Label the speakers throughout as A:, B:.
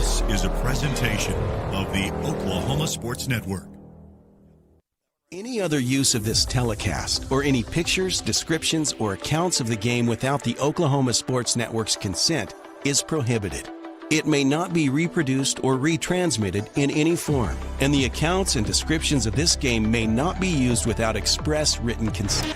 A: This is a presentation of the Oklahoma Sports Network.
B: Any other use of this telecast or any pictures, descriptions, or accounts of the game without the Oklahoma Sports Network's consent is prohibited. It may not be reproduced or retransmitted in any form, and the accounts and descriptions of this game may not be used without express written consent.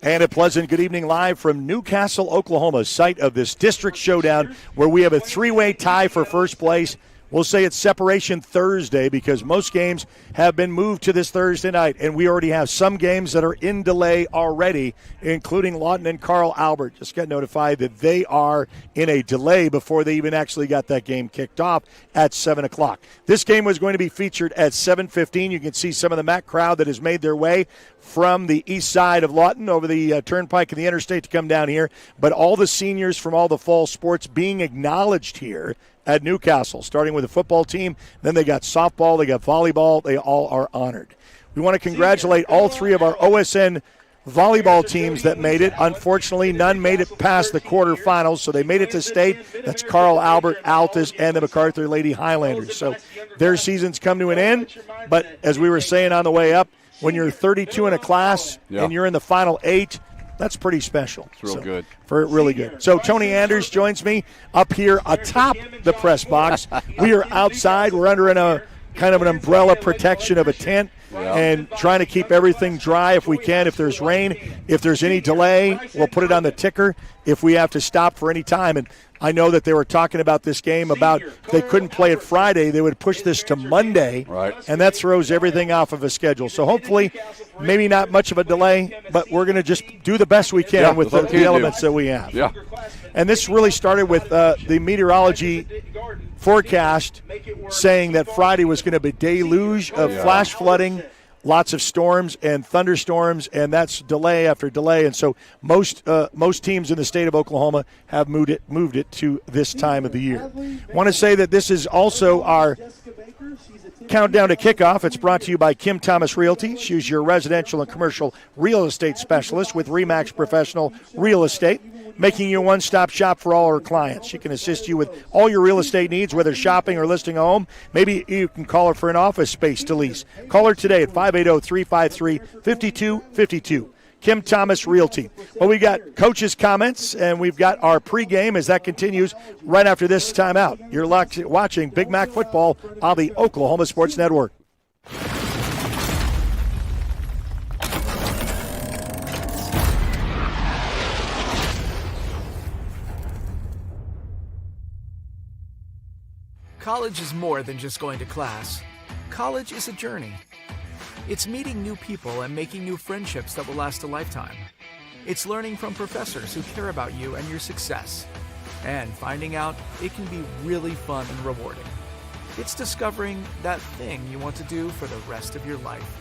C: And a pleasant good evening live from Newcastle, Oklahoma, site of this district showdown where we have a three-way tie for first place. We'll say it's Separation Thursday because most games have been moved to this Thursday night, and we already have some games that are in delay already, including Lawton and Carl Albert. Just got notified that they are in a delay before they even actually got that game kicked off at 7 o'clock. This game was going to be featured at 7:15. You can see some of the MAC crowd that has made their way from the east side of Lawton over the turnpike and the interstate to come down here. But all the seniors from all the fall sports being acknowledged here at Newcastle, starting with the football team. Then they got softball, they got volleyball. They all are honored. We want to congratulate all three of our OSN volleyball teams that made it. Unfortunately, none made it past the quarterfinals, so they made it to state. That's Carl Albert, Altus, and the Macarthur Lady Highlanders. So their season's come to an end. But as we were saying on the way up, when you're 32 in a class and you're in the final 8, that's pretty special.
D: It's real good.
C: Really good. So Tony Anders joins me up here atop the press box. We are outside. We're under a kind of an umbrella protection of a tent and trying to keep everything dry if we can. If there's rain, if there's any delay, we'll put it on the ticker if we have to stop for any time. And I know that they were talking about this game about if they couldn't play it Friday, they would push this to Monday, and that throws everything off of a schedule. So hopefully, maybe not much of a delay, but we're going to just do the best we can with the elements that we have.
D: Yeah.
C: And this really started with the meteorology forecast saying that Friday was going to be a deluge of flash flooding, lots of storms and thunderstorms, and that's delay after delay. And so most teams in the state of Oklahoma have moved it to this time of the year. I want to say that this is also our countdown to kickoff. It's brought to you by Kim Thomas Realty. She's your residential and commercial real estate specialist with RE/MAX Professional Real Estate, making you a one-stop shop for all her clients. She can assist you with all your real estate needs, whether shopping or listing a home. Maybe you can call her for an office space to lease. Call her today at 580-353-5252. Kim Thomas Realty. Well, we got coaches' comments, and we've got our pregame as that continues right after this timeout. You're watching Big Mac football on the Oklahoma Sports Network.
E: College is more than just going to class. College is a journey. It's meeting new people and making new friendships that will last a lifetime. It's learning from professors who care about you and your success, and finding out it can be really fun and rewarding. It's discovering that thing you want to do for the rest of your life.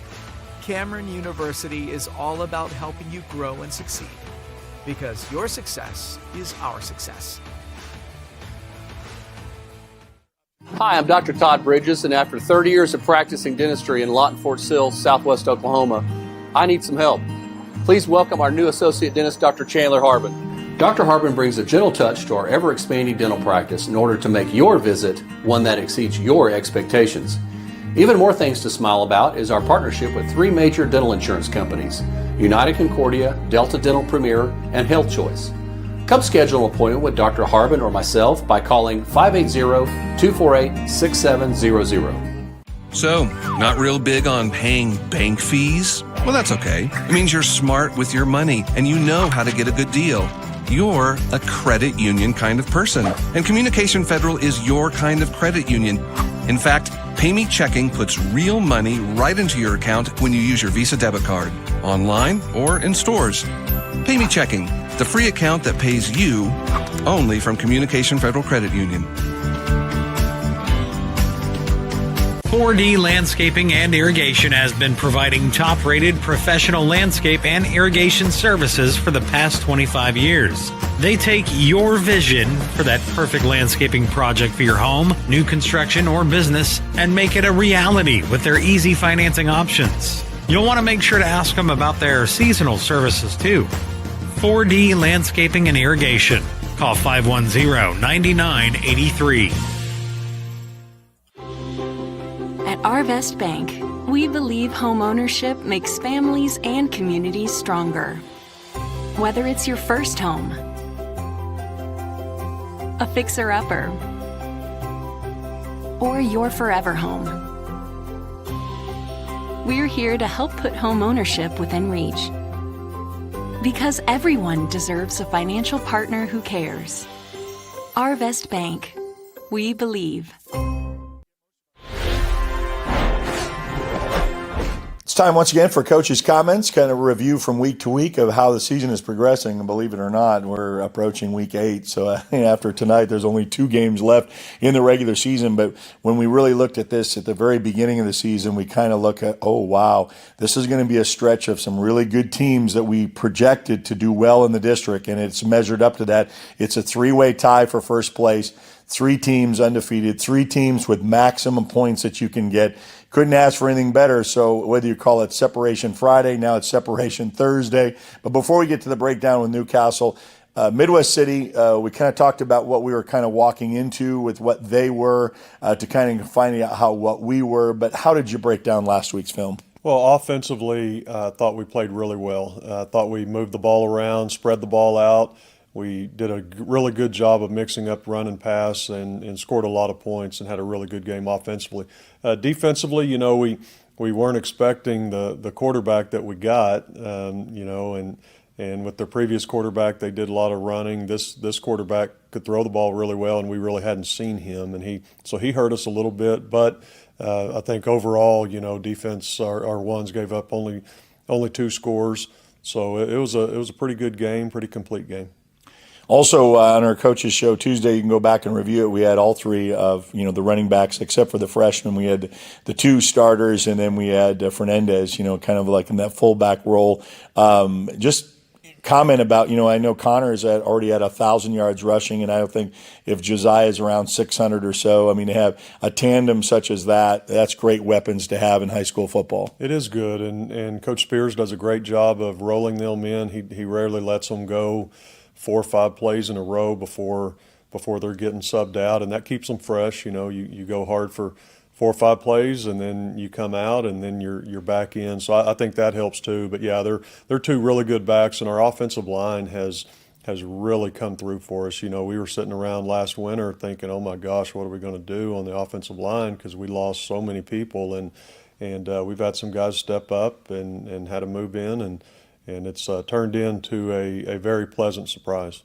E: Cameron University is all about helping you grow and succeed, because your success is our success.
F: Hi, I'm Dr. Todd Bridges, and after 30 years of practicing dentistry in Lawton, Fort Sill, Southwest Oklahoma, I need some help. Please welcome our new associate dentist, Dr. Chandler Harbin. Dr. Harbin brings a gentle touch to our ever-expanding dental practice in order to make your visit one that exceeds your expectations. Even more things to smile about is our partnership with 3 major dental insurance companies, United Concordia, Delta Dental Premier, and Health Choice. Come schedule an appointment with Dr. Harbin or myself by calling 580-248-6700.
G: So, not real big on paying bank fees? Well, that's okay. It means you're smart with your money and you know how to get a good deal. You're a credit union kind of person, and Communication Federal is your kind of credit union. In fact, PayMe Checking puts real money right into your account when you use your Visa debit card, online or in stores. PayMe Checking, the free account that pays you only from Communication Federal Credit Union.
D: 4D Landscaping and Irrigation has been providing top-rated professional landscape and irrigation services for the past 25 years. They take your vision for that perfect landscaping project for your home, new construction, or business and make it a reality with their easy financing options. You'll want to make sure to ask them about their seasonal services too. 4D Landscaping and Irrigation. Call 510-9983.
H: At Arvest Bank, we believe home ownership makes families and communities stronger. Whether it's your first home, a fixer-upper, or your forever home, we're here to help put home ownership within reach. Because everyone deserves a financial partner who cares. Arvest Bank. We believe.
C: It's time once again for Coach's Comments, kind of a review from week to week of how the season is progressing. And believe it or not, we're approaching week 8. So after tonight, there's only 2 games left in the regular season. But when we really looked at this at the very beginning of the season, we kind of look at, oh, wow, this is going to be a stretch of some really good teams that we projected to do well in the district. And it's measured up to that. It's a 3-way tie for first place. 3 teams undefeated, 3 teams with maximum points that you can get. Couldn't ask for anything better. So whether you call it Separation Friday, now it's Separation Thursday. But before we get to the breakdown with Newcastle, Midwest City, we kind of talked about what we were kind of walking into with what they were to kind of finding out what we were. But how did you break down last week's film?
I: Well, offensively, I thought we played really well. I thought we moved the ball around, spread the ball out. We did a really good job of mixing up run and pass and scored a lot of points and had a really good game offensively. Defensively, we weren't expecting the quarterback that we got, and with their previous quarterback, they did a lot of running. This quarterback could throw the ball really well, and we really hadn't seen him, and he hurt us a little bit. But I think overall, defense, our ones gave up only 2 scores, so it was a pretty good game, pretty complete game.
C: Also, on our coaches show Tuesday, you can go back and review it. We had all 3 of the running backs, except for the freshmen. We had the 2 starters, and then we had Fernandez. Kind of like in that fullback role. Just comment about I know Connor's already at 1,000 yards rushing, and I don't think if Josiah is around 600 or so. I mean, to have a tandem such as that's great weapons to have in high school football.
I: It is good, and Coach Spears does a great job of rolling them in. He rarely lets them go 4 or 5 plays in a row before they're getting subbed out, and that keeps them fresh. You go hard for 4 or 5 plays, and then you come out, and then you're back in. So I think that helps too. But yeah, they're 2 really good backs, and our offensive line has really come through for us. We were sitting around last winter thinking, oh my gosh, what are we going to do on the offensive line, because we lost so many people, and we've had some guys step up and had to move in, and it's turned into a very pleasant surprise.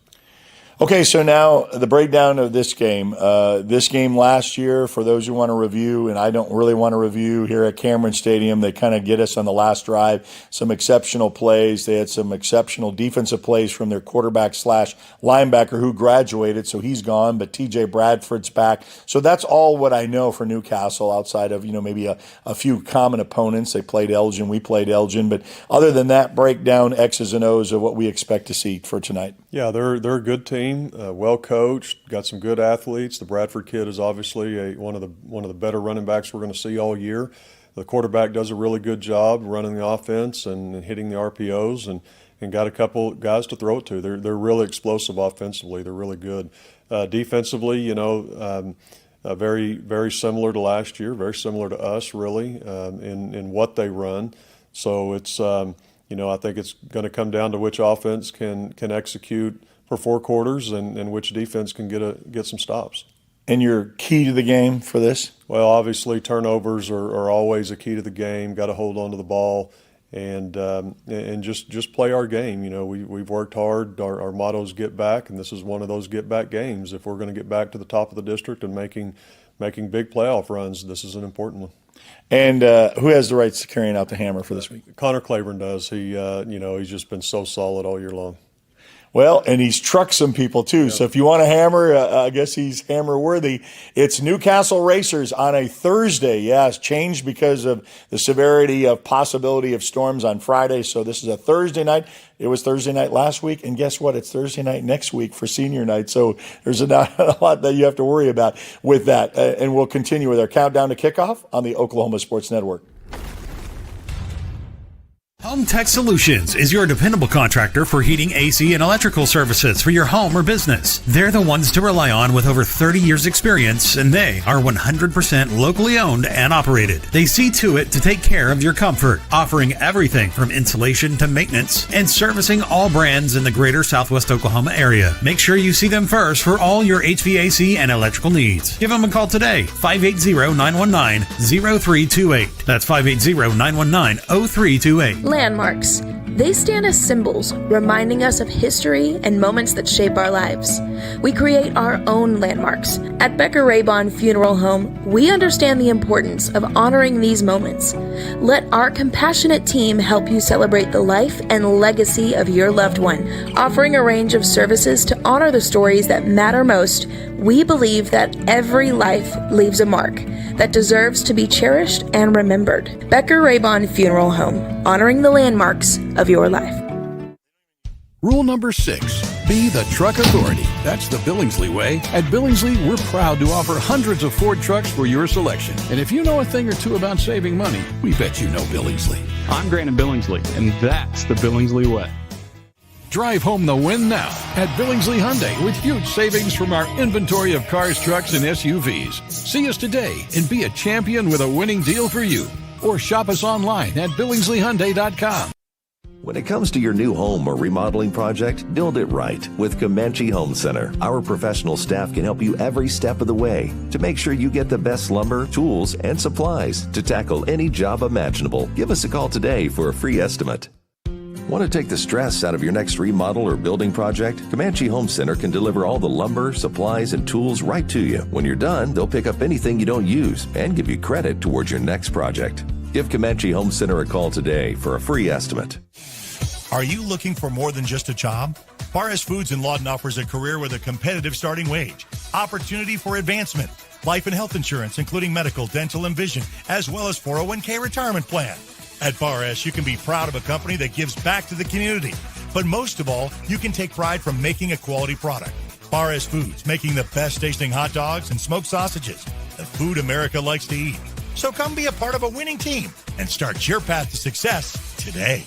C: Okay, so now the breakdown of this game. This game last year, for those who want to review, and I don't really want to review here at Cameron Stadium, they kind of get us on the last drive. Some exceptional plays. They had some exceptional defensive plays from their quarterback / linebacker who graduated, so he's gone, but TJ Bradford's back. So that's all what I know for Newcastle outside of, maybe a few common opponents. They played Elgin, we played Elgin, but other than that, breakdown X's and O's of what we expect to see for tonight.
I: Yeah, they're a good team. Well coached, got some good athletes. The Bradford kid is obviously one of the better running backs we're going to see all year. The quarterback does a really good job running the offense and hitting the RPOs, and got a couple guys to throw it to. They're really explosive offensively. They're really good. Defensively, very very similar to last year, very similar to us really in what they run. So it's I think it's going to come down to which offense can execute for 4 quarters and which defense can get some stops.
C: And your key to the game for this?
I: Well, obviously turnovers are always a key to the game. Got to hold on to the ball and just play our game. We've worked hard. Our motto is get back, and this is one of those get back games. If we're going to get back to the top of the district and making making big playoff runs, this is an important one.
C: And who has the rights to carrying out the hammer for this week?
I: Connor Claiborne does. He's just been so solid all year long.
C: Well, and he's trucked some people too. So if you want a hammer, I guess he's hammer worthy. It's Newcastle Racers on a Thursday. Yeah, it's changed because of the severity of possibility of storms on Friday. So this is a Thursday night. It was Thursday night last week. And guess what? It's Thursday night next week for senior night. So there's a lot that you have to worry about with that. And we'll continue with our countdown to kickoff on the Oklahoma Sports Network.
A: Home Tech Solutions is your dependable contractor for heating, AC, and electrical services for your home or business. They're the ones to rely on with over 30 years experience, and they are 100% locally owned and operated. They see to it to take care of your comfort, offering everything from insulation to maintenance and servicing all brands in the greater Southwest Oklahoma area. Make sure you see them first for all your HVAC and electrical needs. Give them a call today, 580-919-0328. That's 580-919-0328.
J: Landmarks. They stand as symbols, reminding us of history and moments that shape our lives. We create our own landmarks. At Becker Raybon Funeral Home, we understand the importance of honoring these moments. Let our compassionate team help you celebrate the life and legacy of your loved one. Offering a range of services to honor the stories that matter most, we believe that every life leaves a mark that deserves to be cherished and remembered. Becker Raybon Funeral Home, honoring the landmarks of your life.
K: Rule number 6, be the truck authority. That's the Billingsley way. At Billingsley, we're proud to offer hundreds of Ford trucks for your selection. And if you know a thing or two about saving money, we bet you know Billingsley.
L: I'm Grant Billingsley, and that's the Billingsley way.
K: Drive home the win now at Billingsley Hyundai with huge savings from our inventory of cars, trucks, and SUVs. See us today and be a champion with a winning deal for you. Or shop us online at BillingsleyHyundai.com.
M: When it comes to your new home or remodeling project, build it right with Comanche Home Center. Our professional staff can help you every step of the way to make sure you get the best lumber, tools, and supplies to tackle any job imaginable. Give us a call today for a free estimate. Want to take the stress out of your next remodel or building project? Comanche Home Center can deliver all the lumber, supplies, and tools right to you. When you're done, they'll pick up anything you don't use and give you credit towards your next project. Give Comanche Home Center a call today for a free estimate.
A: Are you looking for more than just a job? Barres Foods in Lawton offers a career with a competitive starting wage, opportunity for advancement, life and health insurance, including medical, dental, and vision, as well as 401k retirement plan. At Barres, you can be proud of a company that gives back to the community. But most of all, you can take pride from making a quality product. Barres Foods, making the best tasting hot dogs and smoked sausages, the food America likes to eat. So come be a part of a winning team and start your path to success today.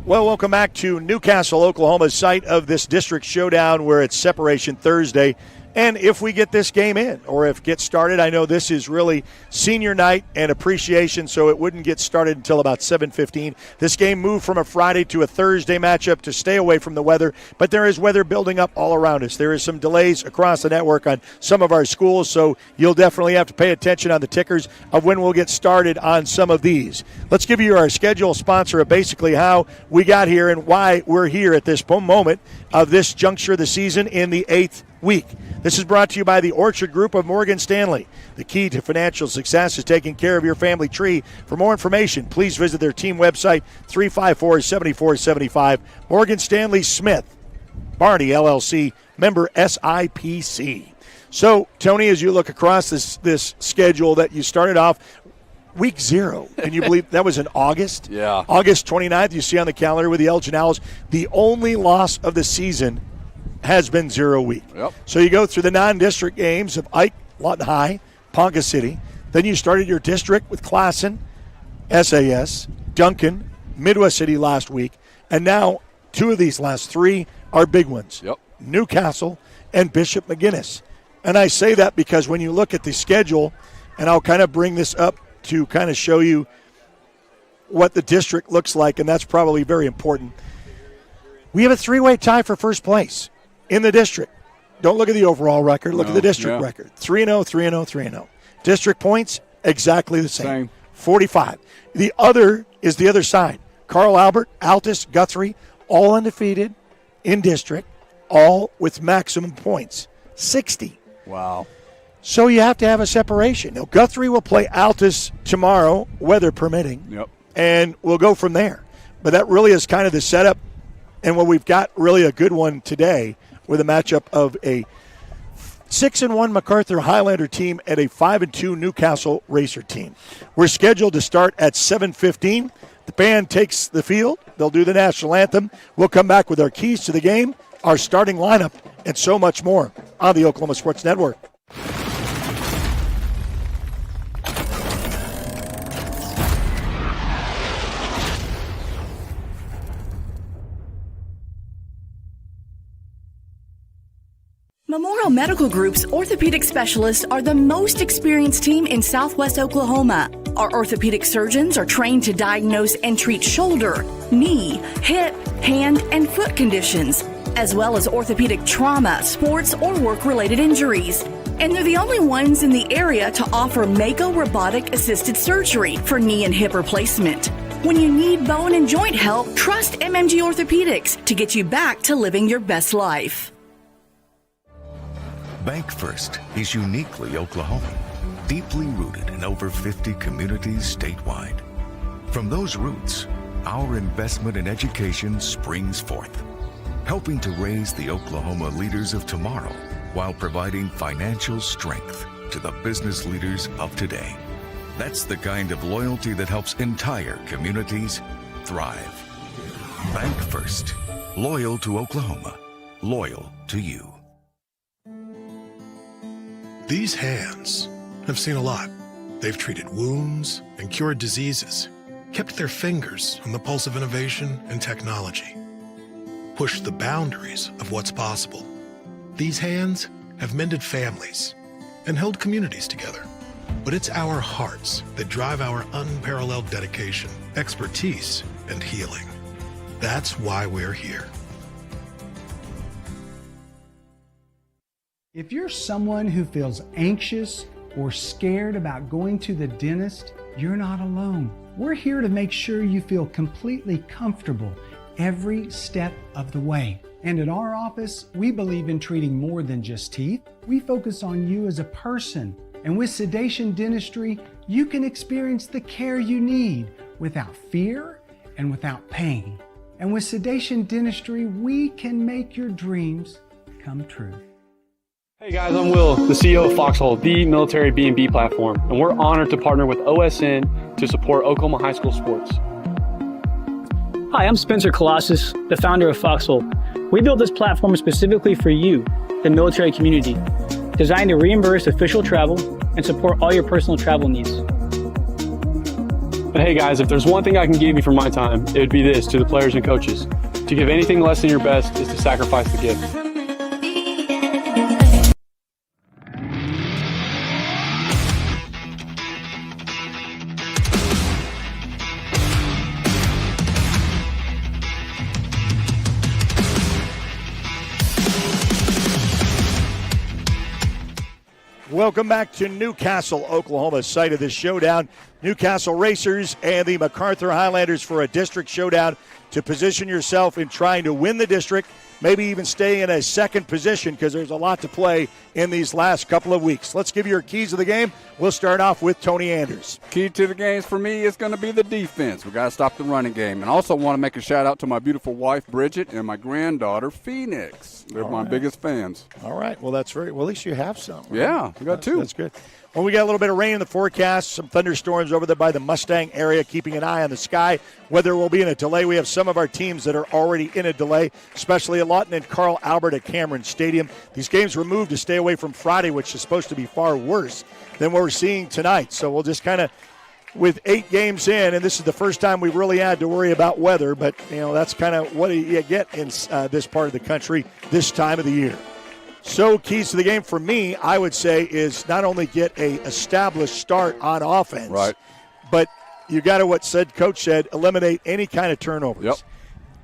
C: Well, welcome back to Newcastle, Oklahoma, site of this district showdown where it's Separation Thursday. And if we get this game in, or if it gets started, I know this is really senior night and appreciation, so it wouldn't get started until about 7:15. This game moved from a Friday to a Thursday matchup to stay away from the weather, but there is weather building up all around us. There is some delays across the network on some of our schools, so you'll definitely have to pay attention on the tickers of when we'll get started on some of these. Let's give you our schedule sponsor of basically how we got here and why we're here at this moment of this juncture of the season in the 8th week. This is brought to you by the Orchard Group of Morgan Stanley. The key to financial success is taking care of your family tree. For more information, please visit their team website, 354-7475. Morgan Stanley Smith, Barney, LLC, member SIPC. So, Tony, as you look across this schedule that you started off, week 0. Can you believe that was in August?
N: Yeah.
C: August 29th, you see on the calendar with the Elgin Owls, the only loss of the season has been 0 week.
N: Yep.
C: So you go through the non-district games of Ike, Lawton High, Ponca City. Then you started your district with Classen, SAS, Duncan, Midwest City last week. And now 2 of these last 3 are big ones.
N: Yep.
C: Newcastle and Bishop McGuinness. And I say that because when you look at the schedule, and I'll kind of bring this up to kind of show you what the district looks like, and that's probably very important. We have a 3-way tie for first place in the district. Don't look at the overall record. Look at the district record. 3-0, 3-0, 3-0. District points, exactly the same. 45. The other is the other side. Carl Albert, Altus, Guthrie, all undefeated in district, all with maximum points, 60.
N: Wow.
C: So you have to have a separation. Now, Guthrie will play Altus tomorrow, weather permitting,
N: Yep.
C: and we'll go from there. But that really is kind of the setup, and what we've got really a good one today with a matchup of a 6-1 Macarthur Highlander team and a 5-2 Newcastle Racer team. We're scheduled to start at 7:15. The band takes the field. They'll do the national anthem. We'll come back with our keys to the game, our starting lineup, and so much more on the Oklahoma Sports Network.
O: Memorial Medical Group's orthopedic specialists are the most experienced team in Southwest Oklahoma. Our orthopedic surgeons are trained to diagnose and treat shoulder, knee, hip, hand, and foot conditions, as well as orthopedic trauma, sports, or work-related injuries. And they're the only ones in the area to offer Mako robotic-assisted surgery for knee and hip replacement. When you need bone and joint help, trust MMG Orthopedics to get you back to living your best life.
P: Bank First is uniquely Oklahoman, deeply rooted in over 50 communities statewide. From those roots, our investment in education springs forth, helping to raise the Oklahoma leaders of tomorrow while providing financial strength to the business leaders of today. That's the kind of loyalty that helps entire communities thrive. Bank First, loyal to Oklahoma, loyal to you.
Q: These hands have seen a lot. They've treated wounds and cured diseases, kept their fingers on the pulse of innovation and technology, pushed the boundaries of what's possible. These hands have mended families and held communities together. But it's our hearts that drive our unparalleled dedication, expertise, and healing. That's why we're here.
R: If you're someone who feels anxious or scared about going to the dentist, you're not alone. We're here to make sure you feel completely comfortable every step of the way. And at our office, we believe in treating more than just teeth. We focus on you as a person. And with Sedation Dentistry, you can experience the care you need without fear and without pain. And with Sedation Dentistry, we can make your dreams come true.
L: Hey guys, I'm Will, the CEO of Foxhole, the military B&B platform, and we're honored to partner with OSN to support Oklahoma high school sports.
S: Hi, I'm Spencer Colossus, the founder of Foxhole. We built this platform specifically for you, the military community, designed to reimburse official travel and support all your personal travel needs.
L: But hey guys, if there's one thing I can give you for my time, it would be this to the players and coaches. To give anything less than your best is to sacrifice the gift.
C: Welcome back to Newcastle, Oklahoma, site of this showdown. Newcastle Racers and the Macarthur Highlanders for a district showdown to position yourself in trying to win the district, maybe even stay in a second position because there's a lot to play in these last couple of weeks. Let's give you your keys of the game. We'll start off with Tony Anders.
N: Key to the games for me is going to be the defense. We got to stop the running game. And I also want to make a shout out to my beautiful wife, Bridget, and my granddaughter, Phoenix. They're my biggest fans.
C: All right. Well, that's well, at least you have some. Right?
N: Yeah, we got two.
C: That's good. Well, we got a little bit of rain in the forecast, some thunderstorms over there by the Mustang area, keeping an eye on the sky. Weather will be in a delay. We have some of our teams that are already in a delay, especially at Lawton and Carl Albert at Cameron Stadium. These games were moved to stay away from Friday, which is supposed to be far worse than what we're seeing tonight. So we'll just kind of, with 8 games in, and this is the first time we've really had to worry about weather, but, that's kind of what you get in this part of the country this time of the year. So keys to the game for me, I would say, is not only get a established start on offense,
N: right,
C: but you got to, Coach said, eliminate any kind of turnovers.
N: Yep.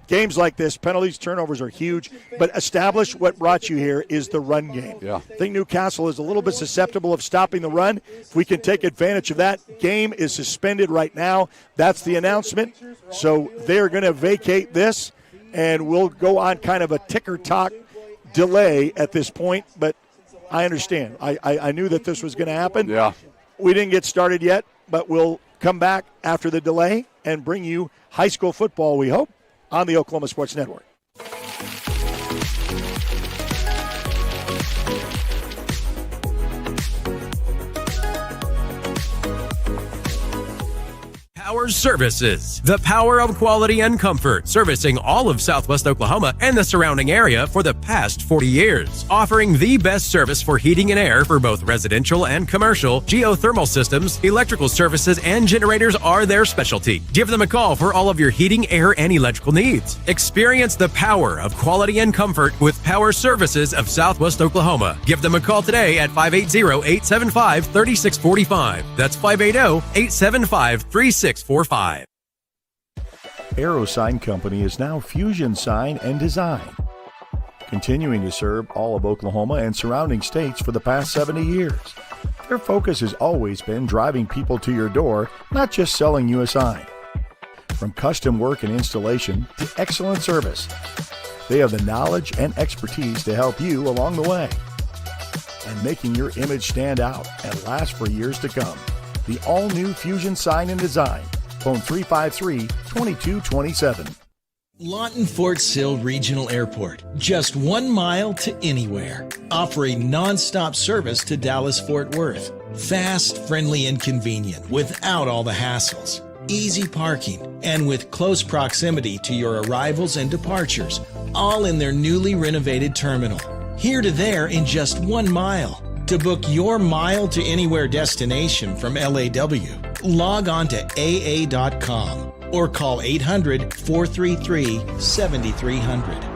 C: Games like this, penalties, turnovers are huge, but establish what brought you here is the run game.
N: Yeah.
C: I think Newcastle is a little bit susceptible of stopping the run. If we can take advantage of that, game is suspended right now. That's the announcement. So they're going to vacate this, and we'll go on kind of a ticker-tock delay at this point, but I understand. I knew that this was going to happen.
N: Yeah.
C: We didn't get started yet, but we'll come back after the delay and bring you high school football, we hope, on the Oklahoma Sports Network.
T: Power Services, the power of quality and comfort, servicing all of Southwest Oklahoma and the surrounding area for the past 40 years. Offering the best service for heating and air for both residential and commercial, geothermal systems, electrical services, and generators are their specialty. Give them a call for all of your heating, air, and electrical needs. Experience the power of quality and comfort with Power Services of Southwest Oklahoma. Give them a call today at 580-875-3645. That's 580-875-3645.
C: Aero Sign Company is now Fusion Sign and Design, continuing to serve all of Oklahoma and surrounding states for the past 70 years. Their focus has always been driving people to your door, not just selling you a sign. From custom work and installation to excellent service, they have the knowledge and expertise to help you along the way and making your image stand out and last for years to come. The all-new Fusion Sign and Design. Phone 353-2227.
U: Lawton Fort Sill Regional Airport. Just 1 mile to anywhere. Offering non-stop service to Dallas-Fort Worth. Fast, friendly, and convenient without all the hassles. Easy parking and with close proximity to your arrivals and departures. All in their newly renovated terminal. Here to there in just 1 mile. To book your mile to anywhere destination from LAW, log on to AA.com or call 800-433-7300.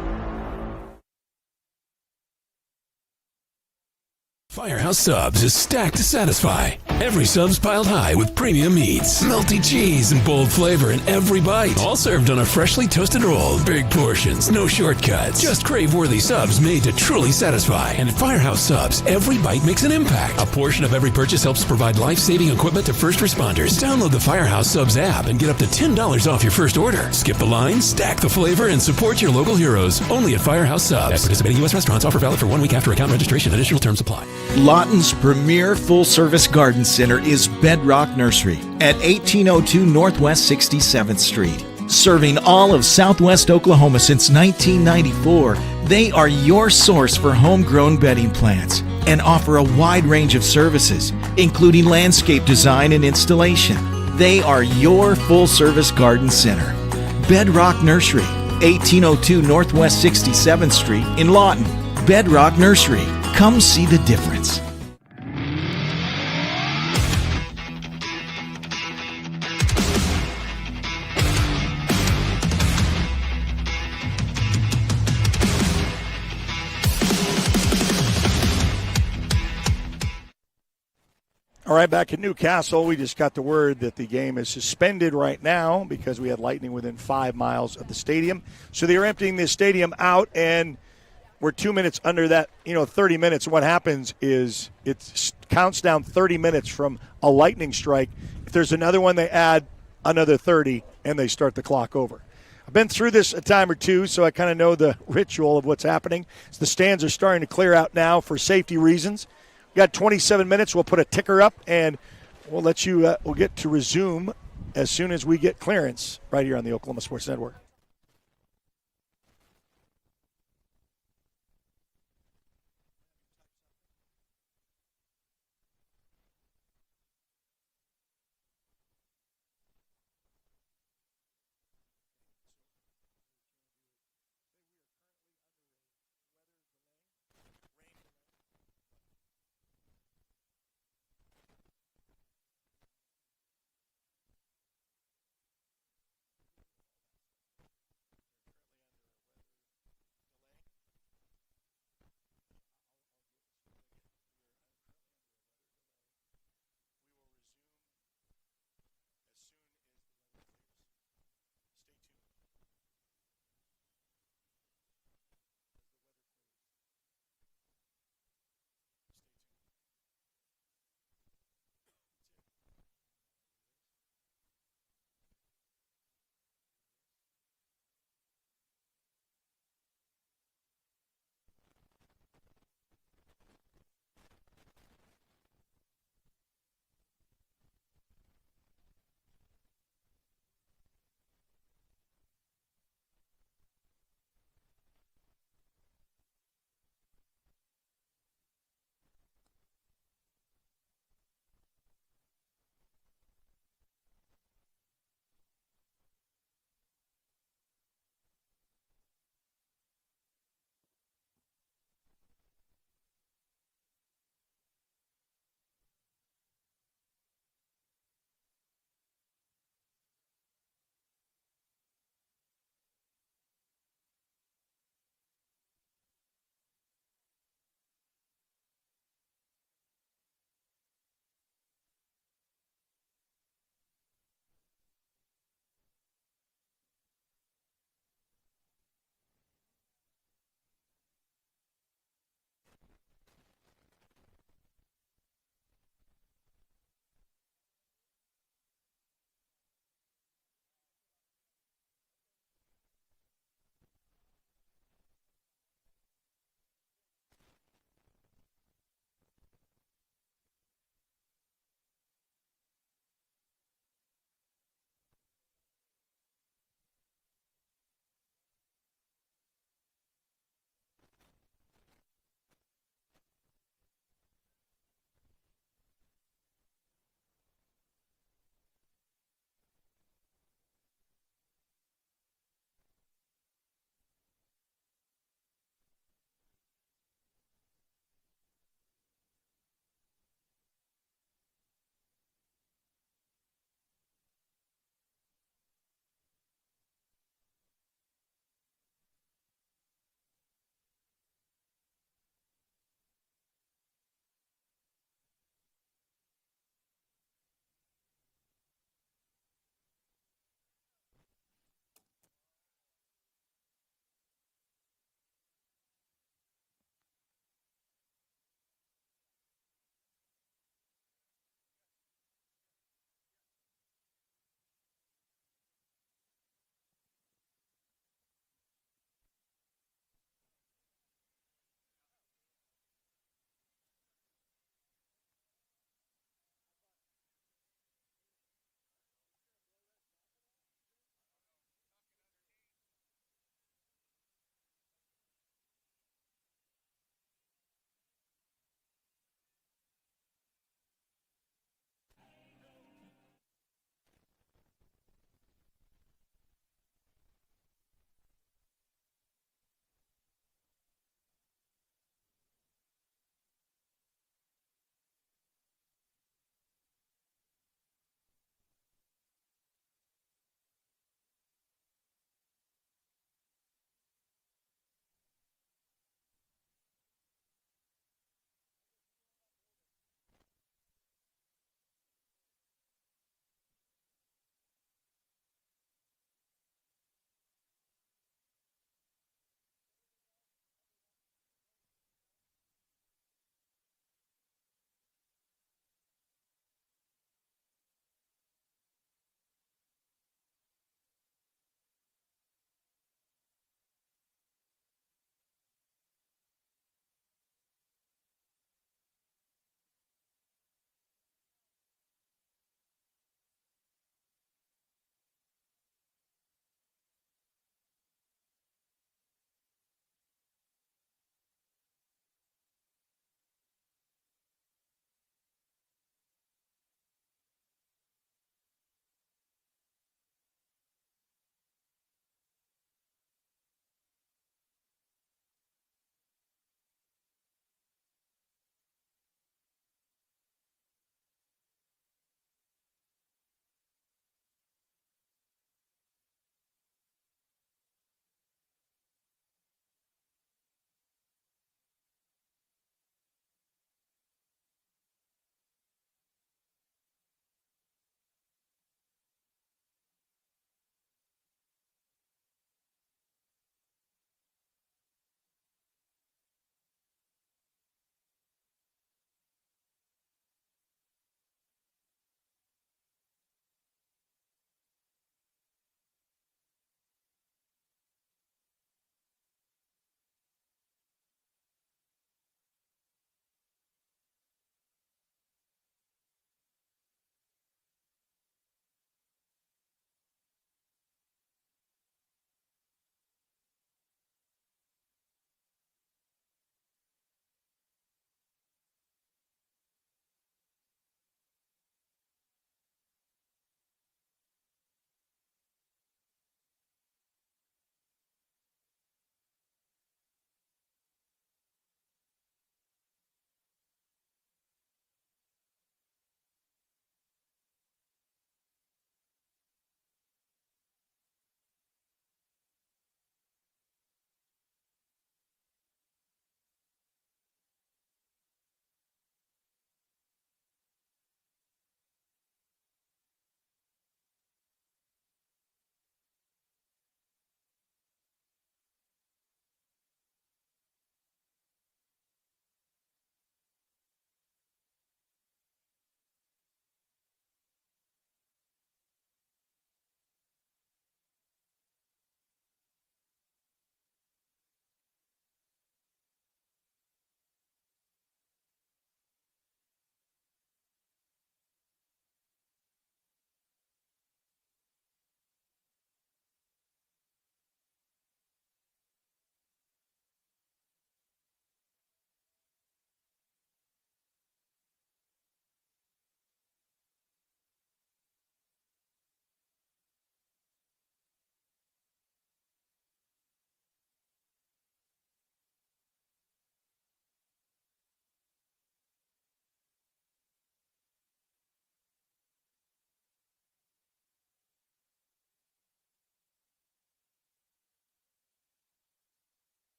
V: Firehouse Subs is stacked to satisfy. Every sub's piled high with premium meats, melty cheese, and bold flavor in every bite. All served on a freshly toasted roll. Big portions, no shortcuts. Just crave-worthy subs made to truly satisfy. And at Firehouse Subs, every bite makes an impact. A portion of every purchase helps provide life-saving equipment to first responders. Download the Firehouse Subs app and get up to $10 off your first order. Skip the line, stack the flavor, and support your local heroes. Only at Firehouse Subs. At participating U.S. restaurants. Offer valid for 1 week after account registration. Additional terms apply.
W: Lawton's premier full-service garden center is Bedrock Nursery at 1802 Northwest 67th Street. Serving all of Southwest Oklahoma since 1994, they are your source for homegrown bedding plants and offer a wide range of services, including landscape design and installation. They are your full-service garden center. Bedrock Nursery, 1802 Northwest 67th Street in Lawton. Bedrock Nursery. Come see the difference.
C: All right, back in Newcastle, we just got the word that the game is suspended right now because we had lightning within 5 miles of the stadium. So they are emptying this stadium out, and we're 2 minutes under that, 30 minutes. And what happens is it counts down 30 minutes from a lightning strike. If there's another one, they add another 30, and they start the clock over. I've been through this a time or two, so I kind of know the ritual of what's happening. So the stands are starting to clear out now for safety reasons. We got 27 minutes. We'll put a ticker up, and we'll let you. We'll get to resume as soon as we get clearance right here on the Oklahoma Sports Network.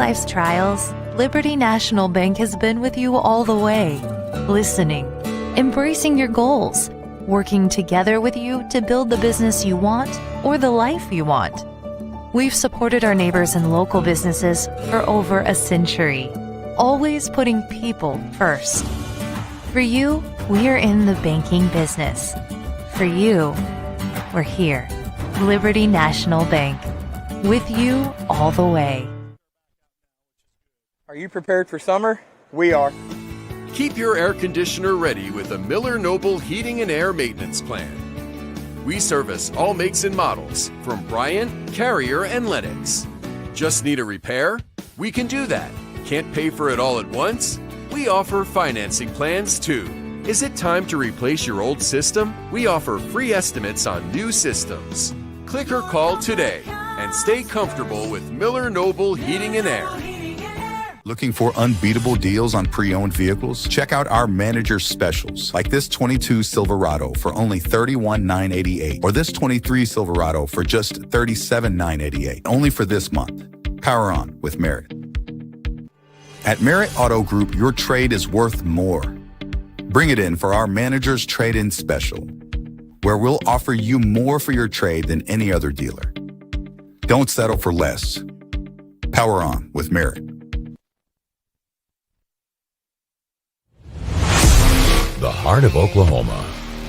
B: life's trials, Liberty National Bank has been with you all the way, listening, embracing your goals, working together with you to build the business you want or the life you want. We've supported our neighbors and local businesses for over a century, always putting people first. For you, we're in the banking business. For you, we're here. Liberty National Bank. With you all the way.
E: Are you prepared for summer? We are.
F: Keep your air conditioner ready with a Miller Noble Heating and Air Maintenance Plan. We service all makes and models from Bryant, Carrier, and Lennox. Just need a repair? We can do that. Can't pay for it all at once? We offer financing plans too. Is it time to replace your old system? We offer free estimates on new systems. Click or call today and stay comfortable with Miller Noble Heating and Air.
X: Looking for unbeatable deals on pre-owned vehicles? Check out our manager specials, like this 22 Silverado for only $31,988, or this 23 Silverado for just $37,988, only for this month. Power on with Merit. At Merit Auto Group, your trade is worth more. Bring it in for our manager's trade-in special, where we'll offer you more for your trade than any other dealer. Don't settle for less. Power on with Merit.
Y: The heart of Oklahoma,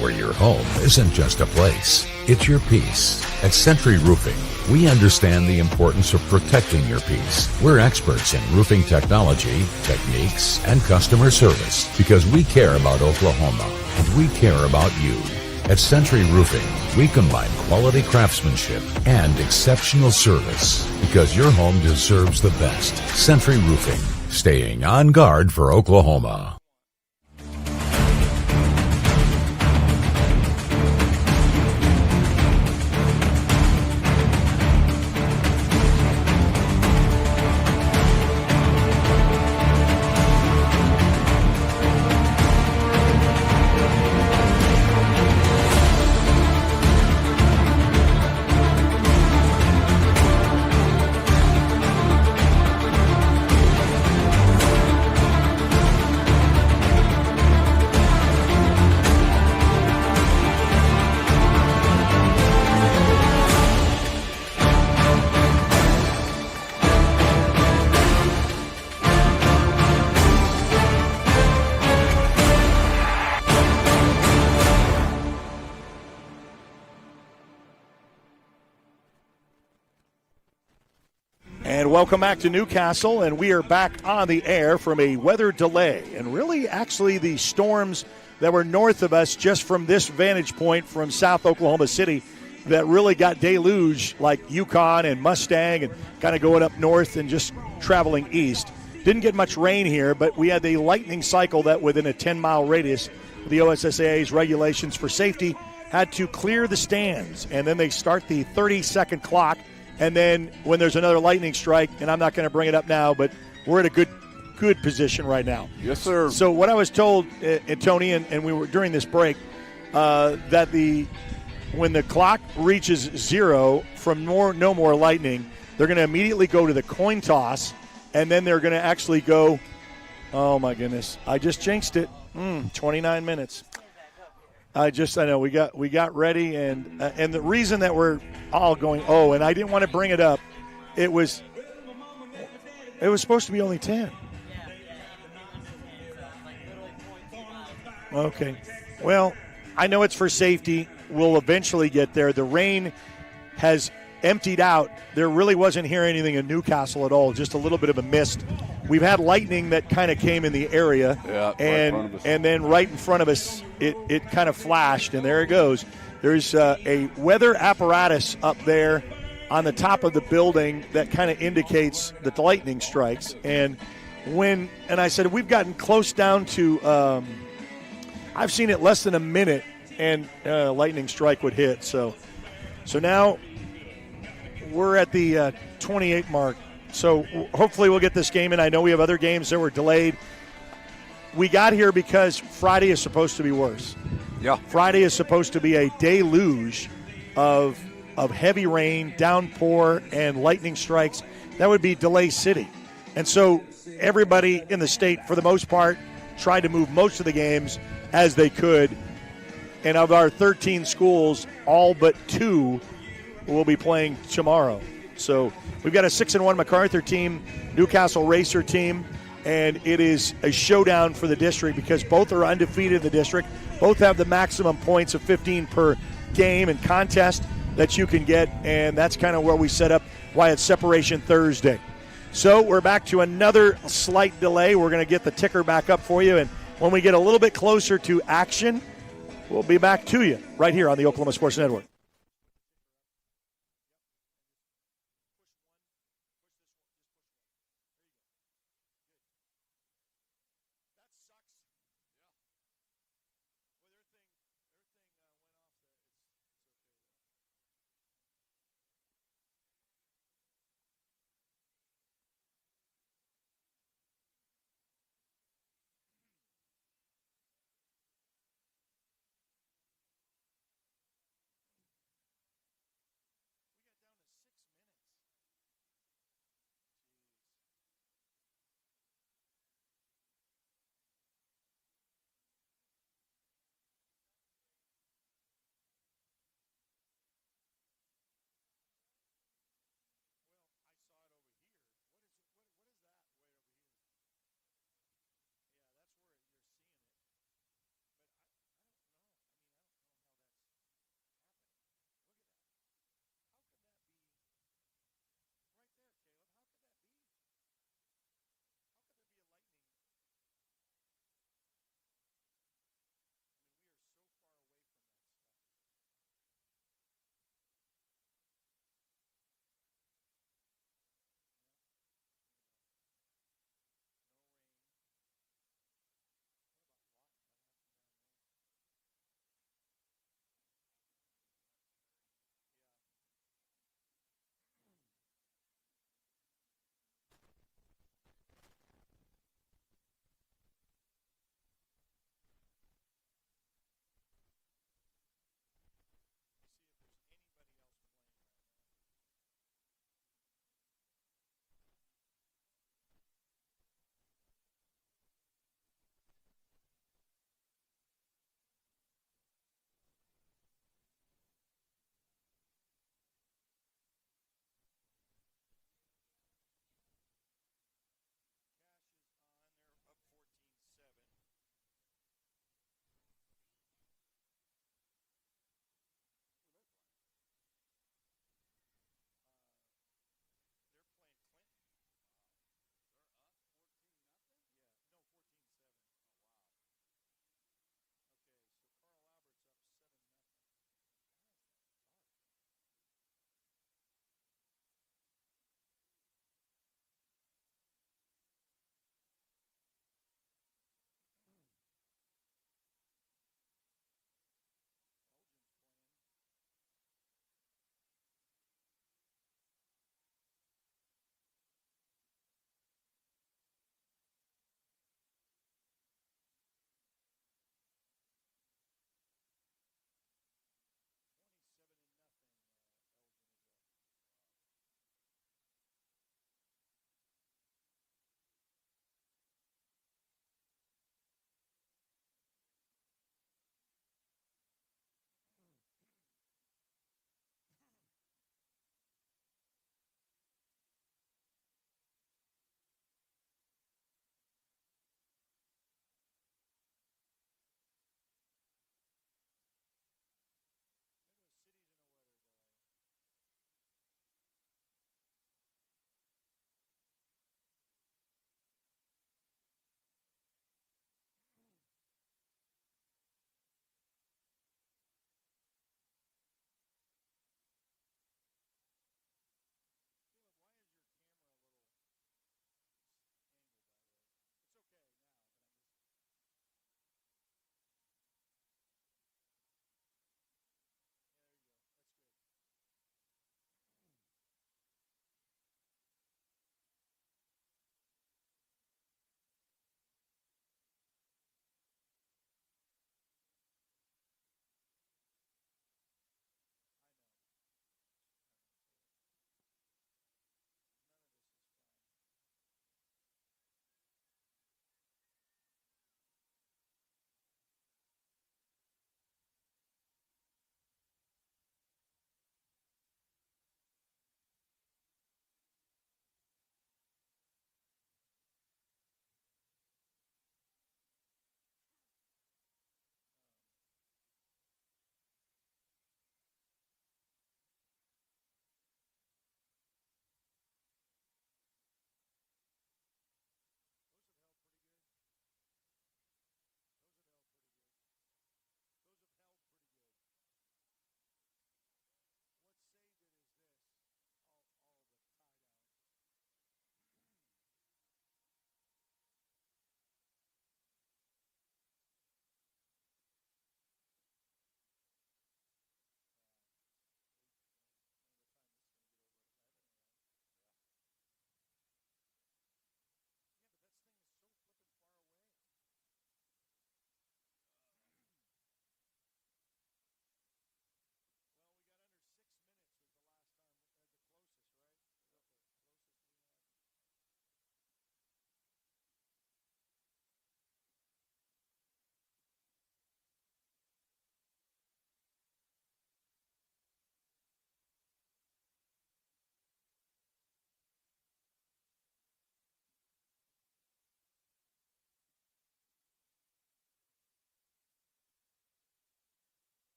Y: where your home isn't just a place, it's your peace. At Century Roofing, we understand the importance of protecting your peace. We're experts in roofing technology, techniques, and customer service because we care about Oklahoma and we care about you. At Century Roofing, we combine quality craftsmanship and exceptional service because your home deserves the best. Century Roofing, staying on guard for Oklahoma.
C: Welcome back to Newcastle, and we are back on the air from a weather delay. And really, actually, the storms that were north of us just from this vantage point from South Oklahoma City that really got deluge, like Yukon and Mustang, and kind of going up north and just traveling east. Didn't get much rain here, but we had the lightning cycle that within a 10-mile radius, the OSSAA's regulations for safety had to clear the stands, and then they start the 30-second clock. And then when there's another lightning strike, and I'm not going to bring it up now, but we're at a good position right now.
N: Yes, sir.
C: So what I was told, Tony, and we were during this break, that when the clock reaches zero from no more lightning, they're going to immediately go to the coin toss, and then they're going to actually go, oh my goodness, I just jinxed it, 29 minutes. I know we got ready, and the reason that we're all going, and I didn't want to bring it up, it was supposed to be only 10. Okay. Well, I know it's for safety. We'll eventually get there. The rain has emptied out. There really wasn't here anything in Newcastle at all, just a little bit of a mist. We've had lightning that kind of came in the area, and then right in front of us, it kind of flashed, and there it goes. There's a weather apparatus up there on the top of the building that kind of indicates that the lightning strikes. And I said, we've gotten close down to, I've seen it less than a minute, and lightning strike would hit. So now we're at the 28 mark. So hopefully we'll get this game in. I know we have other games that were delayed. We got here because Friday is supposed to be worse.
N: Yeah.
C: Friday is supposed to be a deluge of heavy rain, downpour, and lightning strikes. That would be Delay City. And so everybody in the state, for the most part, tried to move most of the games as they could. And of our 13 schools, all but 2 will be playing tomorrow. So we've got a 6-1 Macarthur team, Newcastle Racer team, and it is a showdown for the district because both are undefeated in the district. Both have the maximum points of 15 per game and contest that you can get, and that's kind of where we set up why it's Separation Thursday. So we're back to another slight delay. We're going to get the ticker back up for you, and when we get a little bit closer to action, we'll be back to you right here on the Oklahoma Sports Network.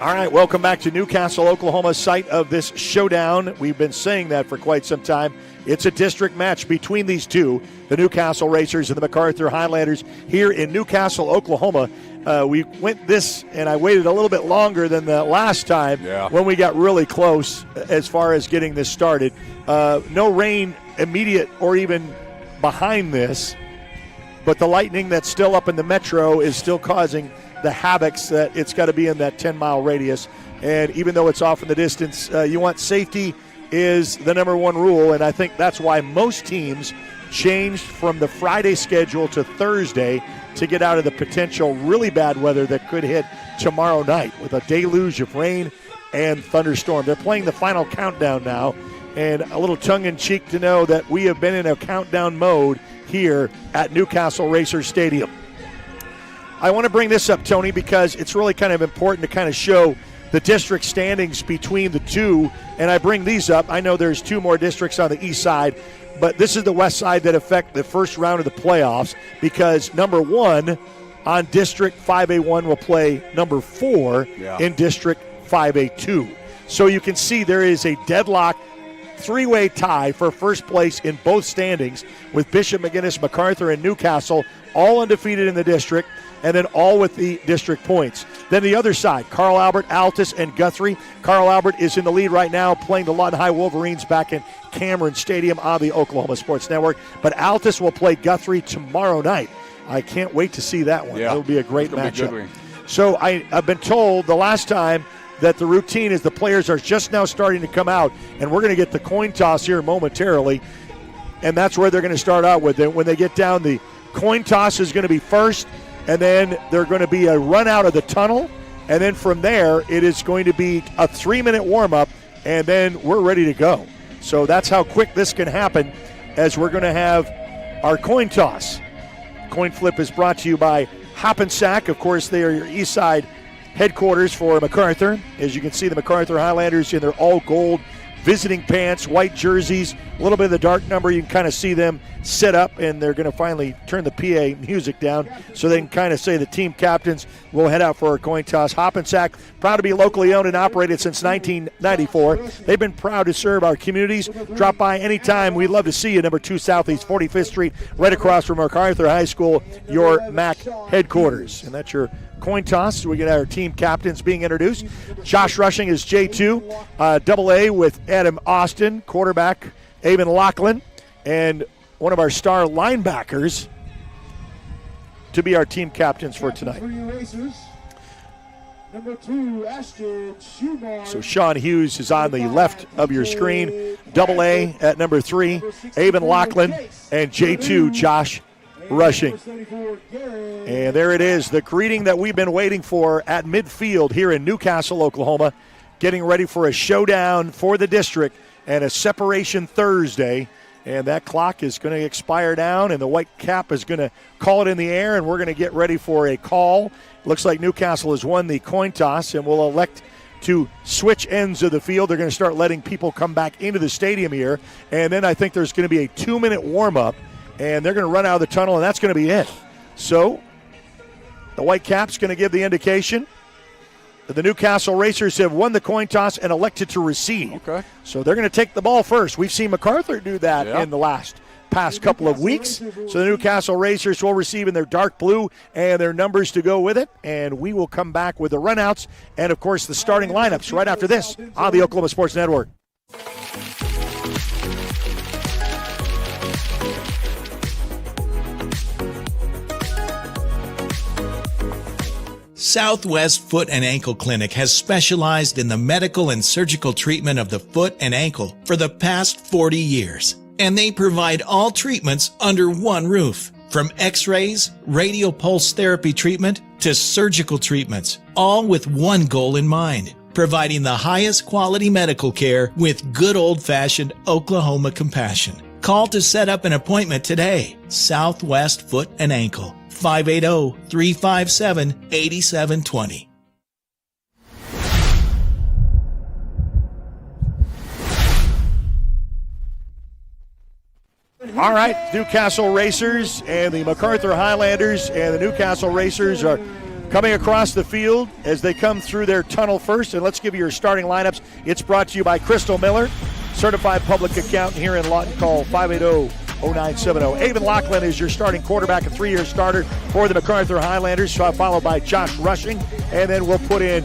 C: All right, welcome back to Newcastle, Oklahoma, site of this showdown. We've been saying that for quite some time. It's a district match between these two, the Newcastle Racers and the Macarthur Highlanders here in Newcastle, Oklahoma. We went this, and I waited a little bit longer than the last time when we got really close as far as getting this started. No rain immediate or even behind this, but the lightning that's still up in the metro is still causing the havocs that it's got to be in that 10-mile radius. And even though it's off in the distance, you want safety is the number one rule, and I think that's why most teams changed from the Friday schedule to Thursday to get out of the potential really bad weather that could hit tomorrow night with a deluge of rain and thunderstorm. They're playing the final countdown now, and a little tongue-in-cheek to know that we have been in a countdown mode here at Newcastle Racers Stadium. I want to bring this up, Tony, because it's really kind of important to kind of show the district standings between the two, and I bring these up. I know there's two more districts on the east side, but this is the west side that affect the first round of the playoffs, because number one on District 5A1 will play number 4 in District 5A2. So you can see there is a deadlock three-way tie for first place in both standings with Bishop, McGinnis, Macarthur, and Newcastle all undefeated in the district, and then all with the district points. Then the other side, Carl Albert, Altus, and Guthrie. Carl Albert is in the lead right now, playing the Lawton High Wolverines back in Cameron Stadium on the Oklahoma Sports Network. But Altus will play Guthrie tomorrow night. I can't wait to see that one.
N: Yeah,
C: It'll be a great matchup.
N: Be
C: so I've been told the last time that the routine is the players are just now starting to come out, and we're going to get the coin toss here momentarily, and that's where they're going to start out with it. When they get down, the coin toss is going to be first, and then they're going to be a run out of the tunnel, and then from there it is going to be a 3-minute warm-up, and then we're ready to go. So that's how quick this can happen, as we're going to have our coin toss. Coin flip is brought to you by Hoppensack. Of course, they are your east side headquarters for Macarthur. As you can see, the Macarthur Highlanders in their all-gold visiting pants, white jerseys, a little bit of the dark number. You can kind of see them set up, and they're going to finally turn the PA music down so they can kind of say the team captains will head out for a coin toss. Hoppensack, proud to be locally owned and operated since 1994. They've been proud to serve our communities. Drop by anytime. We'd love to see you. Number 2 Southeast 45th Street, right across from Macarthur High School, your MAC headquarters. And that's your coin toss. We get our team captains being introduced. Josh Rushing is J2, double A with Adam Austin, quarterback Avon Lachlan, and one of our star linebackers to be our team captains for tonight. So Sean Hughes is on the left of your screen. Double A at number 3, Avon Lachlan, and J2, Josh Rushing. And there it is, the greeting that we've been waiting for at midfield here in Newcastle, Oklahoma, getting ready for a showdown for the district and a separation Thursday. And that clock is going to expire down, and the white cap is going to call it in the air, and we're going to get ready for a call. Looks like Newcastle has won the coin toss and will elect to switch ends of the field. They're going to start letting people come back into the stadium here, and then I think there's going to be a 2-minute warm-up, and they're going to run out of the tunnel, and that's going to be it. So the white cap's going to give the indication that the Newcastle Racers have won the coin toss and elected to receive.
N: Okay.
C: So they're going to take the ball first. We've seen Macarthur do that in the past couple of weeks. So the Newcastle Racers will receive in their dark blue and their numbers to go with it. And we will come back with the runouts and, of course, the starting lineups right after this on the Oklahoma Sports Network.
W: Southwest Foot and Ankle Clinic has specialized in the medical and surgical treatment of the foot and ankle for the past 40 years. And they provide all treatments under one roof. From x-rays, radial pulse therapy treatment, to surgical treatments, all with one goal in mind: providing the highest quality medical care with good old-fashioned Oklahoma compassion. Call to set up an appointment today. Southwest Foot and Ankle, 580-357-8720.
C: All right, Newcastle Racers and the Macarthur Highlanders and the Newcastle Racers are Coming across the field as they come through their tunnel first, and let's give you your starting lineups. It's brought to you by Crystal Miller, certified public accountant here in Lawton. Call 580-0970. Avon Lachlan is your starting quarterback, a 3-year starter for the Macarthur Highlanders, followed by Josh Rushing, and then we'll put in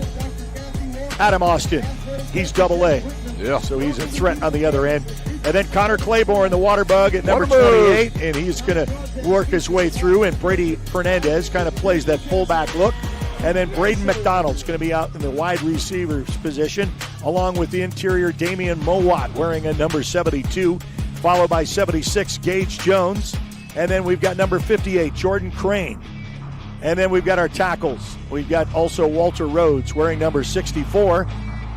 C: Adam Austin. He's AA.
N: Yeah.
C: So he's a threat on the other end. And then Connor Claiborne, the water bug at number 28, and he's going to work his way through. And Brady Fernandez kind of plays that fullback look. And then Braden McDonald's going to be out in the wide receiver's position, along with the interior Damian Mowat wearing a number 72, followed by 76 Gage Jones. And then we've got number 58 Jordan Crane. And then we've got our tackles. We've got also Walter Rhodes wearing number 64.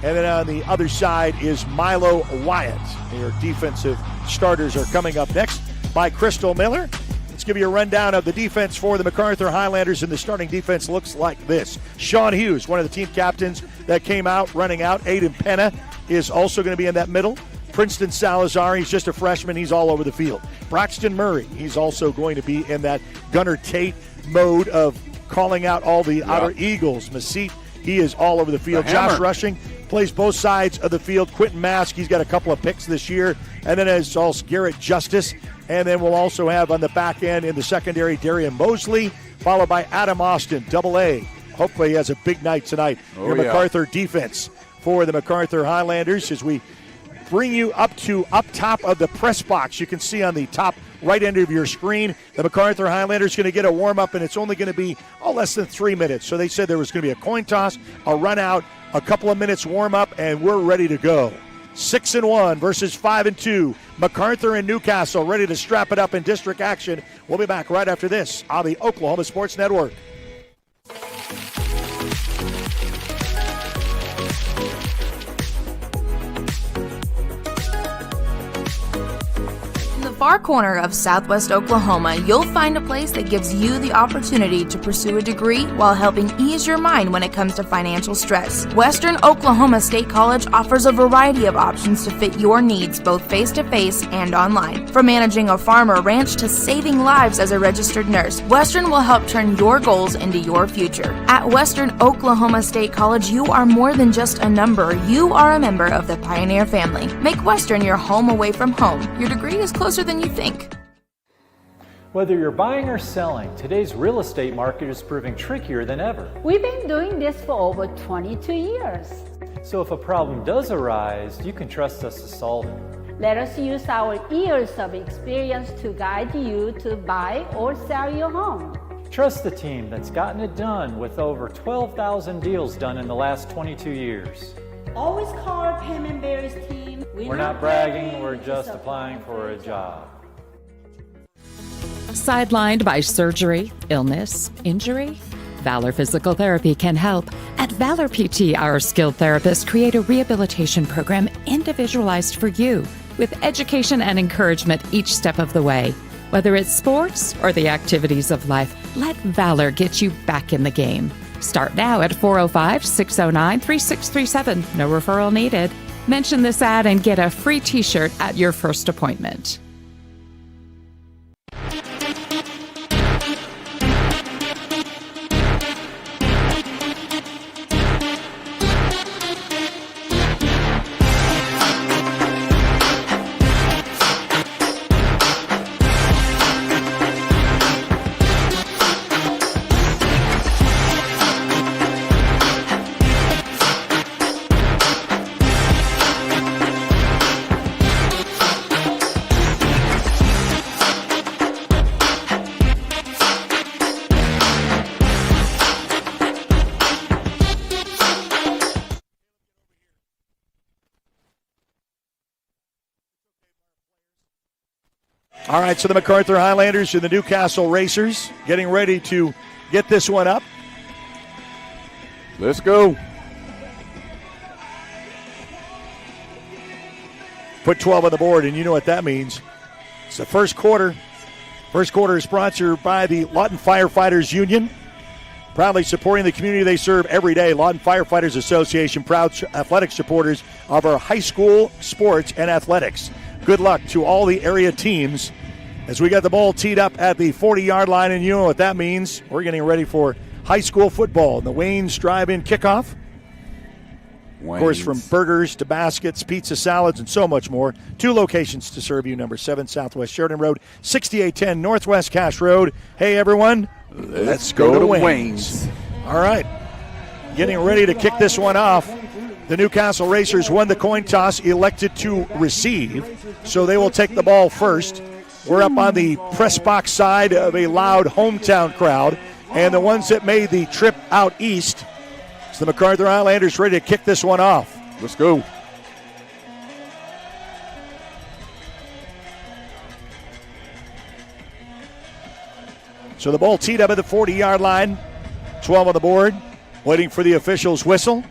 C: And then on the other side is Milo Wyatt. Your defensive starters are coming up next by Crystal Miller. Let's give you a rundown of the defense for the Macarthur Highlanders, and the starting defense looks like this. Sean Hughes, one of the team captains that came out, running out. Aiden Penna is also going to be in that middle. Princeton Salazar, he's just a freshman. He's all over the field. Braxton Murray, he's also going to be in that Gunnar Tate mode of calling out all the outer Eagles. Mesite, he is all over the field. Josh Rushing plays both sides of the field. Quentin Mask, he's got a couple of picks this year. And then as also Garrett Justice. And then we'll also have on the back end in the secondary Darian Mosley, followed by Adam Austin, AA. Hopefully he has a big night tonight. Your Macarthur defense for the Macarthur Highlanders as we bring you up top of the press box. You can see on the top right end of your screen, the Macarthur Highlanders going to get a warm-up, and it's only going to be less than 3 minutes. So they said there was going to be a coin toss, a run-out, a couple of minutes warm-up, and we're ready to go. 6-1 versus 5-2. Macarthur and Newcastle ready to strap it up in district action. We'll be back right after this on the Oklahoma Sports Network.
D: Far corner of Southwest Oklahoma, you'll find a place that gives you the opportunity to pursue a degree while helping ease your mind when it comes to financial stress. Western Oklahoma State College offers a variety of options to fit your needs, both face-to-face and online. From managing a farm or ranch to saving lives as a registered nurse, Western will help turn your goals into your future. At Western Oklahoma State College, you are more than just a number. You are a member of the Pioneer family. Make Western your home away from home. Your degree is closer than you think.
G: Whether you're buying or selling, today's real estate market is proving trickier than ever.
H: We've been doing this for over 22 years.
G: So if a problem does arise, you can trust us to solve it.
H: Let us use our years of experience to guide you to buy or sell your home.
G: Trust the team that's gotten it done with over 12,000 deals done in the last 22 years.
H: Always call our Payment Berries team.
G: We're not bragging, we're just applying for a job.
I: Sidelined by surgery, illness, injury? Valor Physical Therapy can help. At Valor PT, our skilled therapists create a rehabilitation program individualized for you, with education and encouragement each step of the way. Whether it's sports or the activities of life, let Valor get you back in the game. Start now at 405-609-3637. No referral needed. Mention this ad and get a free t-shirt at your first appointment.
C: All right, so the Macarthur Highlanders and the Newcastle Racers getting ready to get this one up.
N: Let's go.
C: Put 12 on the board, and you know what that means. It's the first quarter. First quarter is sponsored by the Lawton Firefighters Union, proudly supporting the community they serve every day. Lawton Firefighters Association, proud athletic supporters of our high school sports and athletics. Good luck to all the area teams as we got the ball teed up at the 40-yard line, and you know what that means. We're getting ready for high school football. And the Wayne's Drive-In Kickoff. Of course, from burgers to baskets, pizza, salads, and so much more. 2 locations to serve you. Number 7 Southwest Sheridan Road, 6810 Northwest Cache Road. Hey, everyone, let's go to Wayne's. All right, getting ready to kick this one off. The Newcastle Racers won the coin toss, elected to receive, so they will take the ball first. We're up on the press box side of a loud hometown crowd, and the ones that made the trip out east, the Macarthur Highlanders, ready to kick this one off.
N: Let's go.
C: So the ball teed up at the 40-yard line. 12 on the board. Waiting for the official's whistle.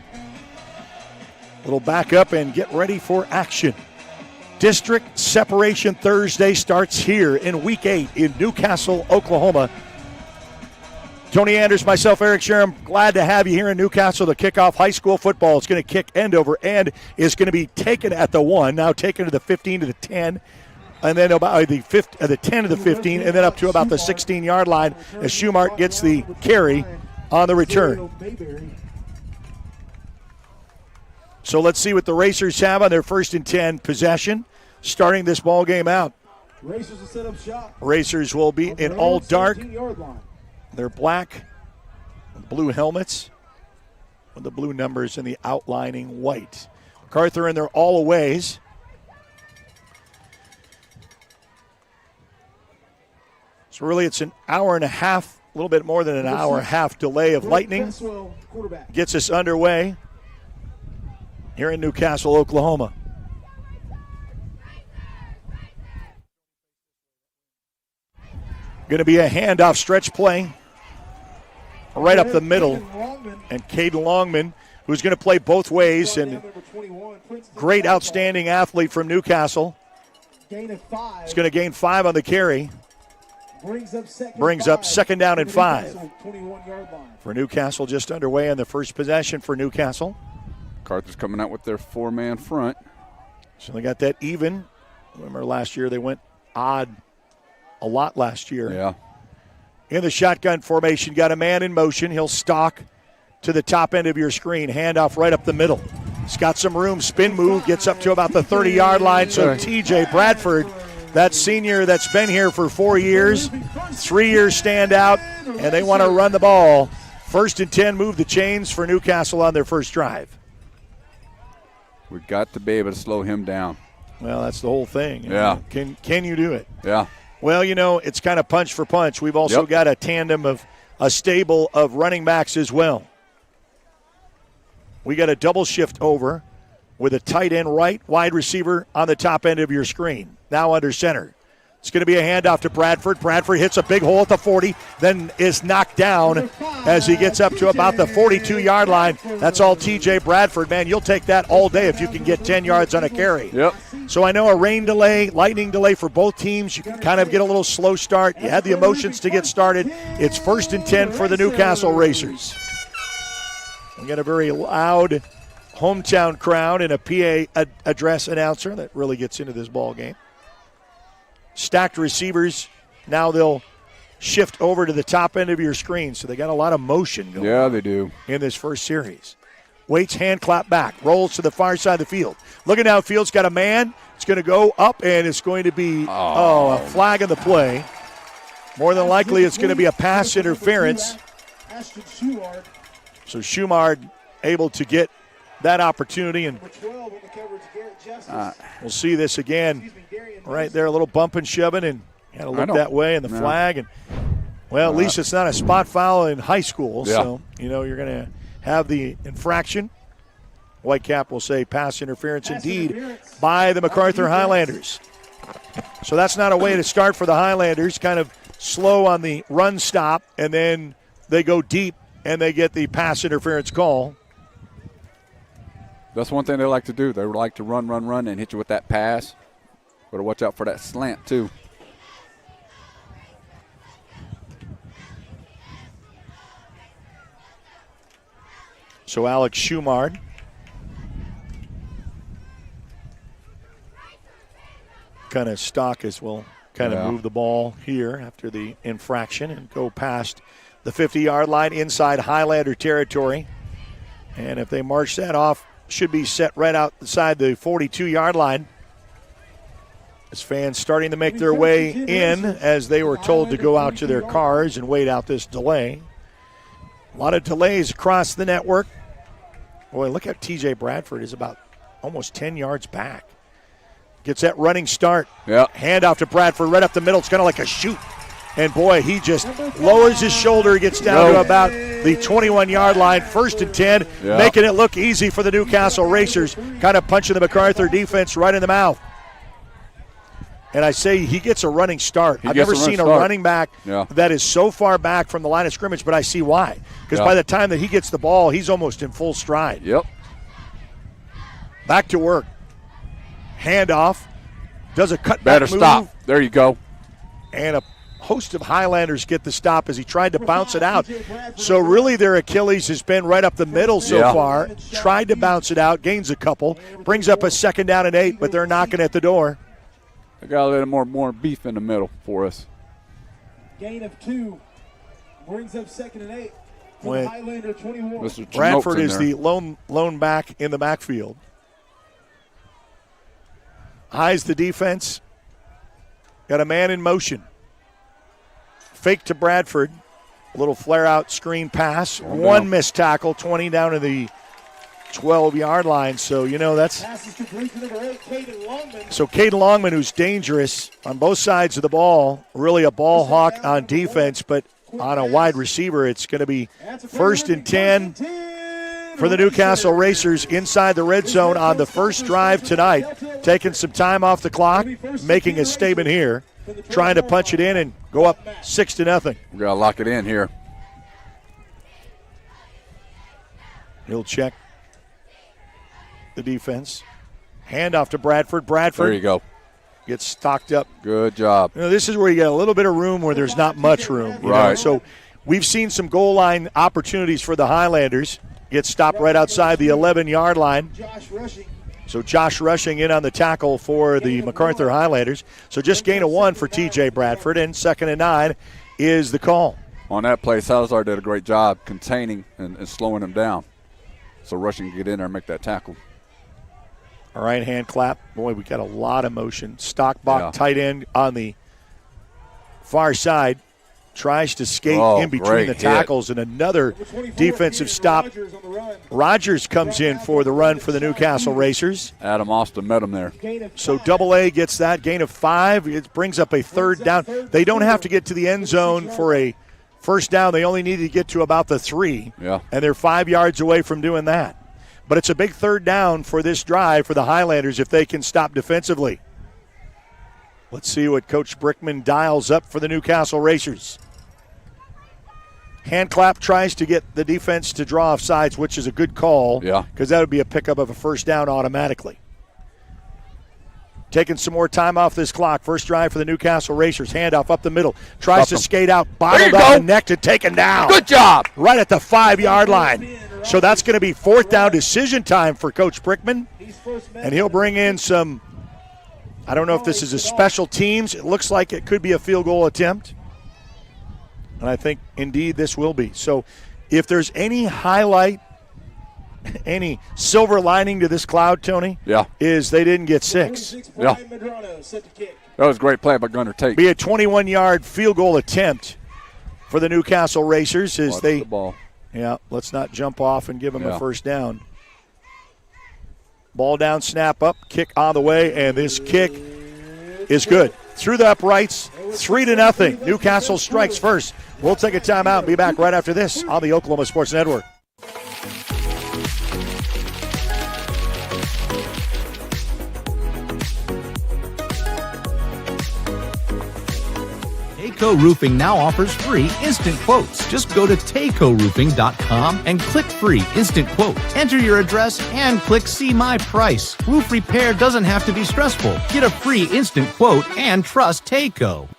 C: Little back up and get ready for action. District Separation Thursday starts here in Week 8 in Newcastle, Oklahoma. Tony Anders, myself, Eric Sherem, glad to have you here in Newcastle to kick off high school football. It's going to kick end over end. Is going to be taken at the 1, now taken to the 15 to the 10, and then about the 10 to the 15, and then up to about the 16-yard line as Schumart gets the carry on the return. So let's see what the Racers have on their 1st and 10 possession, starting this ball game out.
A: Racers will set up shop.
C: Racers will be in all dark. They're black, blue helmets, with the blue numbers and the outlining white. Macarthur in their all-aways. So really it's an hour and a half, a little bit more than an hour and a half delay of lightning. Gets us underway here in Newcastle, Oklahoma. Going to be a handoff stretch play right up the middle. And Caden Longman, who's going to play both ways, and great outstanding athlete from Newcastle. He's going to gain 5 on the carry. Brings up second down and 5. For Newcastle, just underway on the first possession for Newcastle.
N: Macarthur's coming out with their 4-man front.
C: So they got that even. Remember last year they went odd a lot last year.
N: Yeah.
C: In the shotgun formation, got a man in motion. He'll stalk to the top end of your screen. Handoff right up the middle. He's got some room. Spin move. Gets up to about the 30-yard line. So TJ Bradford, that senior that's been here for 4 years, 3 years standout, and they want to run the ball. 1st and 10, move the chains for Newcastle on their first drive.
N: We've got to be able to slow him down.
C: Well, that's the whole thing.
N: Yeah.
C: Can you do it?
N: Yeah.
C: Well, it's kind of punch for punch. We've also got a tandem of a stable of running backs as well. We got a double shift over with a tight end right, wide receiver on the top end of your screen. Now under center. It's going to be a handoff to Bradford. Bradford hits a big hole at the 40, then is knocked down as he gets up to about the 42-yard line. That's all TJ Bradford. Man, you'll take that all day if you can get 10 yards on a carry.
N: Yep.
C: So I know a rain delay, lightning delay for both teams. You can kind of get a little slow start. You had the emotions to get started. It's 1st and 10 for the Newcastle Racers. We got a very loud hometown crowd and a PA address announcer that really gets into this ball game. Stacked receivers. Now they'll shift over to the top end of your screen, so they got a lot of motion going.
N: Yeah, they do.
C: In this first series. Waits, hand clap back, rolls to the far side of the field. Looking downfield's got a man. It's going to go up, and it's going to be a flag in the play. More than likely, it's going to be a pass interference. So Schumard able to get that opportunity, and we'll see this again right there, a little bump and shoving, and got to look that way, and the flag. And well, at least it's not a spot foul in high school, so you're going to have the infraction. Whitecap will say pass interference indeed by the Macarthur Highlanders. So that's not a way to start for the Highlanders, kind of slow on the run stop, and then they go deep and they get the pass interference call.
N: That's one thing they like to do. They like to run, and hit you with that pass. Better watch out for that slant, too.
C: So Alex Schumard kind of stock as well, kind of move the ball here after the infraction and go past the 50-yard line inside Highlander territory. And if they march that off, should be set right outside the 42-yard line. As fans starting to make their way in as they were told to go out to their cars and wait out this delay. A lot of delays across the network. Boy, look at T.J. Bradford is about almost 10 yards back. Gets that running start.
N: Yeah.
C: Handoff to Bradford right up the middle. It's kind of like a shoot. And, boy, he just lowers his shoulder, gets down to about the 21-yard line, 1st and 10, making it look easy for the Newcastle Racers, kind of punching the Macarthur defense right in the mouth. And I say he gets a running start. I've never seen a running back that is so far back from the line of scrimmage, but I see why. Because by the time that he gets the ball, he's almost in full stride.
N: Yep.
C: Back to work. Handoff. Does a cutback
N: Better
C: move.
N: stop. There you go.
C: And a host of Highlanders get the stop as he tried to bounce it out. So really their Achilles has been right up the middle so far. Tried to bounce it out, gains a couple, brings up a 2nd down and 8, but they're knocking at the door.
N: They got a little more beef in the middle for us.
A: Gain of 2 brings up 2nd and 8 for
C: When
A: Highlander 21.
C: Bradford is the lone back in the backfield. Eyes the defense. Got a man in motion. Fake to Bradford. A little flare-out screen pass. One missed tackle, 20 down to the 12-yard line. So, you know, that's...
A: Passes complete to number 8, Caden Longman.
C: So Caden Longman, who's dangerous on both sides of the ball, really a ball hawk on defense, but on a wide receiver, it's going to be 1st and 10 for the Newcastle Racers inside the red zone on the first drive tonight. Taking some time off the clock, making a statement here, trying to punch it in and go up 6-0.
N: We got to lock it in here.
C: He'll check the defense. Handoff to Bradford. Bradford.
N: There you go.
C: Gets stocked up.
N: Good job.
C: You know, this is where you get a little bit of room where there's not much room. You know? So we've seen some goal line opportunities for the Highlanders. Gets stopped right outside the 11-yard line. So Josh Rushing in on the tackle for the Macarthur Highlanders. So just gain of 1 for T.J. Bradford, and 2nd and 9 is the call.
N: On that play, Salazar did a great job containing and slowing him down. So Rushing can get in there and make that tackle.
C: All right, hand clap. Boy, we got a lot of motion. Stockbach tight end on the far side. Tries to skate in between the tackles, and another defensive stop. Rogers comes in for the run for the Newcastle Racers.
N: Adam Austin met him there.
C: So Double-A gets that gain of 5. It brings up a 3rd down. They don't have to get to the end zone for a first down. They only need to get to about the 3.
N: Yeah.
C: And they're 5 yards away from doing that. But it's a big 3rd down for this drive for the Highlanders if they can stop defensively. Let's see what Coach Brickman dials up for the Newcastle Racers. Hand clap tries to get the defense to draw off sides, which is a good call.
N: Yeah.
C: Because that would be a pickup of a first down automatically. Taking some more time off this clock. First drive for the Newcastle Racers. Handoff up the middle. Tries to skate out. Bottled on the neck to taken down.
N: Good job.
C: Right at the 5-yard line. So that's going to be 4th down decision time for Coach Brickman. And he'll bring in some, I don't know if this is a special teams. It looks like it could be a field goal attempt. And I think, indeed, this will be. So if there's any highlight, any silver lining to this cloud, Tony, is they didn't get 6.
N: Yeah. That was a great play by Gunnar Tate.
C: Be a 21-yard field goal attempt for the Newcastle Racers as
N: the ball.
C: Yeah, let's not jump off and give them a first down. Ball down, snap up, kick on the way, and this kick is good. Through the uprights, 3-0. Newcastle strikes first. We'll take a timeout and be back right after this on the Oklahoma Sports Network.
J: Tayco Roofing now offers free instant quotes. Just go to TaycoRoofing.com and click free instant quote. Enter your address and click see my price. Roof repair doesn't have to be stressful. Get a free instant quote and trust Tayco.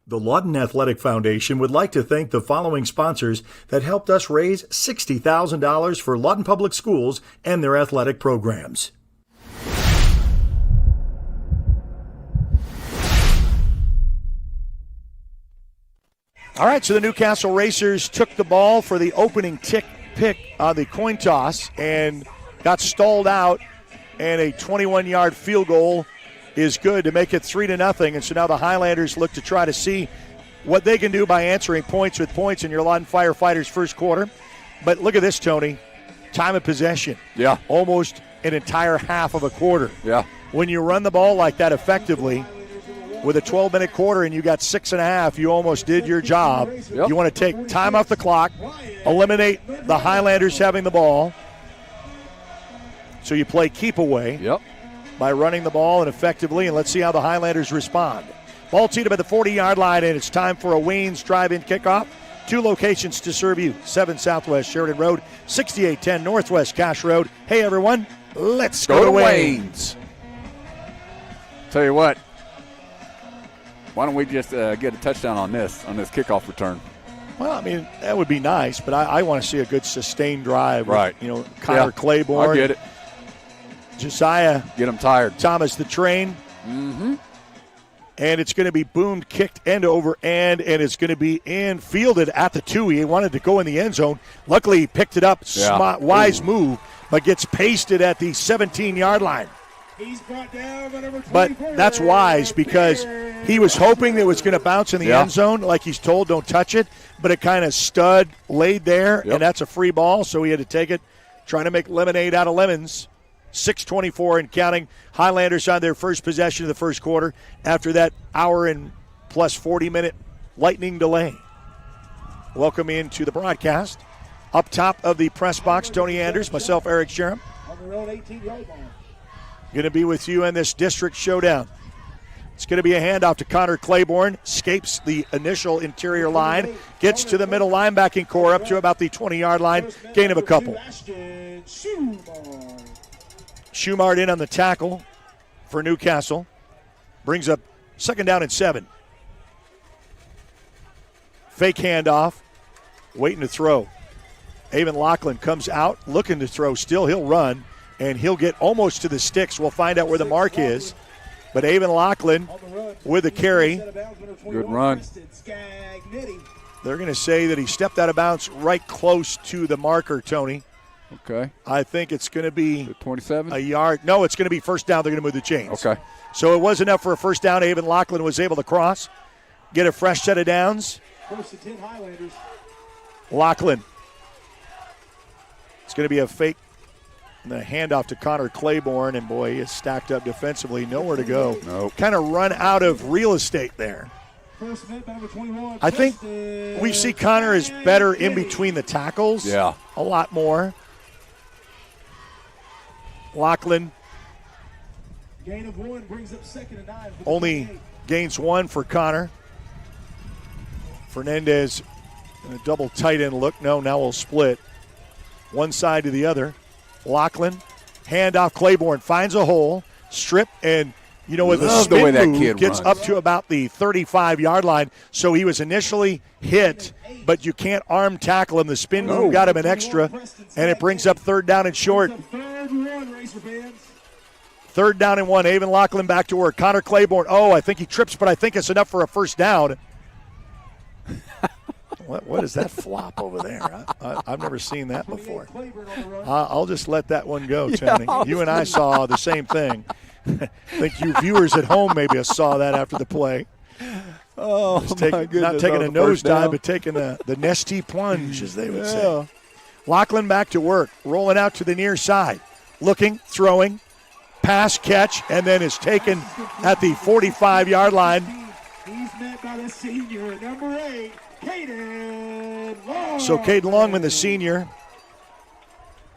C: The Lawton Athletic Foundation would like to thank the following sponsors that helped us raise $60,000 for Lawton Public Schools and their athletic programs. All right, so the Newcastle Racers took the ball for the opening pick on the coin toss and got stalled out, and a 21-yard field goal is good to make it 3-0. And so now the Highlanders look to try to see what they can do by answering points with points in your Lawton Firefighters first quarter. But look at this, Tony. Time of possession.
N: Yeah.
C: Almost an entire half of a quarter.
N: Yeah.
C: When you run the ball like that effectively with a 12-minute quarter and you got 6.5, you almost did your job.
N: Yep.
C: You want to take time off the clock, eliminate the Highlanders having the ball. So you play keep away by running the ball and effectively, and let's see how the Highlanders respond. Ball teed up at the 40-yard line, and it's time for a Wayne's drive-in kickoff. 2 locations to serve you, 7 Southwest Sheridan Road, 6810 Northwest Cash Road. Hey, everyone, let's go to Wayne's.
N: Tell you what, why don't we just get a touchdown on this kickoff return?
C: Well, I mean, that would be nice, but I want to see a good sustained drive.
N: Right.
C: With, Connor Claiborne.
N: I get it.
C: Josiah.
N: Get him tired.
C: Thomas the Train.
N: Mm-hmm.
C: And it's going to be boomed, kicked end over end, and it's going to be fielded at the 2. He wanted to go in the end zone. Luckily, he picked it up. Smart, wise move, but gets pasted at the 17-yard line.
A: He's brought down by number 24.
C: But that's wise because he was hoping it was going to bounce in the end zone, like he's told, don't touch it. But it kind of laid there, and that's a free ball, so he had to take it, trying to make lemonade out of lemons. 6:24 and counting. Highlanders on their first possession of the first quarter after that hour and plus 40-minute lightning delay. Welcome into the broadcast. Up top of the press box, Tony Anders, myself, Eric Sherem.
A: On the road, 18-yard line.
C: Going to be with you in this district showdown. It's going to be a handoff to Connor Claiborne. Escapes the initial interior line. Gets to the middle linebacking core up to about the 20-yard line. Gain of a couple. Schumard in on the tackle for Newcastle. Brings up 2nd down and 7. Fake handoff. Waiting to throw. Avon Lachlan comes out looking to throw still. He'll run, and he'll get almost to the sticks. We'll find out where the mark is. But Avon Lachlan with the carry.
N: Good run.
C: They're going to say that he stepped out of bounds right close to the marker, Tony.
N: Okay.
C: I think it's going to be
N: 27?
C: a yard. No, it's going to be first down. They're going to move the chains.
N: Okay.
C: So it was enough for a first down. Avon Lachlan was able to cross, get a fresh set of downs.
A: First and 10 Highlanders.
C: Lachlan. It's going to be a fake. And the handoff to Connor Claiborne, and boy, he is stacked up defensively. Nowhere to go.
N: Nope.
C: Kind of run out of real estate there.
A: First minute, number 21.
C: I think we see Connor is better in between the tackles.
N: Yeah.
C: A lot more. Lachlan.
A: Gain of 1 brings up 2nd and 9.
C: Only gains 1 for Connor. Fernandez in a double tight end look. No, now we'll split. One side to the other. Lachlan, handoff. Claiborne finds a hole, strip, and with a spin
N: the way that
C: move,
N: kid
C: gets
N: runs.
C: up to about the 35-yard line. So he was initially hit, but you can't arm tackle him. The spin move got him an extra, and it brings up 3rd down and short. 3rd down and 1. Avon Lachlan back to work. Connor Claiborne. I think he trips, but I think it's enough for a first down. What is that flop over there? I've never seen that before. I'll just let that one go, Tony. You and I saw the same thing. I think you viewers at home maybe saw that after the play.
N: Oh, my goodness.
C: Not taking a
N: first down.
C: nosedive, but taking the nesty plunge, as they would say. Lachlan back to work, rolling out to the near side. Looking, throwing, pass, catch, and then is taken at the 45-yard line.
A: He's met by the senior, number 8, Caden Longman.
C: So Caden Longman, the senior,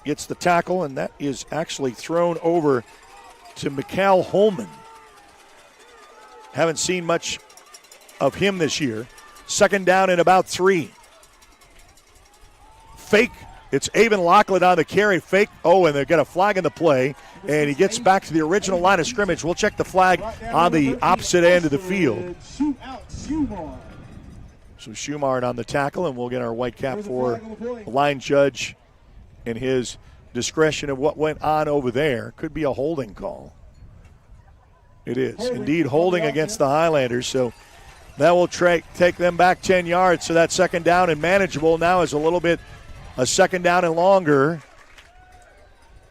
C: gets the tackle, and that is actually thrown over to Mikal Holman. Haven't seen much of him this year. 2nd down and about 3. Fake. It's Avon Lachlan on the carry. Fake. And they've got a flag in the play, and he gets back to the original line of scrimmage. We'll check the flag on the opposite end of the field. So Schumard on the tackle, and we'll get our white cap for the line judge and his discretion of what went on over there. Could be a holding call. It is indeed holding against the Highlanders. So That will take them back 10 yards, so that second down and manageable now is a little bit a second down and longer.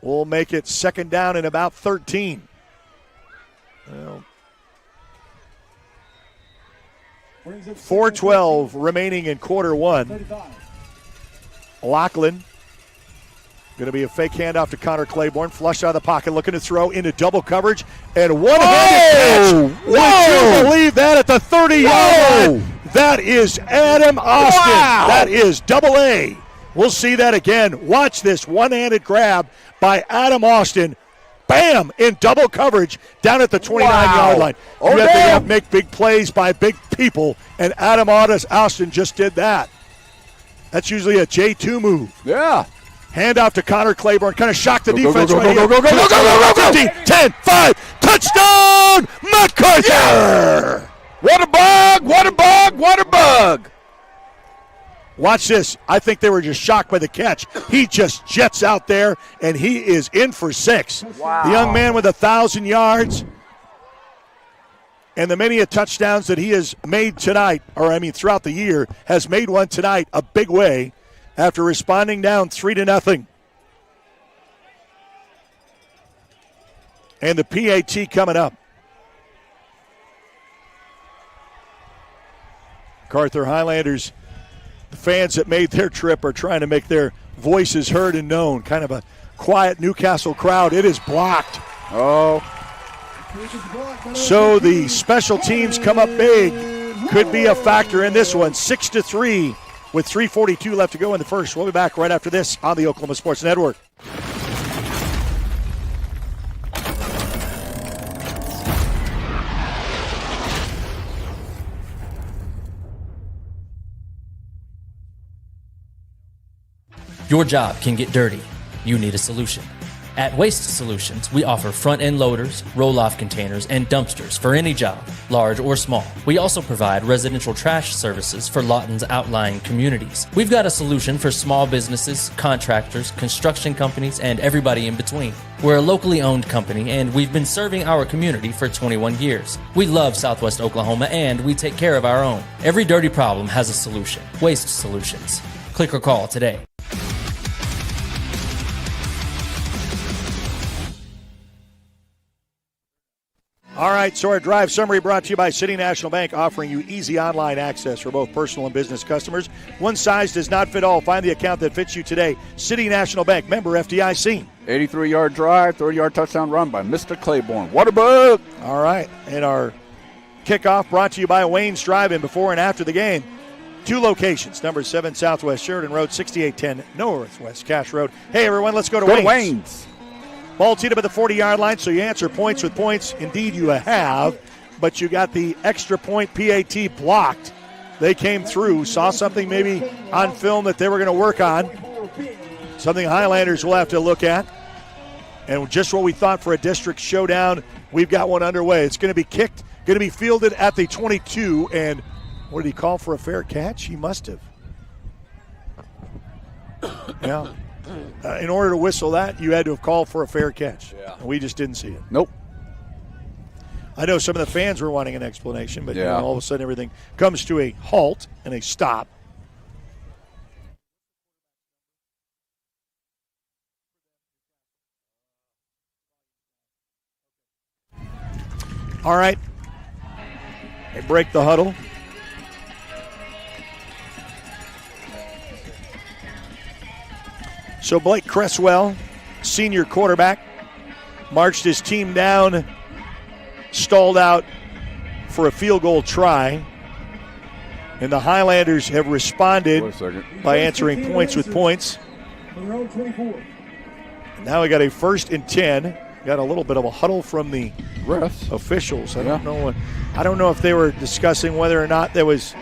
C: We'll make it second down and about 13. Well, 4:12 remaining in quarter one. Lachlan going to be a fake handoff to Connor Claiborne. Flush out of the pocket, looking to throw into double coverage. And one-handed catch. Would you believe that at the 30-yard line? That is Adam Austin. Wow. That is double A. We'll see that again. Watch this one-handed grab by Adam Austin. Bam! In double coverage down at the 29-yard line. You have to make big plays by big people, and Adam Austin just did that. That's usually a J2 move.
N: Yeah.
C: Handoff to Connor Claiborne. Kind of shocked the defense
N: go,
C: right
N: go,
C: here.
N: go, go, go, go, go, go, go.
C: 15, 10, 5. Touchdown, Macarthur!
N: Yeah. What a bug! What a bug! What a bug!
C: Watch this. I think they were just shocked by the catch. He just jets out there, and he is in for 6.
N: Wow.
C: The young man with 1,000 yards. And the many touchdowns that he has made tonight, throughout the year, has made one tonight a big way after responding down 3-0. And the PAT coming up. Macarthur Highlanders, the fans that made their trip are trying to make their voices heard and known. Kind of a quiet Newcastle crowd. It is blocked.
N: Oh.
C: So the special teams come up big. Could be a factor in this one. 6-3 with 3:42 left to go in the first. We'll be back right after this on the Oklahoma Sports Network.
K: Your job can get dirty. You need a solution. At Waste Solutions, we offer front-end loaders, roll-off containers, and dumpsters for any job, large or small. We also provide residential trash services for Lawton's outlying communities. We've got a solution for small businesses, contractors, construction companies, and everybody in between. We're a locally owned company, and we've been serving our community for 21 years. We love Southwest Oklahoma, and we take care of our own. Every dirty problem has a solution. Waste Solutions. Click or call today.
C: All right, so our drive summary brought to you by City National Bank, offering you easy online access for both personal and business customers. One size does not fit all. Find the account that fits you today. City National Bank, member FDIC.
N: 83-yard drive, 30-yard touchdown run by Mr. Claiborne. What a bug!
C: All right, and our kickoff brought to you by Wayne's Drive-In before and after the game. 2 locations, number 7 Southwest Sheridan Road, 6810 Northwest Cash Road. Hey, everyone, let's go to Wayne's. Ball teed up at the 40-yard line, so you answer points with points. Indeed, you have, but you got the extra point PAT blocked. They came through, saw something maybe on film that they were going to work on, something Highlanders will have to look at. And just what we thought for a district showdown, we've got one underway. It's going to be kicked, going to be fielded at the 22, and what did he call for a fair catch? He must have. Yeah. In order to whistle that, you had to have called for a fair catch.
N: Yeah.
C: We just didn't see it.
N: Nope.
C: I know some of the fans were wanting an explanation, but
N: yeah.
C: All of a sudden everything comes to a halt and a stop. All right. They break the huddle. So Blake Cresswell, senior quarterback, marched his team down, stalled out for a field goal try. And the Highlanders have responded by answering points with points. Now we got a 1st and 10. Got a little bit of a huddle from the
N: refs
C: officials. I don't know if they were discussing whether or not there was.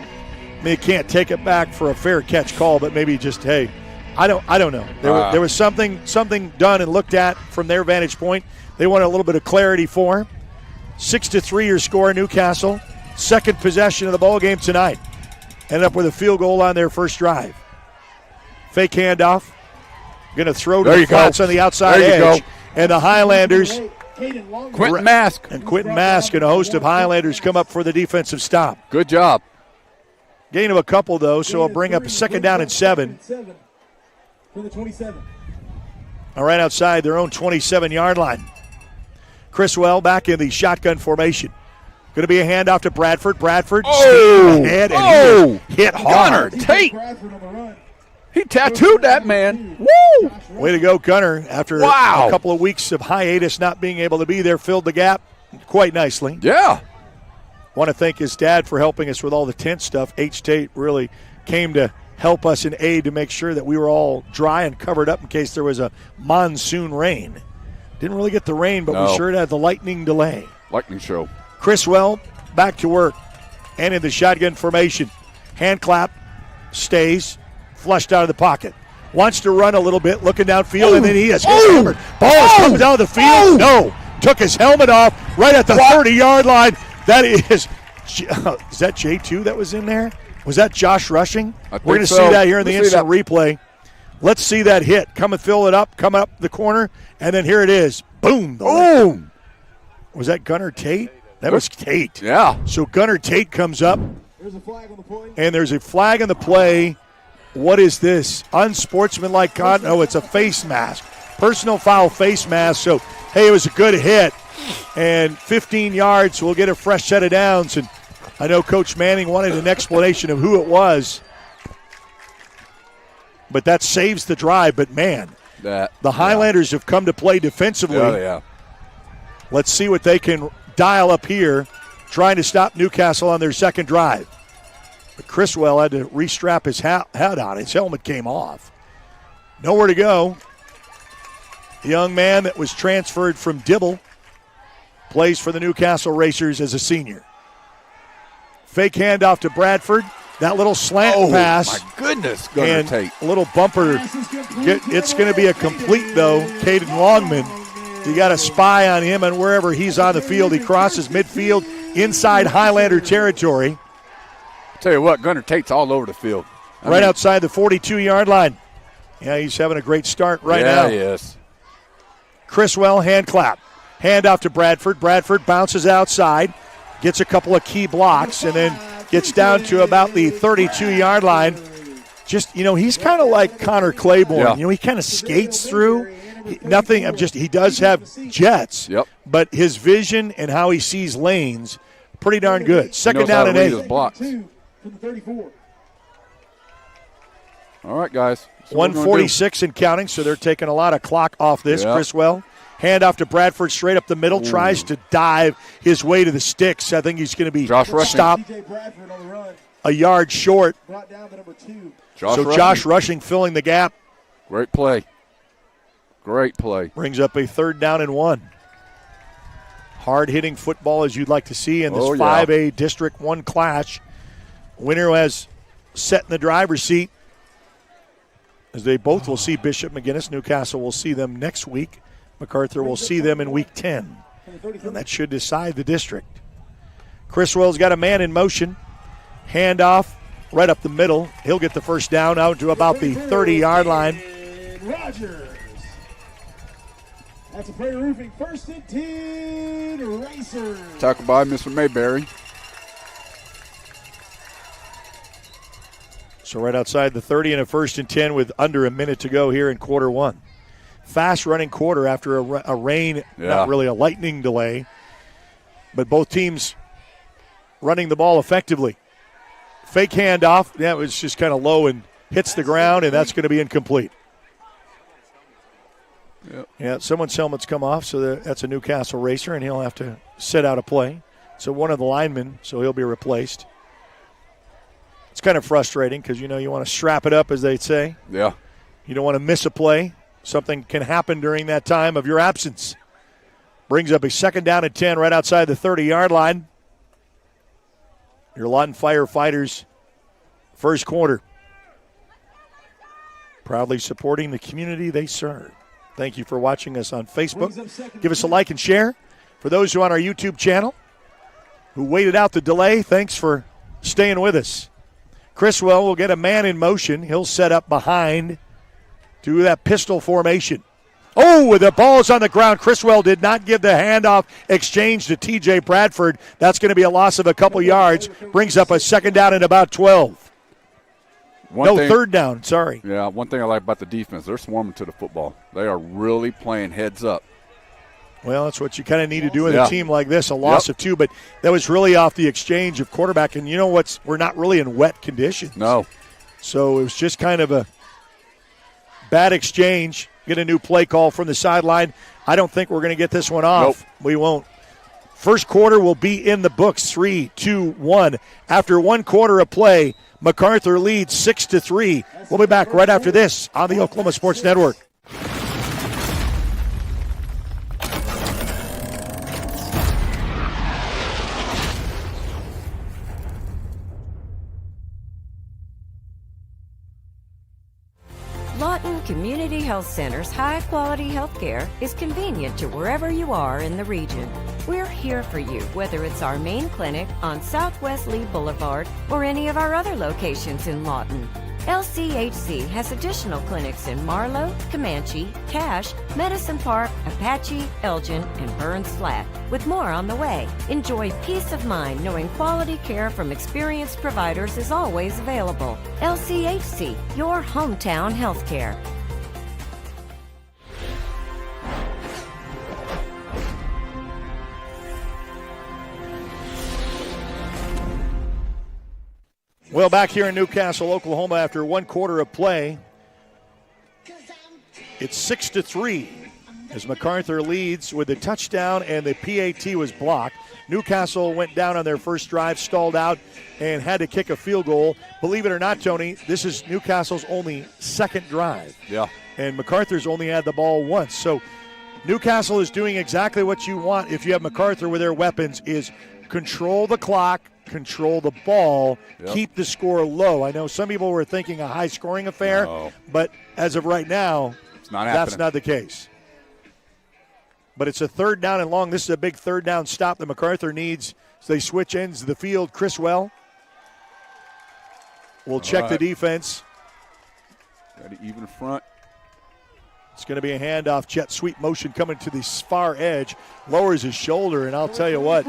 C: They can't take it back for a fair catch call, but maybe just hey. I don't know. There was something done and looked at from their vantage point. They wanted a little bit of clarity for. 6-3 your score, Newcastle. Second possession of the ball game tonight. Ended up with a field goal on their first drive. Fake handoff. Going to throw to the flats on the outside edge. And the Highlanders
N: Quentin Mask.
C: And Quentin Mask and a host of Highlanders come up for the defensive stop.
N: Good job.
C: Gain of a couple, though, so I'll bring up a 2nd down and 7.
A: For the 27.
C: All right, outside their own 27-yard line. Chriswell back in the shotgun formation. Going to be a handoff to Bradford. Bradford speeding ahead, and he hit hard.
N: Gunner Tate. He tattooed that man. Woo!
C: Way to go, Gunner. After a couple of weeks of hiatus, not being able to be there, filled the gap quite nicely.
N: Yeah.
C: Want to thank his dad for helping us with all the tent stuff. H. Tate really came to help us in aid to make sure that we were all dry and covered up in case there was a monsoon rain. Didn't really get the rain, but we sure had the lightning delay.
N: Lightning show.
C: Chriswell back to work and in the shotgun formation. Hand clap, stays, flushed out of the pocket. Wants to run a little bit, looking downfield, and then he is hammered. Ball comes down the field. No. Took his helmet off right at the 30-yard line. That is that J2 that was in there? Was that Josh Rushing? We're going to see that here in the instant replay. Let's see that hit. Come and fill it up, come up the corner, and then here it is. Boom.
N: Boom.
C: Was that Gunner Tate? That was Tate.
N: Yeah.
C: So Gunner Tate comes up.
A: There's a flag on the play.
C: And there's a flag on the play. What is this? Unsportsmanlike conduct. Oh, it's a face mask. Personal foul face mask. So, hey, it was a good hit. And 15 yards, so we'll get a fresh set of downs. And I know Coach Manning wanted an explanation of who it was. But that saves the drive. But, man, the Highlanders have come to play defensively.
N: Yeah.
C: Let's see what they can dial up here, trying to stop Newcastle on their second drive. But Chriswell had to restrap his hat on. His helmet came off. Nowhere to go. The young man that was transferred from Dibble plays for the Newcastle Racers as a senior. Fake handoff to Bradford. That little slant pass.
N: My goodness, Gunner Tate.
C: A little bumper. It's going to be a complete, though. Caden Longman. You got a spy on him, and wherever he's on the field, he crosses midfield inside Highlander territory.
N: Tell you what, Gunner Tate's all over the field.
C: Right outside the 42-yard line. Yeah, he's having a great start now.
N: Yeah, he is.
C: Chriswell, hand clap. Hand off to Bradford. Bradford bounces outside, gets a couple of key blocks, and then gets down to about the 32-yard line. Just, he's kind of like Connor Claiborne.
N: Yeah.
C: He kind of skates through. He does have jets, but his vision and how he sees lanes, pretty darn good. Second down and 8.
N: Blocks. All right, guys.
C: 146 and counting, so they're taking a lot of clock off this. Chriswell, hand off to Bradford straight up the middle, tries to dive his way to the sticks. I think he's going to be stopped a yard short. Josh Rushing filling the gap.
N: Great play.
C: Brings up a 3rd down and 1. Hard-hitting football as you'd like to see in this 5A District 1 clash. Winner has set in the driver's seat as they both will see Bishop McGuinness. Newcastle will see them next week. Macarthur will see them in Week 10. And that should decide the district. Chriswell's got a man in motion. Handoff right up the middle. He'll get the first down out to about the 30-yard line.
A: Rogers. That's a Prairie Roofing 1st and 10 Racers.
N: Tackled by Mr. Mayberry.
C: So right outside the 30 and a 1st and 10 with under a minute to go here in quarter 1. Fast running quarter after a rain, not really a lightning delay, but both teams running the ball effectively. Fake handoff. It was just kind of low and hits the ground, and that's going to be incomplete. Yeah, someone's helmet's come off, so that's a Newcastle Racer, and he'll have to set out a play. So one of the linemen, so he'll be replaced. It's kind of frustrating because, you want to strap it up, as they say.
N: Yeah.
C: You don't want to miss a play. Something can happen during that time of your absence. Brings up a 2nd down and 10 right outside the 30-yard line. Your Lawton Firefighters, first quarter. Proudly supporting the community they serve. Thank you for watching us on Facebook. Give us a like and share. For those who are on our YouTube channel who waited out the delay, thanks for staying with us. Chriswell will get a man in motion. He'll set up behind to that pistol formation. Oh, the ball's on the ground. Criswell did not give the handoff exchange to T.J. Bradford. That's going to be a loss of a couple yards. Brings up a second down and about 12. Third down, sorry.
N: Yeah, one thing I like about the defense, they're swarming to the football. They are really playing heads up.
C: Well, that's what you kind of need to do with a team like this, a loss of 2. But that was really off the exchange of quarterback. And you know what's? We're not really in wet conditions.
N: No.
C: So it was just kind of a bad exchange. Get a new play call from the sideline. I don't think we're going to get this one off.
N: Nope.
C: We won't. First quarter will be in the books, 3-2-1. After one quarter of play, Macarthur leads 6-3. We'll be back right after this on the Oklahoma Sports Network.
M: Lawton Community Health Center's high-quality health care is convenient to wherever you are in the region. We're here for you, whether it's our main clinic on Southwest Lee Boulevard or any of our other locations in Lawton. LCHC has additional clinics in Marlow, Comanche, Cache, Medicine Park, Apache, Elgin, and Burns Flat, with more on the way. Enjoy peace of mind knowing quality care from experienced providers is always available. LCHC, your hometown healthcare.
C: Well, back here in Newcastle, Oklahoma, after one quarter of play, it's 6-3 as Macarthur leads with a touchdown and the PAT was blocked. Newcastle went down on their first drive, stalled out, and had to kick a field goal. Believe it or not, Tony, this is Newcastle's only second drive.
N: Yeah.
C: And Macarthur's only had the ball once. So Newcastle is doing exactly what you want if you have Macarthur with their weapons, is control the clock, control the ball, keep the score low. I know some people were thinking a high-scoring affair, but as of right now, that's not the case. But it's a third down and long. This is a big third down stop that Macarthur needs. So they switch ends of the field. Criswell will check the defense.
N: Got an even front.
C: It's going to be a handoff. Jet sweep motion coming to the far edge. Lowers his shoulder, and I'll tell you what.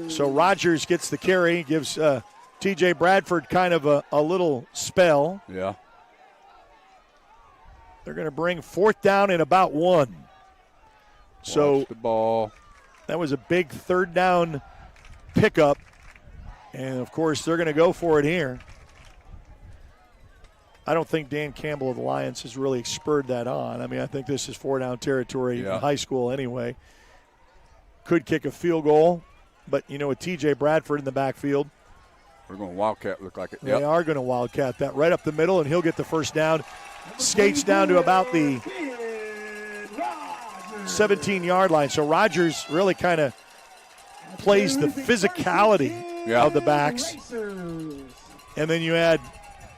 C: So Rogers gets the carry, gives T.J. Bradford kind of a little spell.
N: Yeah.
C: They're going to bring fourth down in about 1. So
N: the ball.
C: That was a big third down pickup. And, of course, they're going to go for it here. I don't think Dan Campbell of the Lions has really spurred that on. I mean, I think this is four-down territory in high school anyway. Could kick a field goal. But, you know, with T.J. Bradford in the backfield.
N: We're going to Wildcat, look like it.
C: They are going to Wildcat that right up the middle, and he'll get the first down. Skates down to about the 17-yard line. So Rogers really kind of plays the physicality of the backs. And then you add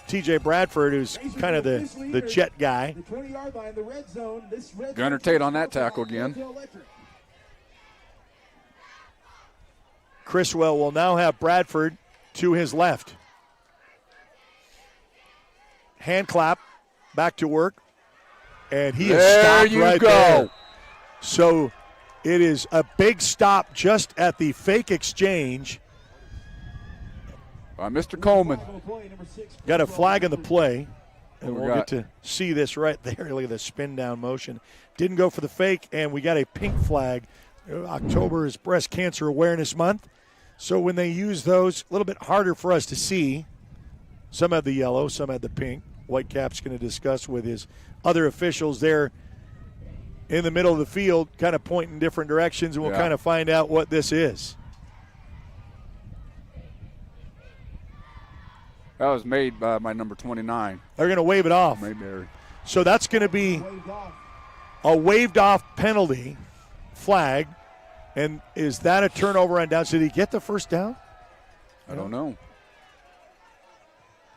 C: T.J. Bradford, who's kind of the jet guy.
N: Gunnar Tate on that tackle again.
C: Criswell will now have Bradford to his left. Hand clap, back to work, and he is stopped right there. So it is a big stop just at the fake exchange.
N: By Mr. Coleman.
C: Got a flag in the play, and we'll get to see this right there. Look at the spin down motion. Didn't go for the fake, and we got a pink flag. October is Breast Cancer Awareness Month. So when they use those, a little bit harder for us to see. Some had the yellow, some had the pink. Whitecap's going to discuss with his other officials there in the middle of the field, kind of pointing different directions, and we'll kind of find out what this is.
N: That was made by my number 29.
C: They're going to wave it off.
N: Mayberry.
C: So that's going to be a waved-off penalty flag. And is that a turnover on downs? Did he get the first down?
N: I don't know.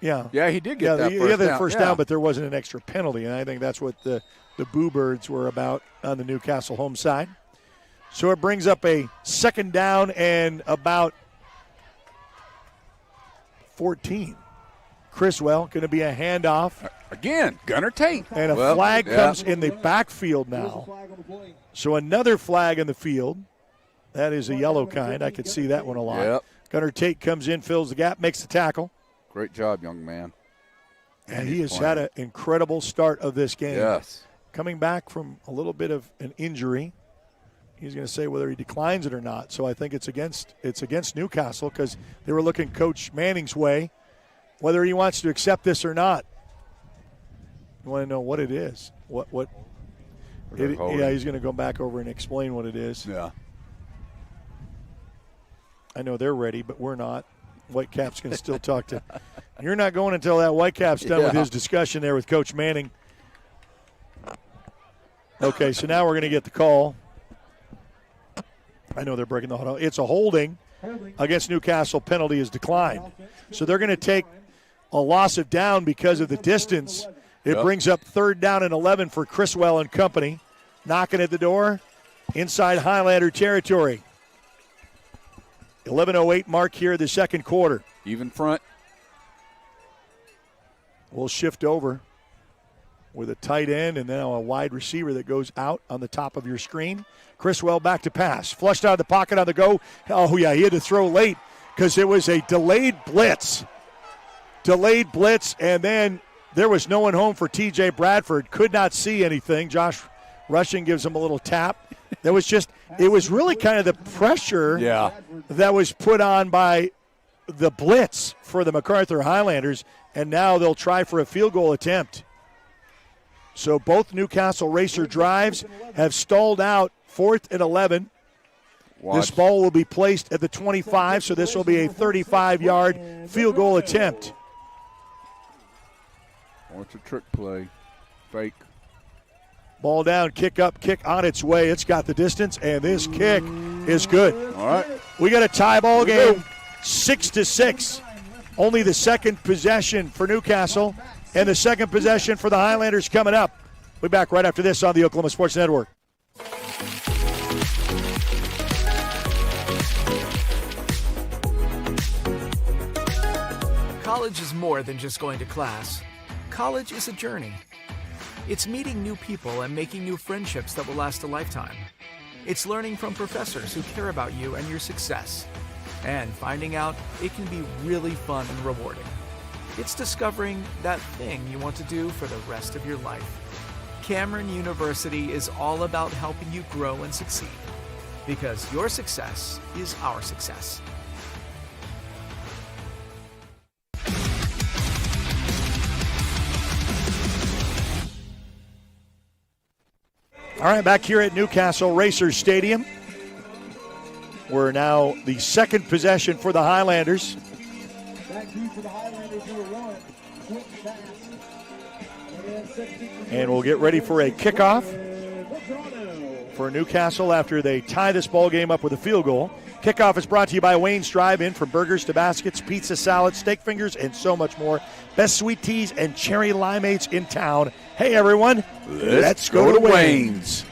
C: Yeah.
N: Yeah, he did get that first down.
C: He got the first down, but there wasn't an extra penalty. And I think that's what the Boo Birds were about on the Newcastle home side. So it brings up a second down and about 14. Criswell. Going to be a handoff.
N: Again, Gunner Tate.
C: And a flag comes in the backfield now. So another flag in the field. That is a yellow kind. I could see that one a lot.
N: Yep.
C: Gunner Tate comes in, fills the gap, makes the tackle.
N: Great job, young man.
C: And he has had an incredible start of this game.
N: Yes.
C: Coming back from a little bit of an injury. He's going to say whether he declines it or not. So I think it's against Newcastle because they were looking Coach Manning's way, whether he wants to accept this or not. You want to know what it is. Yeah, he's going to go back over and explain what it is.
N: Yeah.
C: I know they're ready, but we're not. Whitecap's going to still talk to. You're not going until that Whitecap's done with his discussion there with Coach Manning. Okay, so now we're going to get the call. I know they're breaking the huddle. It's a holding against Newcastle. Penalty is declined. So they're going to take a loss of down because of the distance. It brings up 3rd down and 11 for Criswell and company. Knocking at the door inside Highlander territory. 11:08 mark here in the second quarter.
N: Even front.
C: We'll shift over with a tight end and then a wide receiver that goes out on the top of your screen. Criswell back to pass. Flushed out of the pocket on the go. Oh, yeah, he had to throw late because it was a delayed blitz. And then there was no one home for T.J. Bradford. Could not see anything. Josh Rushing gives him a little tap. It was really kind of the pressure that was put on by the blitz for the Macarthur Highlanders, and now they'll try for a field goal attempt. So both Newcastle Racer drives have stalled out. 4th and 11. This ball will be placed at the 25, so this will be a 35-yard field goal attempt.
N: What's a trick play? Fake.
C: Ball down, kick up, kick on its way. It's got the distance, and this kick is good.
N: All right.
C: We got a tie ball game, 6-6. Only the second possession for Newcastle, and the second possession for the Highlanders coming up. We'll be back right after this on the Oklahoma Sports Network.
O: College is more than just going to class. College is a journey. It's meeting new people and making new friendships that will last a lifetime. It's learning from professors who care about you and your success. And finding out it can be really fun and rewarding. It's discovering that thing you want to do for the rest of your life. Cameron University is all about helping you grow and succeed. Because your success is our success.
C: All right, back here at Newcastle Racers Stadium. We're now the second possession for the Highlanders. And we'll get ready for a kickoff for Newcastle after they tie this ball game up with a field goal. Kickoff is brought to you by Wayne's Drive-In. From burgers to baskets, pizza, salad, steak fingers, and so much more. Best sweet teas and cherry limeades in town. Hey, everyone, let's go to Wayne's.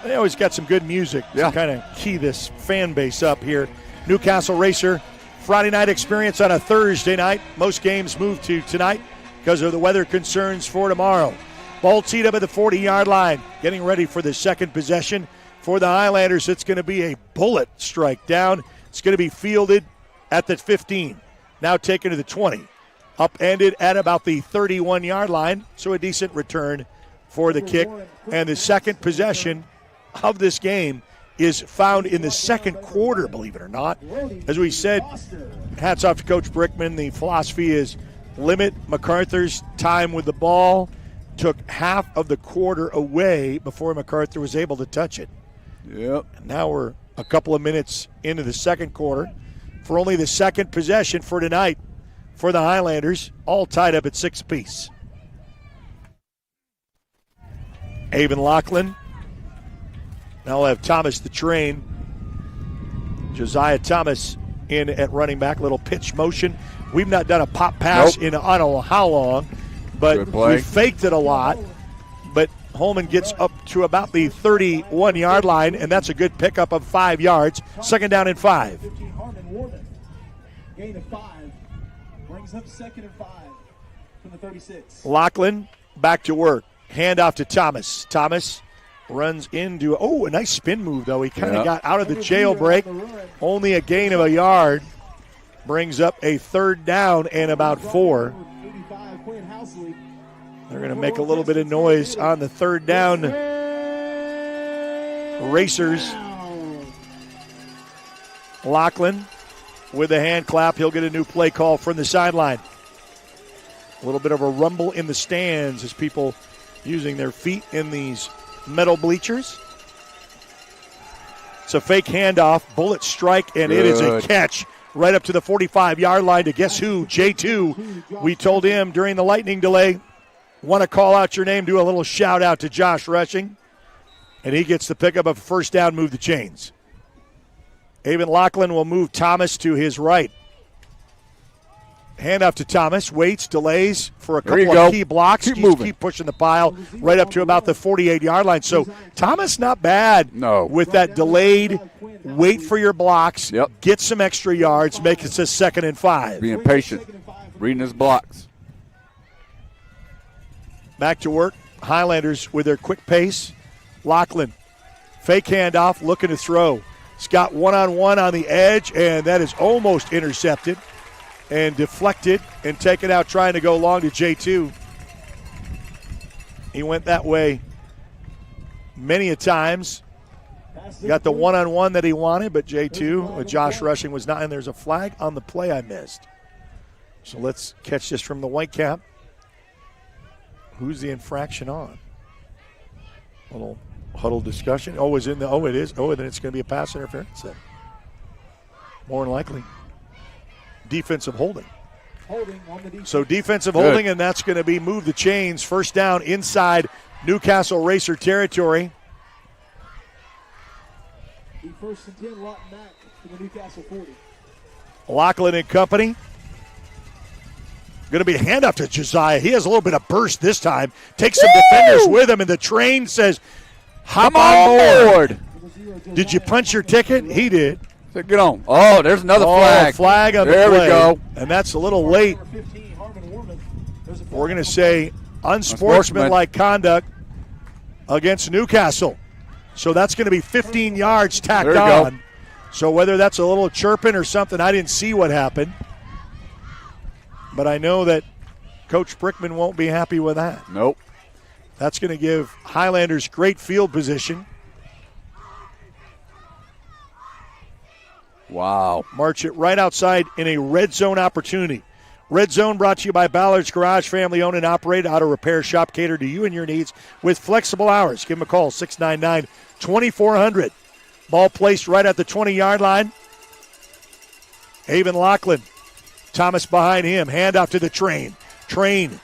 C: They always got some good music to kind of key this fan base up here. Newcastle Racer, Friday night experience on a Thursday night. Most games move to tonight because of the weather concerns for tomorrow. Ball teed up at the 40-yard line, getting ready for the second possession. For the Highlanders, it's going to be a bullet strike down. It's going to be fielded at the 15. Now taken to the 20. Upended at about the 31-yard line, so a decent return for the kick. And the second possession of this game is found in the second quarter, believe it or not. As we said, hats off to Coach Brickman. The philosophy is limit MacArthur's time with the ball. Took half of the quarter away before MacArthur was able to touch it.
N: Yep.
C: And now we're a couple of minutes into the second quarter for only the second possession for tonight for the Highlanders, all tied up at 6 apiece. Avon Lachlan. Now we'll have Thomas the Train. Josiah Thomas in at running back, little pitch motion. We've not done a pop pass in I don't know how long, but we faked it a lot. But Holman gets up to about the 31-yard line, and that's a good pickup of 5 yards. Second down and 5.
A: Gain of 5. Brings up 2nd and 5 from the 36.
C: Lachlan back to work. Hand off to Thomas. Thomas runs into, a nice spin move, though. He kind of got out of the jailbreak. Only a gain of a yard. Brings up a 3rd down and about 4. They're going to make a little bit of noise on the 3rd down. Racers. Lachlan with a hand clap. He'll get a new play call from the sideline. A little bit of a rumble in the stands as people using their feet in these metal bleachers. It's a fake handoff, bullet strike, and it is a catch right up to the 45-yard line to guess who? J2. We told him during the lightning delay, want to call out your name, do a little shout-out to Josh Rushing, and he gets the pickup of a 1st down, move the chains. Avon Lachlan will move Thomas to his right. Hand off to Thomas, waits, delays for a couple of key blocks. Keep pushing the pile right up to about the 48-yard line. So Thomas not bad with that delayed, wait for your blocks, get some extra yards, make it to 2nd and 5.
N: Being patient, reading his blocks.
C: Back to work. Highlanders with their quick pace. Lachlan, fake handoff, looking to throw. He's got one-on-one on the edge, and that is almost intercepted and deflected and taken out trying to go long to J2. He went that way many a times. Got the one-on-one that he wanted, but J2, with Josh Rushing, was not. And there's a flag on the play I missed. So let's catch this from the Whitecap. Who's the infraction on? A little huddle discussion. It is. Then it's going to be a pass interference then. More than likely. Defensive holding. So defensive holding, and that's going to be move the chains. 1st down inside Newcastle Racer territory.
A: The 1st and 10, Lawton back to the Newcastle 40.
C: Lachlan and company. Going to be a handoff to Josiah. He has a little bit of burst this time. Takes some defenders with him, and the train says, hop on board. Did you punch your ticket? He did.
N: Get on. Oh, there's another flag.
C: Flag on the
N: play.
C: There we
N: go.
C: And that's a little late. We're going to say unsportsmanlike conduct against Newcastle. So that's going to be 15 yards tacked on. Go. So whether that's a little chirping or something, I didn't see what happened. But I know that Coach Brickman won't be happy with that.
N: Nope.
C: That's going to give Highlanders great field position.
N: Wow.
C: March it right outside in a red zone opportunity. Red Zone brought to you by Ballard's Garage, family owned and operated auto repair shop catered to you and your needs with flexible hours. Give them a call, 699-2400. Ball placed right at the 20-yard line. Avon Lachlan. Thomas behind him. Hand off to the train. Train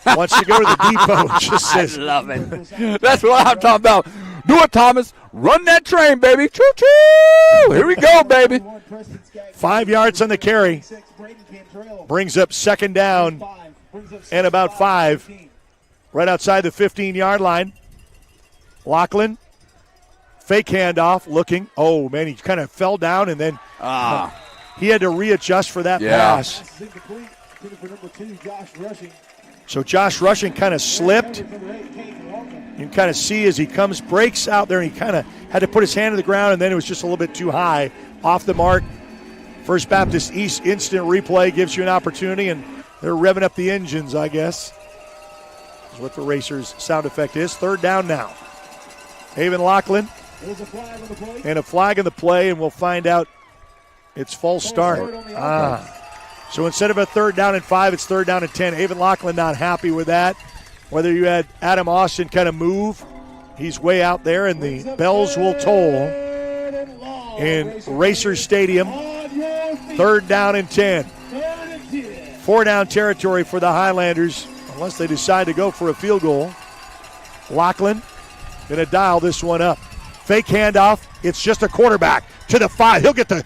C: wants to go to the depot. Just says,
N: I love it. That's what I'm talking about. Do it, Thomas. Run that train, baby. Choo-choo. Here we go, baby.
C: 5 yards on the carry. Brings up 2nd down and about 5. Right outside the 15-yard line. Lachlan. Fake handoff. Looking. Oh, man, he kind of fell down and then he had to readjust for that pass. So Josh Rushing kind of slipped. You can kind of see as he breaks out there, and he kind of had to put his hand to the ground, and then it was just a little bit too high. Off the mark. First Baptist East instant replay gives you an opportunity, and they're revving up the engines, I guess. That's what the Racers' sound effect is. 3rd down now. Avon Lachlan. And a flag on the play, and we'll find out it's false start. So instead of a 3rd down and 5, it's 3rd down and 10. Avon Lachlan not happy with that. Whether you had Adam Austin kind of move, he's way out there, and the bells will toll in Racer Stadium. 3rd down and 10. 4-down territory for the Highlanders, unless they decide to go for a field goal. Lachlan going to dial this one up. Fake handoff. It's just a quarterback to the 5. He'll get the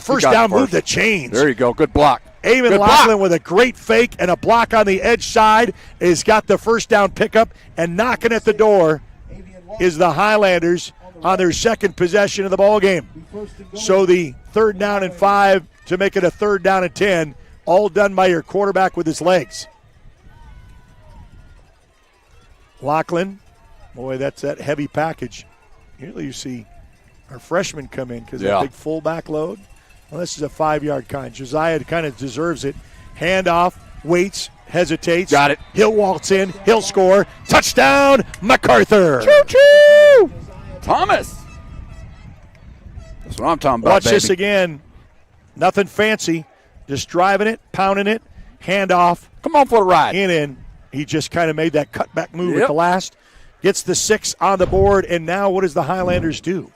C: first down, move the chains.
N: There you go. Good block.
C: Avon Lachlan with a great fake and a block on the edge side has got the first down pickup, and knocking at the door is the Highlanders on their second possession of the ball game. So the 3rd down and 5 to make it a 3rd down and 10, all done by your quarterback with his legs. Lachlan, boy, that's that heavy package. Usually you see our freshmen come in because that big fullback load. Well, this is a 5-yard kind. Josiah kind of deserves it. Handoff, waits, hesitates.
N: Got it.
C: He'll waltz in. He'll score. Touchdown, Macarthur.
N: Choo-choo! Thomas. That's what I'm talking about,
C: Watch
N: baby.
C: this again. Nothing fancy. Just driving it, pounding it, handoff.
N: Come on for the ride.
C: In. He just kind of made that cutback move at the last. Gets the 6 on the board, and now what does the Highlanders do?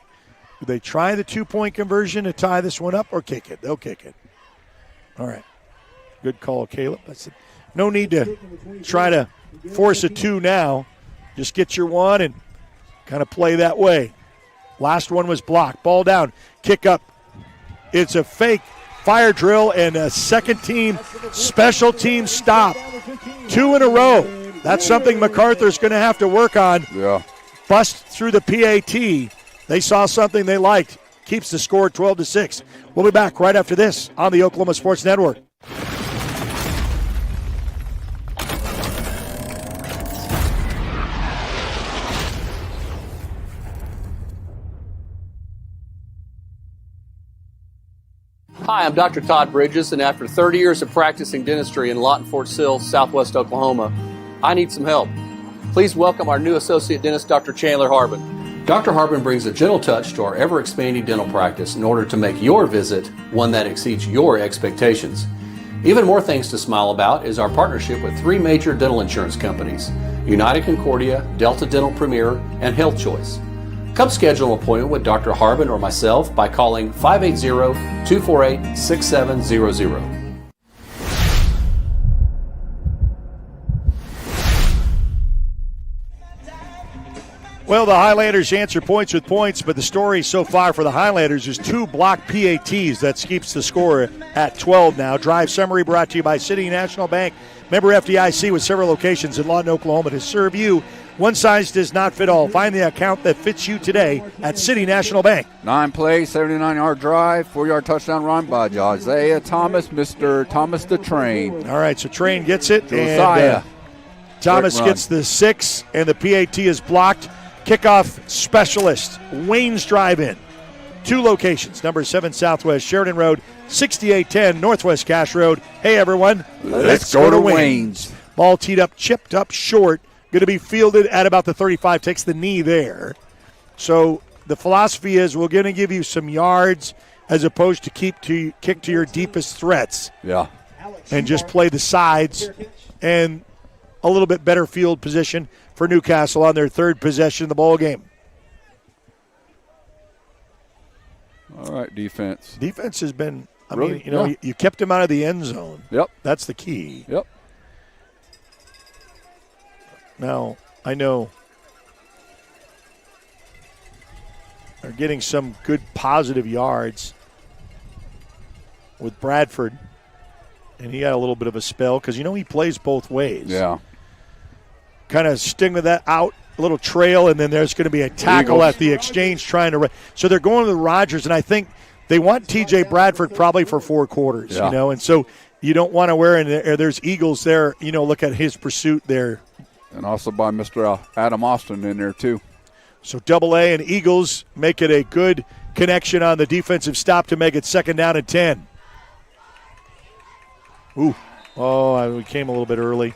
C: Do they try the 2-point conversion to tie this one up or kick it? They'll kick it. All right. Good call, Caleb. No need to try to force a 2 now. Just get your 1 and kind of play that way. Last one was blocked. Ball down. Kick up. It's a fake fire drill and a second team special team stop. 2 in a row. That's something MacArthur's going to have to work on.
N: Yeah.
C: Bust through the PAT. They saw something they liked. Keeps the score 12-6. We'll be back right after this on the Oklahoma Sports Network.
L: Hi, I'm Dr. Todd Bridges, and after 30 years of practicing dentistry in Lawton, Fort Sill, Southwest Oklahoma, I need some help. Please welcome our new associate dentist, Dr. Chandler Harbin. Dr. Harbin brings a gentle touch to our ever-expanding dental practice in order to make your visit one that exceeds your expectations. Even more things to smile about is our partnership with 3 major dental insurance companies, United Concordia, Delta Dental Premier, and Health Choice. Come schedule an appointment with Dr. Harbin or myself by calling 580-248-6700.
C: Well, the Highlanders answer points with points, but the story so far for the Highlanders is 2 blocked PATs. That keeps the score at 12 now. Drive summary brought to you by City National Bank. Member FDIC with several locations in Lawton, Oklahoma to serve you. One size does not fit all. Find the account that fits you today at City National Bank.
N: 9 plays, 79-yard drive, 4-yard touchdown run by Isaiah Thomas, Mr. Thomas the Train.
C: All right, so Train gets it.
N: Josiah.
C: And Thomas gets the 6, and the PAT is blocked. Kickoff specialist, Wayne's Drive-In. 2 locations, number 7 Southwest Sheridan Road, 6810 Northwest Cash Road. Hey, everyone.
N: Let's go to Wayne's.
C: Ball teed up, chipped up short. Going to be fielded at about the 35, takes the knee there. So the philosophy is we're going to give you some yards as opposed to kick to your deepest threats.
N: Yeah.
C: And just play the sides and a little bit better field position for Newcastle on their 3rd possession of the ball game.
N: All right, defense.
C: Defense has been,
N: Really?
C: you kept him out of the end zone.
N: Yep.
C: That's the key.
N: Yep.
C: Now, I know they're getting some good positive yards with Bradford, and he had a little bit of a spell because, he plays both ways.
N: Yeah.
C: Kind of sting with that out, a little trail, and then there's going to be a tackle at the exchange trying to – so they're going to the Rodgers, and I think they want T.J. Bradford probably for 4 quarters, and so you don't want to wear – and there's Eagles there, look at his pursuit there.
N: And also by Mr. Adam Austin in there, too.
C: So AA and Eagles make it a good connection on the defensive stop to make it 2nd down and 10. Ooh. Oh, we came a little bit early.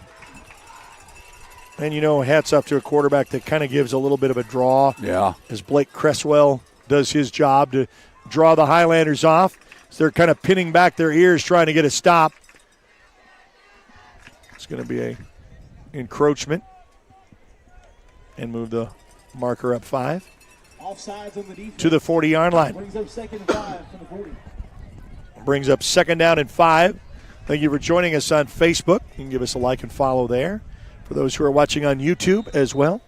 C: And, hats off to a quarterback that kind of gives a little bit of a draw.
N: Yeah.
C: As Blake Cresswell does his job to draw the Highlanders off. So they're kind of pinning back their ears trying to get a stop. It's going to be a encroachment and move the marker up 5 to the 40-yard line.
A: Brings up 2nd and 5 to the 40.
C: Brings up 2nd down and 5. Thank you for joining us on Facebook. You can give us a like and follow there. For those who are watching on YouTube as well.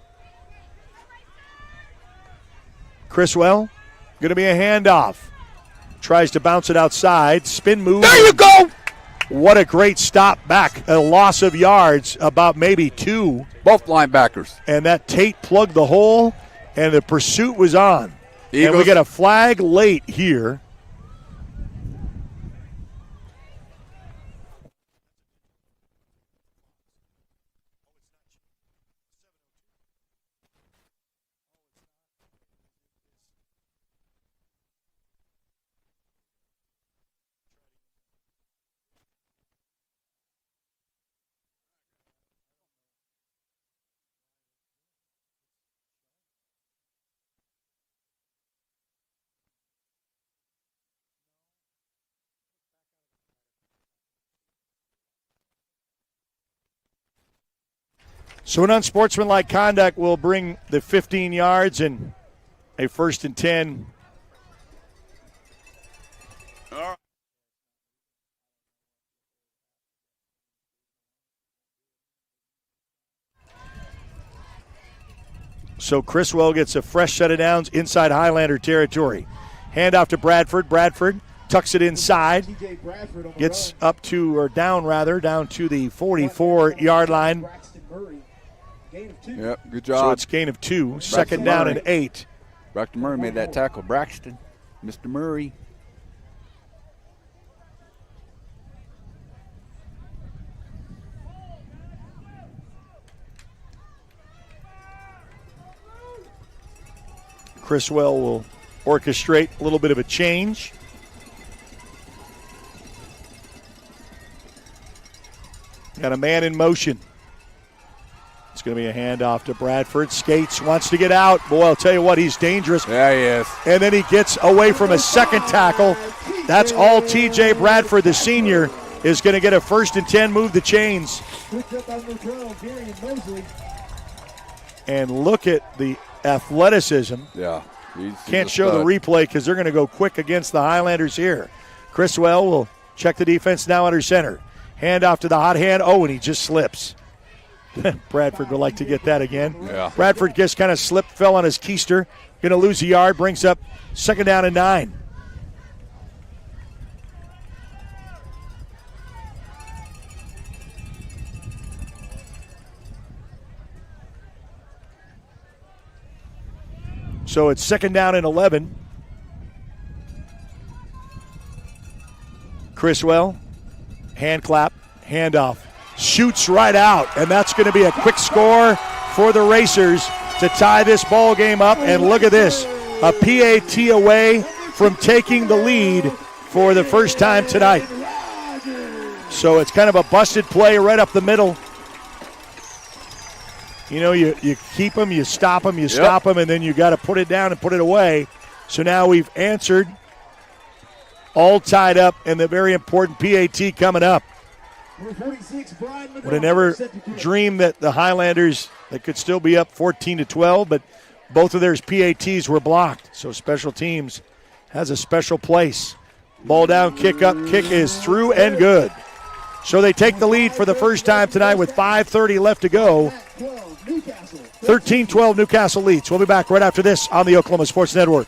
C: Criswell, going to be a handoff. Tries to bounce it outside. Spin move.
N: There you go!
C: What a great stop back. A loss of yards, about maybe 2.
N: Both linebackers.
C: And that Tate plugged the hole and the pursuit was on.
N: Eagles.
C: And we got a flag late here. So an unsportsmanlike conduct will bring the 15 yards and a 1st and 10. So Criswell gets a fresh set of downs inside Highlander territory. Handoff to Bradford. Bradford tucks it inside. Gets up to, or down rather, down to the 44-yard line.
N: Yep, good job.
C: So it's gain of 2, second down and 8.
N: Braxton Murray made that tackle. Braxton, Mr. Murray.
C: Criswell will orchestrate a little bit of a change. Got a man in motion. It's going to be a handoff to Bradford. Skates, wants to get out. Boy, I'll tell you what, he's dangerous.
N: Yeah, he is.
C: And then he gets away from a second tackle. That's all TJ Bradford, the senior, is going to get a 1st and 10, move the chains. And look at the athleticism.
N: Yeah.
C: Can't show the replay because they're going to go quick against the Highlanders here. Criswell will check the defense now under center. Handoff to the hot hand. Oh, and he just slips. Bradford would like to get that again.
N: Yeah.
C: Bradford just kind of slipped, fell on his keister. Going to lose a yard, brings up 2nd down and 9. So it's 2nd down and 11. Criswell, hand clap, handoff. Shoots right out, and that's going to be a quick score for the Racers to tie this ball game up. And look at this, a PAT away from taking the lead for the first time tonight. So it's kind of a busted play right up the middle. You know, you keep them, you stop them, you stop them, and then you got to put it down and put it away. So now we've answered, all tied up, and the very important PAT coming up. Would have never dreamed that the Highlanders, they could still be up 14-12, but both of their PATs were blocked. So special teams has a special place. Ball down, kick up, kick is through and good. So they take the lead for the first time tonight with 5:30 left to go. 13-12 Newcastle leads. We'll be back right after this on the Oklahoma Sports Network.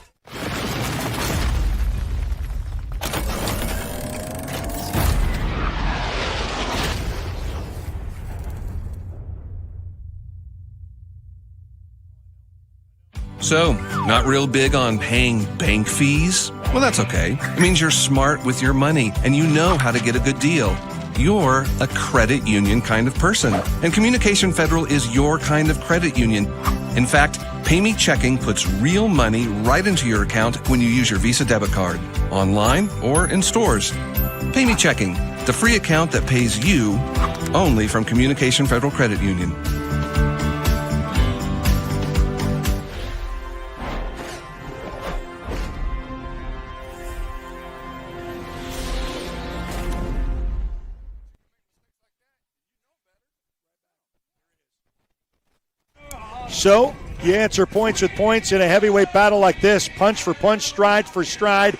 P: So, not real big on paying bank fees? Well, that's okay. It means you're smart with your money and you know how to get a good deal. You're a credit union kind of person, and Communication Federal is your kind of credit union. In fact, PayMe Checking puts real money right into your account when you use your Visa debit card, online or in stores. PayMe Checking, the free account that pays you only from Communication Federal Credit Union.
C: So you answer points with points in a heavyweight battle like this. Punch for punch, stride for stride.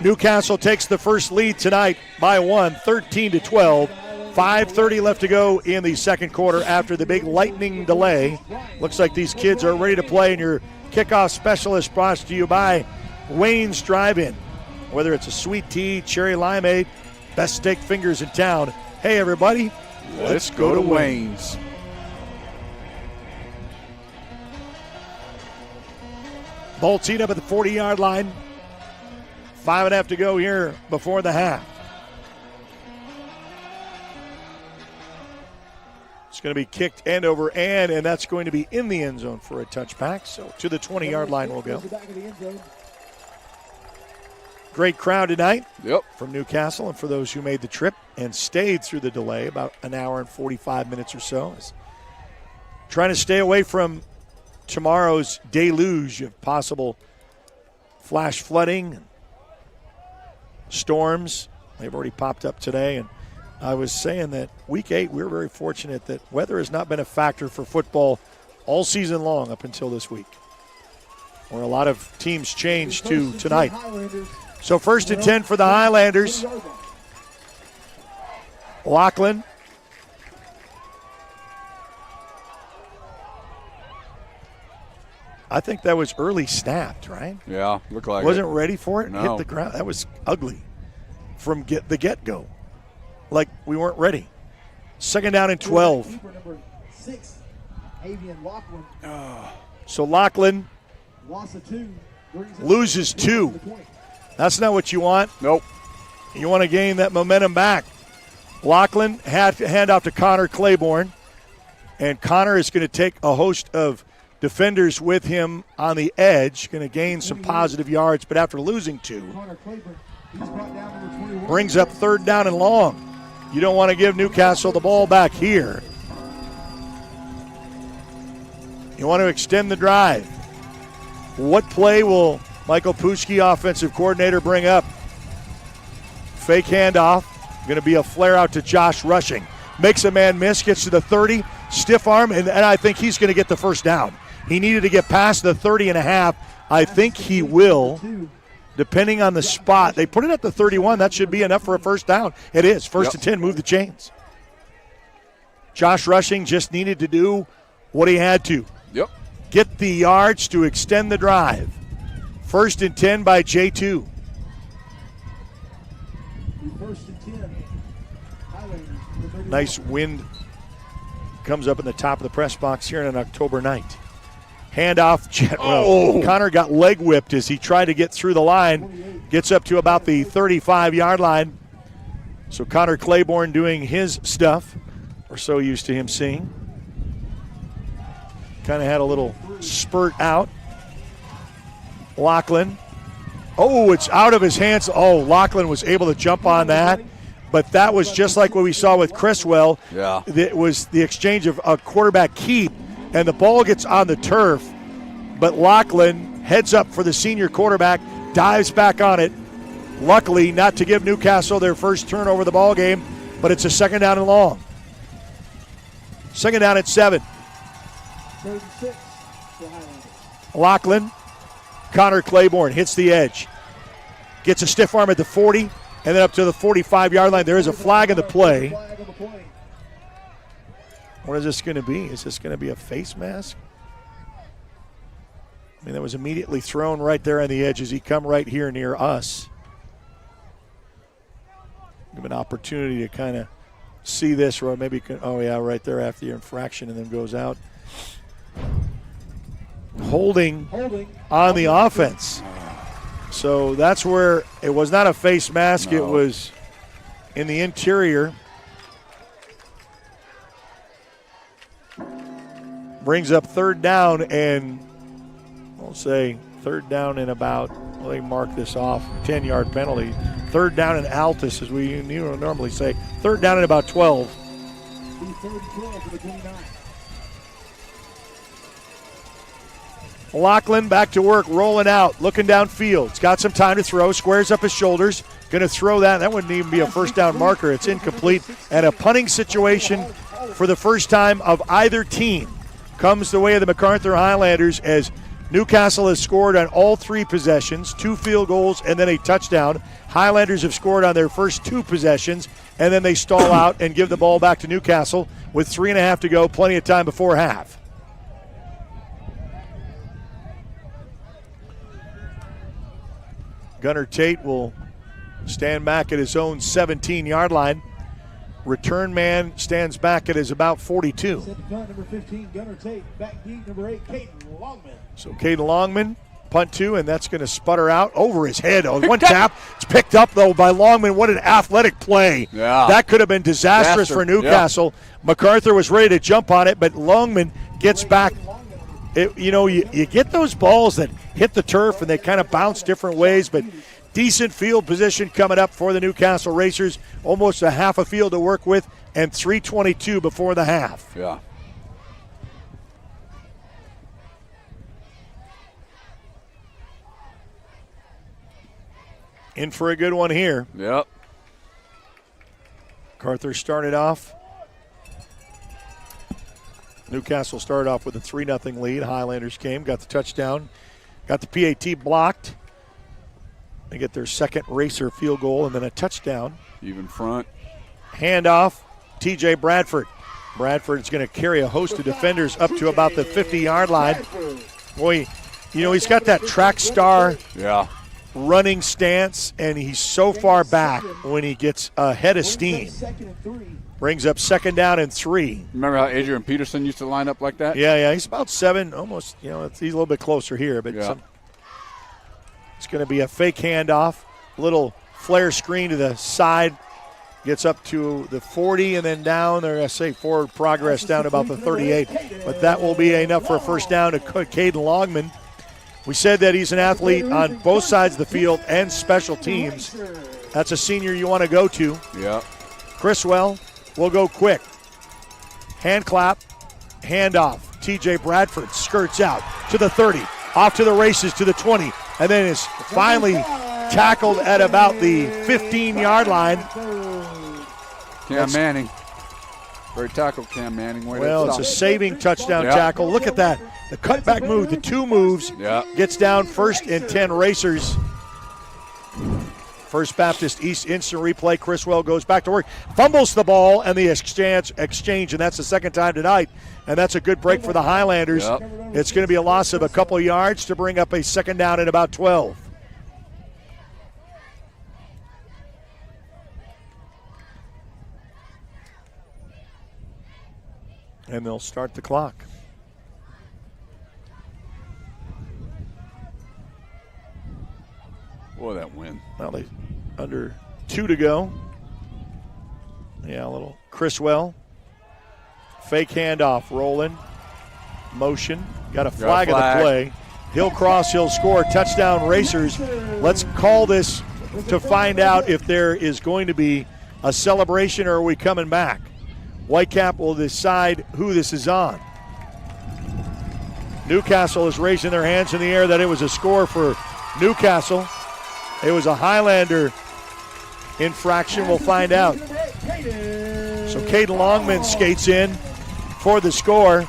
C: Newcastle takes the first lead tonight by 1, 13-12. 5:30 left to go in the second quarter after the big lightning delay. Looks like these kids are ready to play, and your kickoff specialist brought to you by Wayne's Drive-In. Whether it's a sweet tea, cherry limeade, best steak fingers in town. Hey, everybody, let's go to Wayne's. Ball teed up at the 40-yard line. 5.5 to go here before the half. It's going to be kicked end over end, and that's going to be in the end zone for a touchback. So to the 20-yard line we'll go. Great crowd tonight from Newcastle, and for those who made the trip and stayed through the delay, about an hour and 45 minutes or so. Trying to stay away from tomorrow's deluge of possible flash flooding, storms. They've already popped up today, and I was saying that week 8, we were very fortunate that weather has not been a factor for football all season long up until this week, where a lot of teams changed to tonight. So 1st and 10 for the Highlanders. Lachlan. I think that was early snapped, right?
N: Yeah, looked like
C: Wasn't ready for it.
N: No.
C: Hit the ground. That was ugly from the get-go. Like we weren't ready. 2nd down and 12.
A: Number 6, Avian Lachlan.
C: So Lachlan
A: Loss of 2.
C: loses 2. That's not what you want.
N: Nope.
C: You want to gain that momentum back. Lachlan had to hand off to Connor Claiborne, and Connor is going to take a host of defenders with him on the edge, going to gain some positive yards, but after losing 2, brings up 3rd down and long. You don't want to give Newcastle the ball back here. You want to extend the drive. What play will Michael Puschke, offensive coordinator, bring up? Fake handoff. Going to be a flare out to Josh Rushing. Makes a man miss, gets to the 30, stiff arm, and I think he's going to get the 1st down. He needed to get past the 30.5. I think he will, depending on the spot. They put it at the 31. That should be enough for a 1st down. It is. 1st and 10, move the chains. Josh Rushing just needed to do what he had to. Get the yards to extend the drive. 1st and 10 by J2.
A: 1st and 10.
C: Nice wind comes up in the top of the press box here on an October night. Handoff. Connor got leg whipped as he tried to get through the line. Gets up to about the 35-yard line. So Connor Claiborne doing his stuff. We're so used to him seeing. Kind of had a little spurt out. Lachlan. Oh, it's out of his hands. Oh, Lachlan was able to jump on that. But that was just like what we saw with Criswell.
N: Yeah.
C: It was the exchange of a quarterback keep, and the ball gets on the turf. But Lachlan heads up for the senior quarterback, dives back on it. Luckily, not to give Newcastle their first turnover of the ball game, but it's a 2nd down and long. 2nd down at 7.
A: 3rd and 6 for Highlanders.
C: Lachlan, Connor Claiborne hits the edge. Gets a stiff arm at the 40, and then up to the 45-yard line. There is a flag in the play. What is this going to be? Is this going to be a face mask? I mean, that was immediately thrown right there on the edge as he come right here near us. Give an opportunity to kind of see this, or maybe, right there after the infraction, and then goes out. Holding on the offense. So that's where it was not a face mask. No. It was in the interior. Brings up 3rd down, and we'll say 3rd down and about, well, they mark this off, 10-yard penalty. 3rd down and Altus, as we normally say. 3rd down and about 12.
A: 3rd and 12 for the 29.
C: Lachlan back to work, rolling out, looking downfield. He's got some time to throw, squares up his shoulders, going to throw that. That wouldn't even be a 1st down marker. It's incomplete. And a punting situation for the first time of either team comes the way of the Macarthur Highlanders, as Newcastle has scored on all 3 possessions, 2 field goals and then a touchdown. Highlanders have scored on their first 2 possessions, and then they stall out and give the ball back to Newcastle with 3.5 to go, plenty of time before half. Gunnar Tate will stand back at his own 17-yard line. Return man stands back at his about 42.
A: Set to punt, number 15, Gunnar Tate. Back deep, number 8, Caden Longman.
C: So Caden Longman Punt 2, and that's going to sputter out over his head. Oh, one tap. It's picked up, though, by Longman. What an athletic play.
N: Yeah.
C: That could have been disastrous for Newcastle. Yeah. Macarthur was ready to jump on it, but Longman gets back. You get those balls that hit the turf, and they kind of bounce different ways, but decent field position coming up for the Newcastle Racers. Almost a half a field to work with, and 3:22 before the half.
N: Yeah.
C: In for a good one here.
N: Yep.
C: Macarthur started off. Newcastle started off with a 3-0 lead. Highlanders came, got the touchdown, got the PAT blocked. They get their second Racer field goal and then a touchdown.
N: Even front.
C: Handoff, TJ Bradford. Bradford is going to carry a host of defenders up to about the 50-yard line. Boy, he's got that track star.
N: Yeah.
C: Running stance, and he's so far back when he gets ahead of steam. Brings up 2nd down and 3.
N: Remember how Adrian Peterson used to line up like that?
C: Yeah, he's about 7, almost, he's a little bit closer here, but it's going to be a fake handoff, little flare screen to the side, gets up to the 40 and then down. They're going to say forward progress down to about the 38, but that will be enough for a first down to Caden Longman. We said that he's an athlete on both sides of the field and special teams. That's a senior you want to go to.
N: Yeah.
C: Criswell will go quick. Hand clap, handoff. TJ Bradford skirts out to the 30, off to the races to the 20, and then is finally tackled at about the 15-yard line.
N: Cam Manning. Great tackle, Cam Manning.
C: Well, it's a saving touchdown tackle. Look at that. The cutback move, the 2 moves, gets down 1st and 10 Racers. First Baptist East instant replay. Criswell goes back to work, fumbles the ball, and the exchange, and that's the 2nd time tonight. And that's a good break for the Highlanders. It's going to be a loss of a couple yards to bring up a 2nd down at about 12. And they'll start the clock.
N: Boy, that win.
C: Well, they under 2 to go. Yeah, a little Criswell. Fake handoff, rolling. Motion. Got a flag of the play. He'll cross, he'll score. Touchdown Racers. Let's call this to find out if there is going to be a celebration or are we coming back. Whitecap will decide who this is on. Newcastle is raising their hands in the air that it was a score for Newcastle. It was a Highlander infraction. We'll find out. So Caden Longman skates in for the score.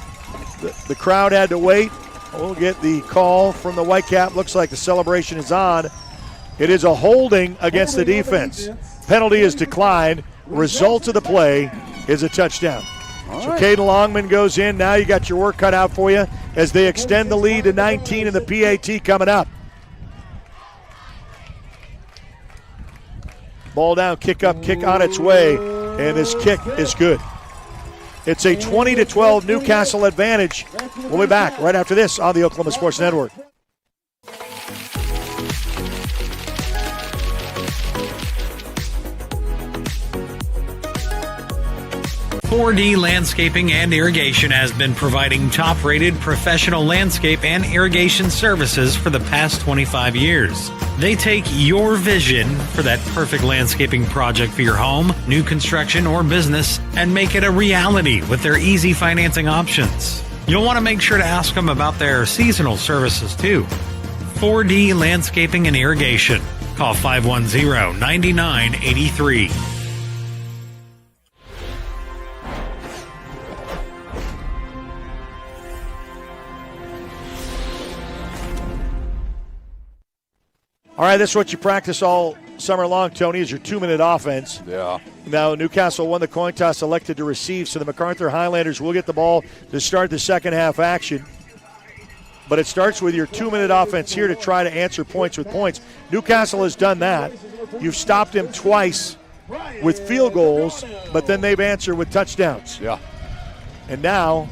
C: The crowd had to wait. We'll get the call from the Whitecap. Looks like the celebration is on. It is a holding against the defense. Penalty is declined. Result of the play is a touchdown. So Caden Longman goes in. Now you got your work cut out for you as they extend the lead to 19 in the PAT coming up. Ball down, kick up, kick on its way, and this kick is good. It's a 20-12 Newcastle advantage. We'll be back right after this on the Oklahoma Sports Network.
Q: 4D Landscaping and Irrigation has been providing top-rated professional landscape and irrigation services for the past 25 years. They take your vision for that perfect landscaping project for your home, new construction, or business and make it a reality with their easy financing options. You'll want to make sure to ask them about their seasonal services too. 4D Landscaping and Irrigation. Call 510-9983.
C: All right, that's what you practice all summer long, Tony, is your 2-minute offense.
N: Yeah.
C: Now, Newcastle won the coin toss, elected to receive, so the Macarthur Highlanders will get the ball to start the second half action. But it starts with your 2-minute offense here to try to answer points with points. Newcastle has done that. You've stopped him twice with field goals, but then they've answered with touchdowns.
N: Yeah.
C: And now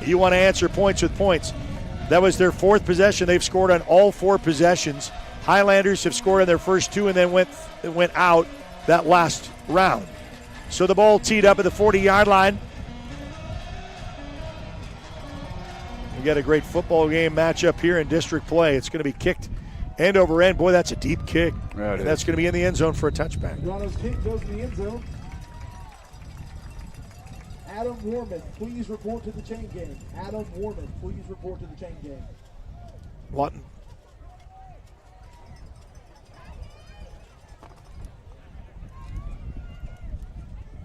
C: you want to answer points with points. That was their fourth possession. They've scored on all 4 possessions. Highlanders have scored on their first 2 and then went out that last round. So the ball teed up at the 40-yard line. We got a great football game matchup here in district play. It's going to be kicked end over end. Boy, that's a deep kick.
N: Yeah,
C: and that's going to be in the end zone for a touchback.
A: Toronto's kick goes in the end zone. Adam Warman, please report to the chain game. Adam Warman, please report to the chain game.
C: Lawton.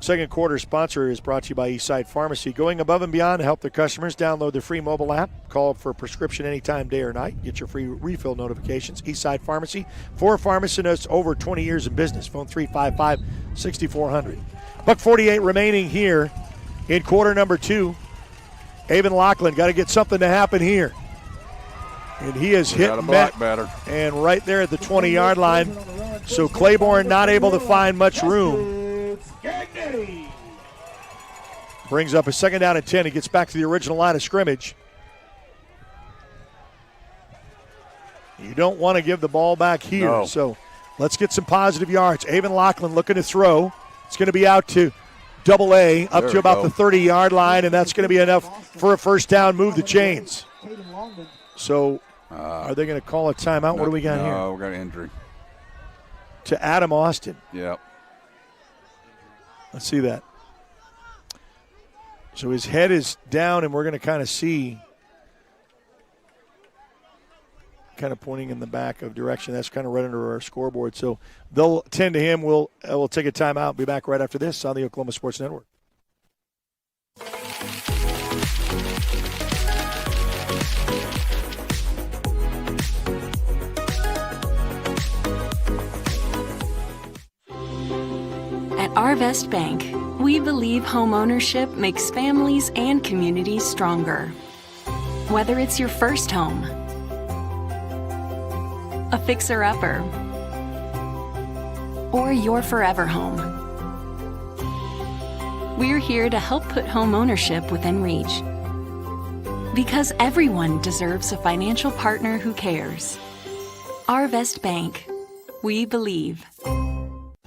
C: Second quarter sponsor is brought to you by Eastside Pharmacy. Going above and beyond to help their customers. Download their free mobile app. Call for a prescription anytime, day or night. Get your free refill notifications. Eastside Pharmacy. For pharmacists over 20 years in business. Phone 355-6400. $1:48 remaining here in quarter number 2. Avon Lachlan got to get something to happen here. And he is hit and met. And right there at the 20-yard line. So Claiborne not able to find much room. Brings up a 2nd down and 10. He gets back to the original line of scrimmage. You don't want to give the ball back here.
N: No.
C: So let's get some positive yards. Avon Lachlan looking to throw. It's going to be out to double A, up to about the 30-yard line, and that's going to be enough for a first down. Move the chains. So are they going to call a timeout? What do we got here?
N: No, we got an injury.
C: To Adam Austin.
N: Yep.
C: Let's see that. So his head is down, and we're going to kind of see, kind of pointing in the back of direction. That's kind of right under our scoreboard. So they'll tend to him. We'll take a timeout. Be back right after this on the Oklahoma Sports Network.
R: At Arvest Bank, we believe home ownership makes families and communities stronger. Whether it's your first home, a fixer-upper, or your forever home, we're here to help put home ownership within reach. Because everyone deserves a financial partner who cares. Arvest Bank, we believe.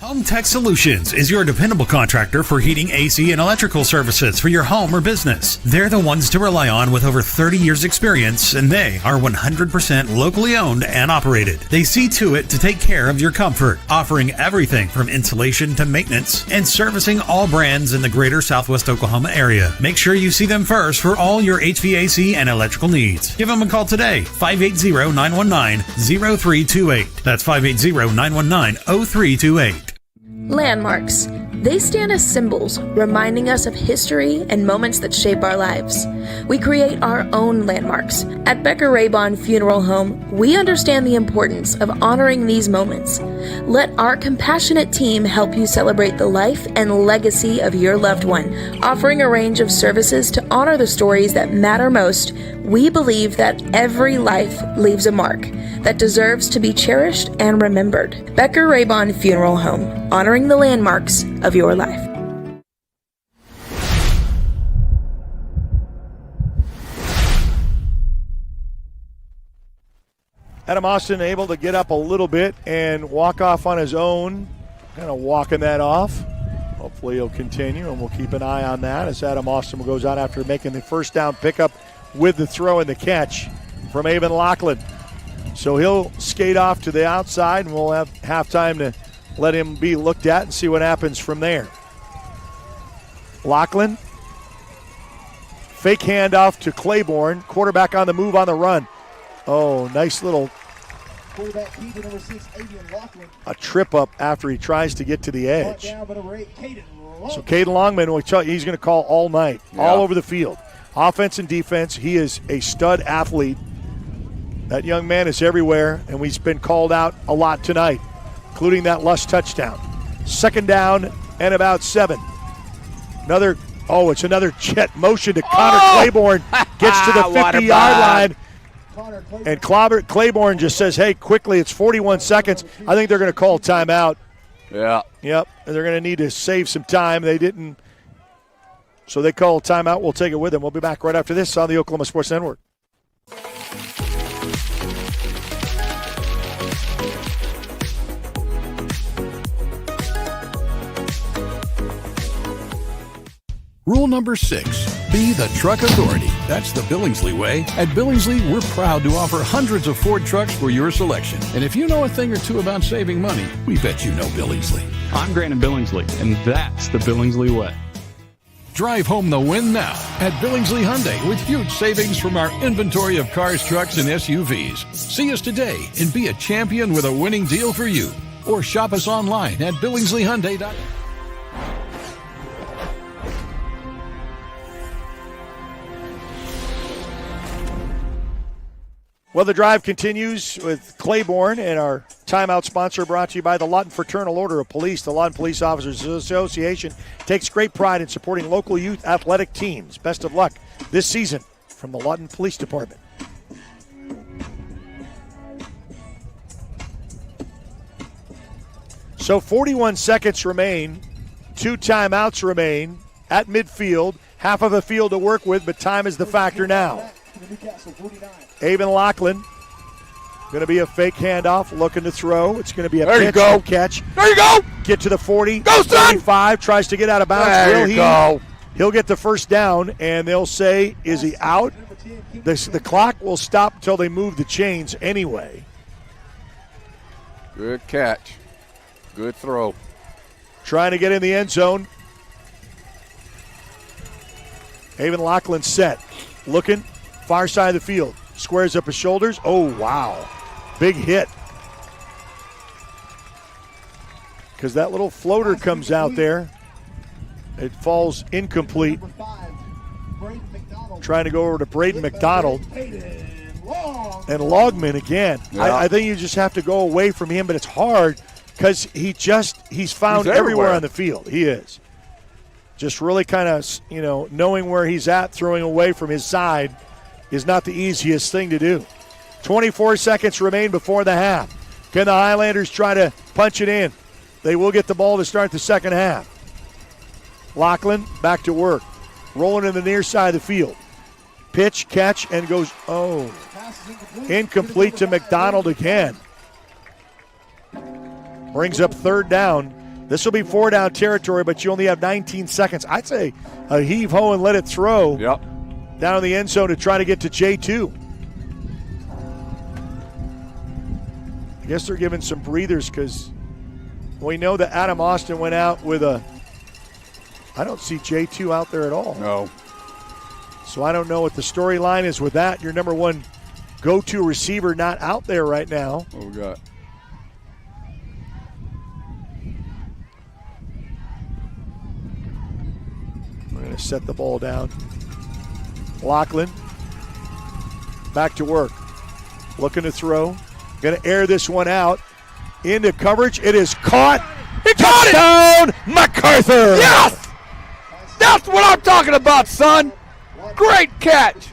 Q: Home Tech Solutions is your dependable contractor for heating, AC, and electrical services for your home or business. They're the ones to rely on with over 30 years experience, and they are 100% locally owned and operated. They see to it to take care of your comfort, offering everything from insulation to maintenance and servicing all brands in the greater Southwest Oklahoma area. Make sure you see them first for all your HVAC and electrical needs. Give them a call today, 580-919-0328. That's 580-919-0328.
S: Landmarks. They stand as symbols, reminding us of history and moments that shape our lives. We create our own landmarks. At Becker Raybon Funeral Home, we understand the importance of honoring these moments. Let our compassionate team help you celebrate the life and legacy of your loved one. Offering a range of services to honor the stories that matter most, we believe that every life leaves a mark that deserves to be cherished and remembered. Becker Raybon Funeral Home, honoring the landmarks of your life.
C: Adam Austin able to get up a little bit and walk off on his own, kind of walking that off. Hopefully he'll continue, and we'll keep an eye on that as Adam Austin goes out after making the first down pickup with the throw and the catch from Avon Lachlan. So he'll skate off to the outside, and we'll have halftime to let him be looked at and see what happens from there. Lachlan, fake handoff to Claiborne, quarterback on the move on the run. Oh, nice little
A: Quarterback keeper number 6, Avian Lachlan.
C: a trip up after he tries to get to the edge.
A: Down by number 8, Caden Longman.
C: So Caden Longman, he's going to call all night, all over the field. Offense and defense, he is a stud athlete. That young man is everywhere, and he's been called out a lot tonight, including that Lush touchdown. 2nd down and about 7. It's another jet motion to Connor Claiborne. Gets to the 50-yard line. And Claiborne just says, hey, quickly, it's 41 seconds. I think they're going to call timeout.
N: Yeah.
C: Yep, and they're going to need to save some time. They didn't. So they call timeout. We'll take it with them. We'll be back right after this on the Oklahoma Sports Network.
B: Rule number 6, be the truck authority. That's the Billingsley way. At Billingsley, we're proud to offer hundreds of Ford trucks for your selection. And if you know a thing or two about saving money, we bet you know Billingsley.
E: I'm Grant Billingsley, and that's the Billingsley way.
B: Drive home the win now at Billingsley Hyundai with huge savings from our inventory of cars, trucks, and SUVs. See us today and be a champion with a winning deal for you. Or shop us online at BillingsleyHyundai.com.
C: Well, the drive continues with Claiborne, and our timeout sponsor brought to you by the Lawton Fraternal Order of Police. The Lawton Police Officers Association takes great pride in supporting local youth athletic teams. Best of luck this season from the Lawton Police Department. So 41 seconds remain. 2 timeouts remain at midfield. Half of the field to work with, but time is the factor now. Avon Lachlan, going to be a fake handoff, looking to throw. It's going to be a pitch and catch.
N: There you go.
C: Get to the 40.
N: Go, son.
C: 35, tries to get out of bounds.
N: There you go.
C: He'll get the first down, and they'll say, is he out? The clock will stop until they move the chains anyway.
N: Good catch. Good throw.
C: Trying to get in the end zone. Avon Lachlan set. Looking. Far side of the field. Squares up his shoulders. Oh, wow. Big hit. Because that little floater comes out there. It falls incomplete. Trying to go over to Braden McDonald. And Logman again.
N: Yeah.
C: I think you just have to go away from him, but it's hard because he's found everywhere on the field. He is. Just really kind of, knowing where he's at, throwing away from his side is not the easiest thing to do. 24 seconds remain before the half. Can the Highlanders try to punch it in? They will get the ball to start the second half. Lachlan back to work. Rolling in the near side of the field. Pitch, catch, and goes, incomplete to McDonald again. Brings up third down. This will be 4-down territory, but you only have 19 seconds. I'd say a heave-ho and let it throw.
N: Yep.
C: Down in the end zone to try to get to J2. I guess they're giving some breathers because we know that Adam Austin went out with I don't see J2 out there at all.
N: No.
C: So I don't know what the storyline is with that. Your number one go-to receiver not out there right now.
N: What we got?
C: We're going to set the ball down. Lachlan back to work. Looking to throw. Going to air this one out. Into coverage. It is caught.
N: He caught
C: it! Macarthur!
N: Yes! That's what I'm talking about, son. Great catch.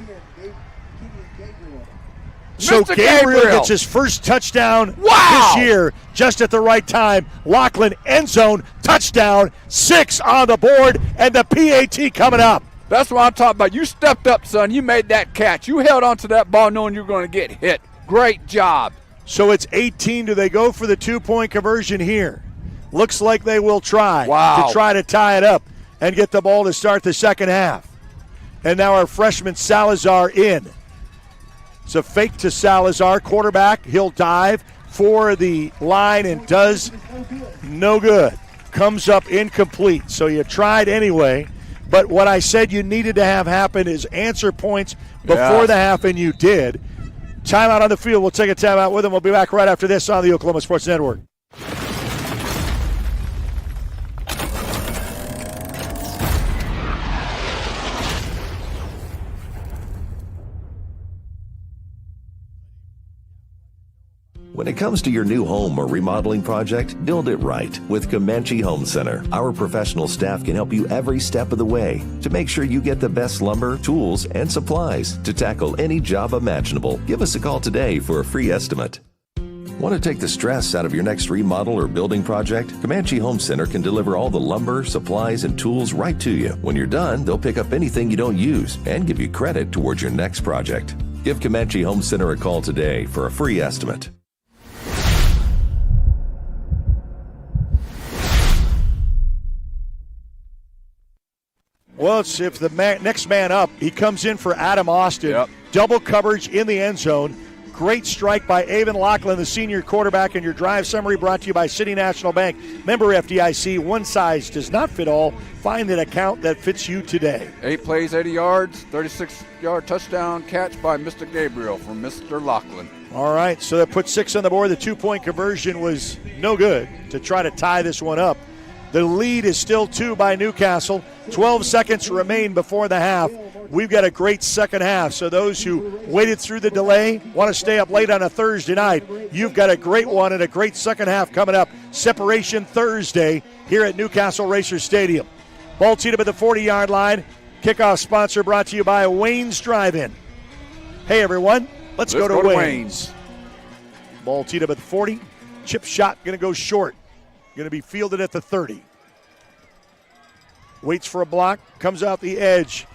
C: So
N: Mr.
C: Gabriel gets his first touchdown this year just at the right time. Lachlan end zone touchdown. 6 on the board and the PAT coming up.
N: That's what I'm talking about. You stepped up, son. You made that catch. You held on to that ball knowing you were going to get hit. Great job.
C: So it's 18. Do they go for the 2-point conversion here? Looks like they will try to tie it up and get the ball to start the second half. And now our freshman Salazar in. It's a fake to Salazar, quarterback. He'll dive for the line and does no good. Comes up incomplete. So you tried anyway. But what I said you needed to have happen is answer points before the half, and you did. Timeout on the field. We'll take a timeout with them. We'll be back right after this on the Oklahoma Sports Network.
T: When it comes to your new home or remodeling project, build it right with Comanche Home Center. Our professional staff can help you every step of the way to make sure you get the best lumber, tools, and supplies to tackle any job imaginable. Give us a call today for a free estimate. Want to take the stress out of your next remodel or building project? Comanche Home Center can deliver all the lumber, supplies, and tools right to you. When you're done, they'll pick up anything you don't use and give you credit towards your next project. Give Comanche Home Center a call today for a free estimate.
C: Well, it's if the next man up, he comes in for Adam Austin. Yep. Double coverage in the end zone. Great strike by Avon Lachlan, the senior quarterback. And your drive summary brought to you by City National Bank. Member FDIC, one size does not fit all. Find an account that fits you today.
N: 8 plays, 80 yards, 36-yard touchdown catch by Mr. Gabriel from Mr. Lachlan.
C: All right, so that put 6 on the board. The 2-point conversion was no good to try to tie this one up. The lead is still 2 by Newcastle. 12 seconds remain before the half. We've got a great second half, so those who waited through the delay, want to stay up late on a Thursday night, you've got a great one and a great second half coming up. Separation Thursday here at Newcastle Racers Stadium. Ball teed up at the 40-yard line. Kickoff sponsor brought to you by Wayne's Drive-In. Hey, everyone, let's go to Wayne's. Ball teed up at the 40. Chip shot going to go short. Going to be fielded at the 30. Waits for a block, comes out the edge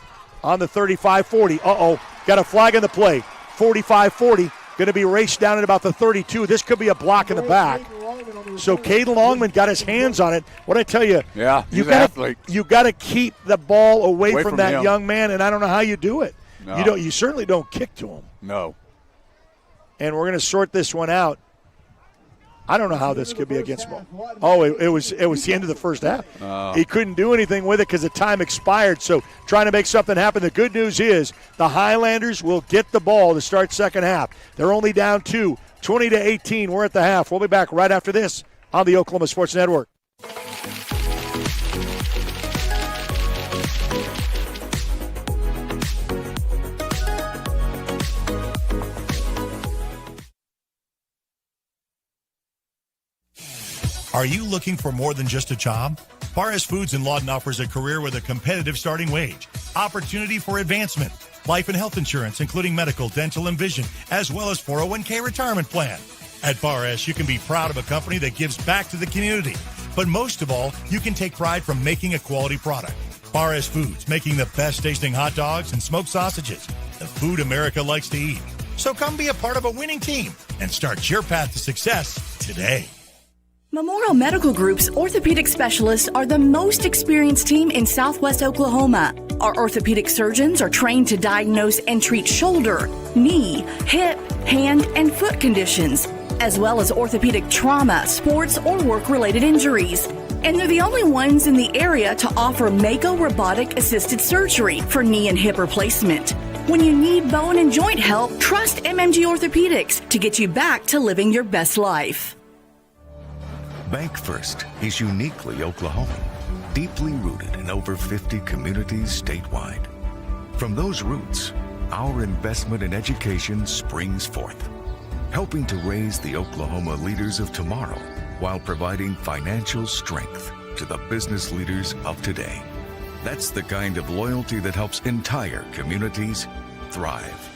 C: on the 35-40. Got a flag in the play. 45-40, going to be raced down at about the 32. This could be a block in the back. So Caden Longman got his hands on it. What I tell you, you got to keep the ball away from that young man, and I don't know how you do it. No. You certainly don't kick to him.
N: No.
C: And we're going to sort this one out. I don't know how this could be against him. It was the end of the first half. He couldn't do anything with it because the time expired. So trying to make something happen. The good news is the Highlanders will get the ball to start second half. They're only down 2, 20-18. We're at the half. We'll be back right after this on the Oklahoma Sports Network.
F: Are you looking for more than just a job? Barres Foods in Lawton offers a career with a competitive starting wage, opportunity for advancement, life and health insurance, including medical, dental, and vision, as well as 401k retirement plan. At Barres, you can be proud of a company that gives back to the community. But most of all, you can take pride from making a quality product. Barres Foods, making the best tasting hot dogs and smoked sausages, the food America likes to eat. So come be a part of a winning team and start your path to success today.
U: Memorial Medical Group's orthopedic specialists are the most experienced team in Southwest Oklahoma. Our orthopedic surgeons are trained to diagnose and treat shoulder, knee, hip, hand, and foot conditions, as well as orthopedic trauma, sports, or work-related injuries. And they're the only ones in the area to offer Mako robotic-assisted surgery for knee and hip replacement. When you need bone and joint help, trust MMG Orthopedics to get you back to living your best life.
V: Bank First is uniquely Oklahoman, deeply rooted in over 50 communities statewide. From those roots, our investment in education springs forth, helping to raise the Oklahoma leaders of tomorrow while providing financial strength to the business leaders of today. That's the kind of loyalty that helps entire communities thrive.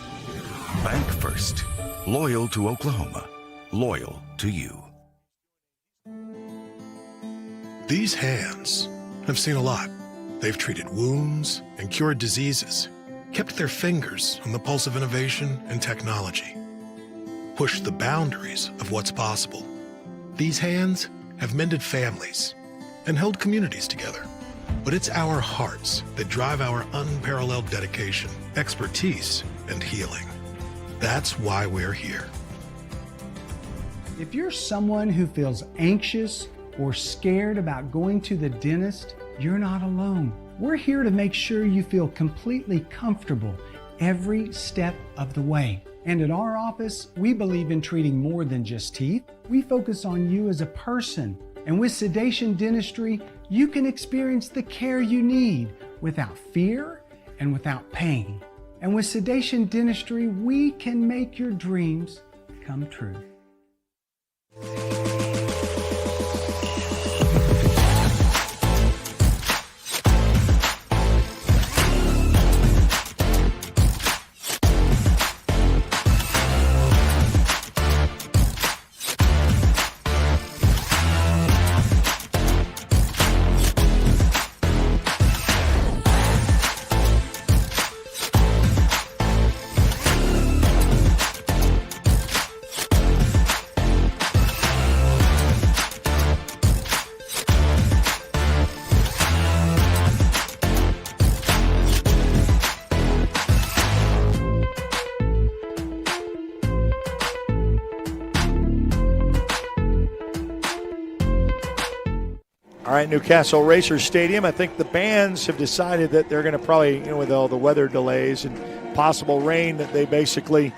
V: Bank First, loyal to Oklahoma, loyal to you.
X: These hands have seen a lot. They've treated wounds and cured diseases, kept their fingers on the pulse of innovation and technology, pushed the boundaries of what's possible. These hands have mended families and held communities together. But it's our hearts that drive our unparalleled dedication, expertise, and healing. That's why we're here.
Y: If you're someone who feels anxious or scared about going to the dentist, you're not alone. We're here to make sure you feel completely comfortable every step of the way. And at our office, we believe in treating more than just teeth. We focus on you as a person. And with Sedation Dentistry, you can experience the care you need without fear and without pain. And with Sedation Dentistry, we can make your dreams come true.
C: All right, Newcastle Racer Stadium. I think the bands have decided that they're going to probably, with all the weather delays and possible rain, that they basically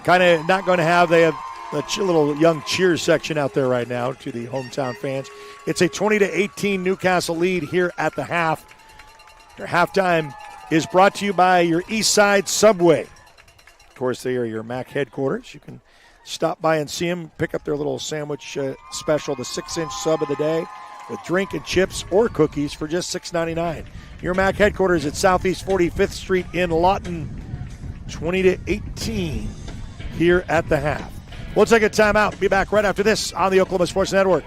C: kind of not going to have. They have a little young cheer section out there right now to the hometown fans. It's a 20-18 Newcastle lead here at the half. Your halftime is brought to you by your East Side Subway. Of course, they are your Mac headquarters. You can stop by and see them, pick up their little sandwich special, the 6-inch sub of the day, with drink and chips or cookies for just $6.99. Your Mac headquarters at Southeast 45th Street in Lawton, 20-18 here at the half. We'll take a timeout. Be back right after this on the Oklahoma Sports Network.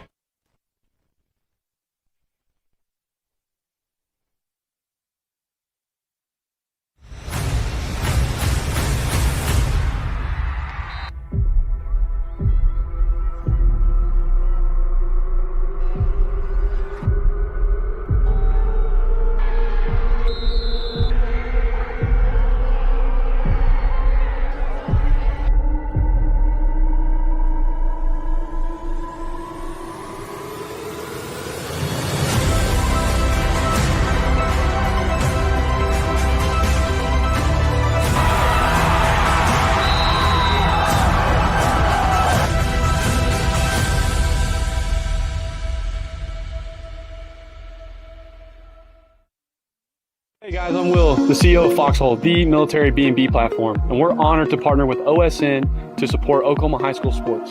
E: Hey guys, I'm Will, the CEO of Foxhole, the military B&B platform, and we're honored to partner with OSN to support Oklahoma high school sports.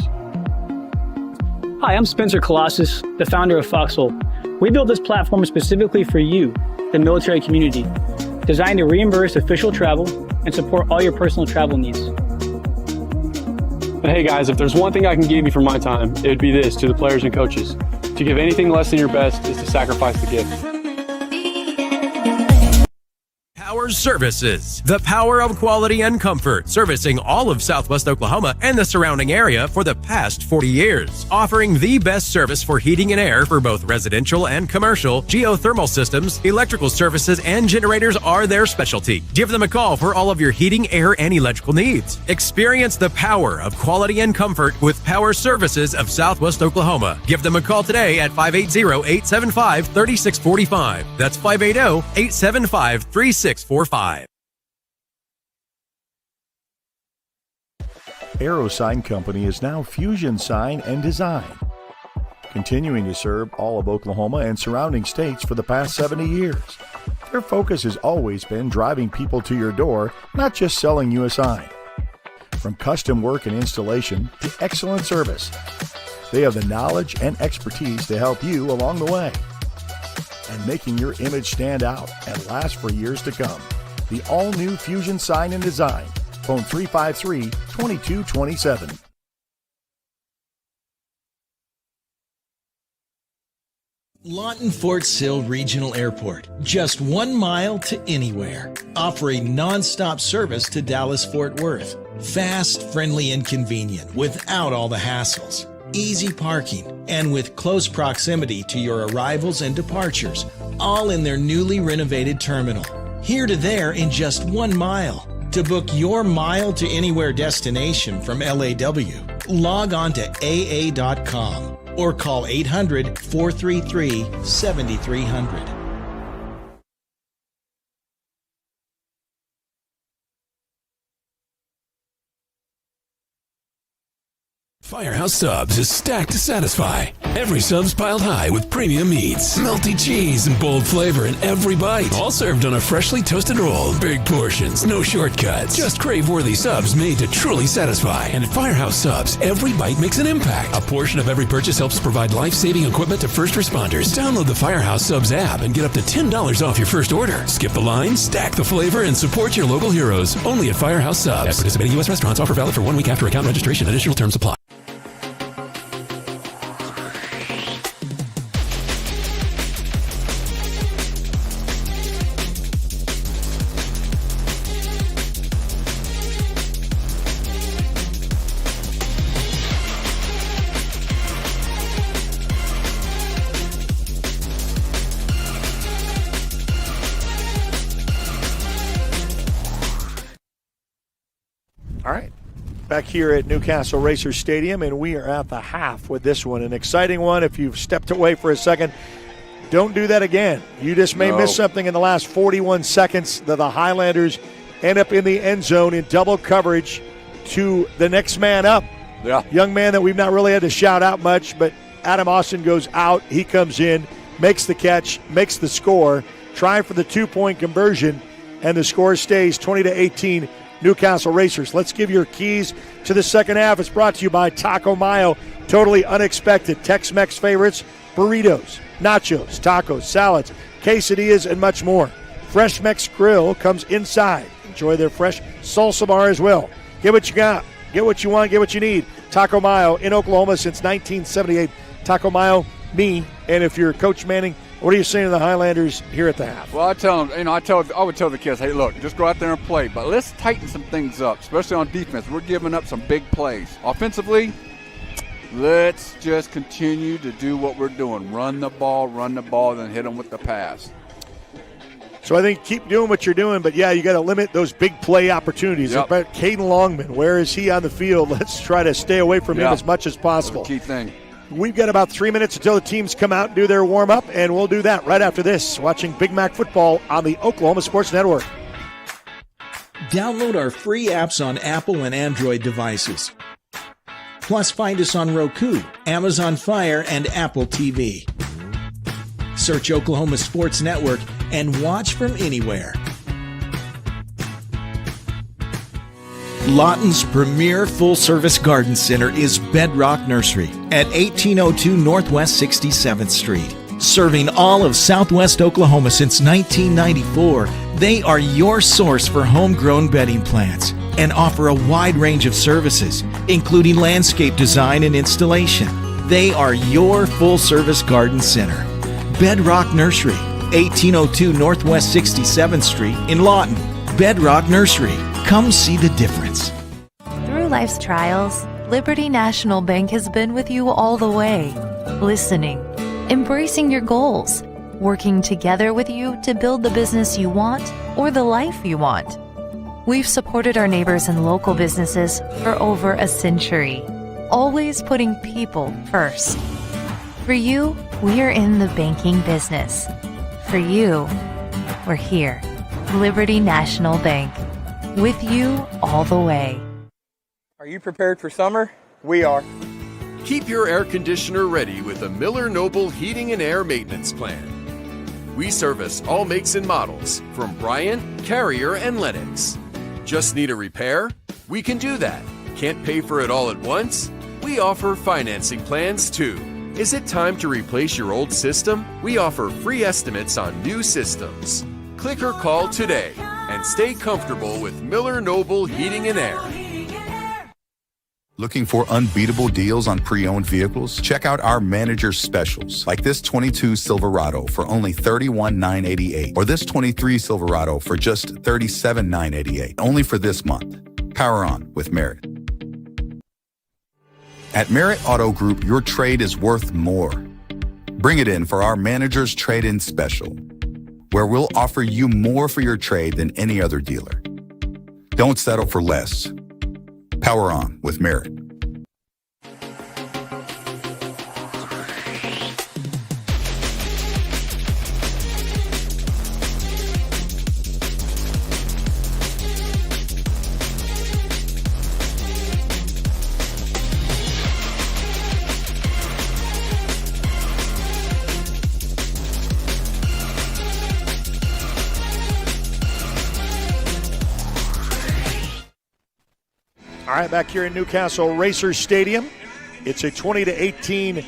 D: Hi, I'm Spencer Colossus, the founder of Foxhole. We built this platform specifically for you, the military community, designed to reimburse official travel and support all your personal travel needs.
E: And hey guys, if there's one thing I can give you for my time, it would be this to the players and coaches. To give anything less than your best is to sacrifice the gift.
G: Power Services, the power of quality and comfort, servicing all of Southwest Oklahoma and the surrounding area for the past 40 years. Offering the best service for heating and air for both residential and commercial, geothermal systems, electrical services, and generators are their specialty. Give them a call for all of your heating, air, and electrical needs. Experience the power of quality and comfort with Power Services of Southwest Oklahoma. Give them a call today at 580-875-3645. That's 580-875-3645.
C: Aero Sign Company is now Fusion Sign and Design, continuing to serve all of Oklahoma and surrounding states for the past 70 years. Their focus has always been driving people to your door, not just selling you a sign. From custom work and installation to excellent service, they have the knowledge and expertise to help you along the way and making your image stand out and last for years to come. The all-new Fusion Sign and Design. Phone 353-2227.
H: Lawton Fort Sill Regional Airport, just 1 mile to anywhere, offering non-stop service to Dallas-Fort Worth. Fast, friendly, and convenient without all the hassles. Easy parking, and with close proximity to your arrivals and departures, all in their newly renovated terminal. Here to there in just 1 mile. To book your mile to anywhere destination from LAW, log on to AA.com or call 800-433-7300.
I: Firehouse Subs is stacked to satisfy. Every sub's piled high with premium meats, melty cheese, and bold flavor in every bite. All served on a freshly toasted roll. Big portions, no shortcuts. Just crave-worthy subs made to truly satisfy. And at Firehouse Subs, every bite makes an impact. A portion of every purchase helps provide life-saving equipment to first responders. Download the Firehouse Subs app and get up to $10 off your first order. Skip the line, stack the flavor, and support your local heroes. Only at Firehouse Subs. At participating U.S. restaurants. Offer valid for 1 week after account registration. Additional terms apply.
C: Back here at Newcastle Racer Stadium, and we are at the half with this one. An exciting one. If you've stepped away for a second, don't do that again. You just may miss something in the last 41 seconds that the Highlanders end up in the end zone in double coverage to the next man up.
N: Yeah.
C: Young man that we've not really had to shout out much, but Adam Austin goes out. He comes in, makes the catch, makes the score, trying for the 2-point conversion, and the score stays 20-18 Newcastle Racers. Let's give your keys to the second half. It's brought to you by Taco Mayo. Totally unexpected Tex-Mex favorites, burritos, nachos, tacos, salads, quesadillas, and much more. Fresh Mex Grill comes inside. Enjoy their fresh salsa bar as well. Get what you got. Get what you want. Get what you need. Taco Mayo in Oklahoma since 1978. Taco Mayo, me. And if you're Coach Manning, what are you saying to the Highlanders here at the half?
N: Well, I tell them, I would tell the kids, hey, look, just go out there and play. But let's tighten some things up, especially on defense. We're giving up some big plays. Offensively, let's just continue to do what we're doing. Run the ball, then hit them with the pass.
C: So I think keep doing what you're doing, but, yeah, you got to limit those big play opportunities.
N: Yep.
C: But Caden Longman, where is he on the field? Let's try to stay away from him as much as possible.
N: That's the key thing.
C: We've got about 3 minutes until the teams come out and do their warm-up, and we'll do that right after this, watching Big Mac football on the Oklahoma Sports Network.
H: Download our free apps on Apple and Android devices. Plus, find us on Roku, Amazon Fire, and Apple TV. Search Oklahoma Sports Network and watch from anywhere. Lawton's premier full-service garden center is Bedrock Nursery at 1802 Northwest 67th Street. Serving all of Southwest Oklahoma since 1994, they are your source for homegrown bedding plants and offer a wide range of services, including landscape design and installation. They are your full-service garden center. Bedrock Nursery, 1802 Northwest 67th Street in Lawton. Bedrock Nursery. Come see the difference.
J: Through life's trials, Liberty National Bank has been with you all the way, listening, embracing your goals, working together with you to build the business you want or the life you want. We've supported our neighbors and local businesses for over a century, always putting people first. For you, we are in the banking business. For you, we're here. Liberty National Bank. With you all the way.
K: Are you prepared for summer? We are.
M: Keep your air conditioner ready with a Miller Noble Heating and Air Maintenance Plan. We service all makes and models from Bryant, Carrier, and Lennox. Just need a repair? We can do that. Can't pay for it all at once? We offer financing plans too. Is it time to replace your old system? We offer free estimates on new systems. Click or call today and stay comfortable with Miller Noble Heating and Air.
O: Looking for unbeatable deals on pre-owned vehicles? Check out our manager specials, like this 22 Silverado for only $31,988, or this 23 Silverado for just $37,988, only for this month. Power on with Merit. At Merit Auto Group, your trade is worth more. Bring it in for our manager's trade-in special, where we'll offer you more for your trade than any other dealer. Don't settle for less. Power on with Merit.
C: All right, back here in Newcastle Racers Stadium, it's a 20-18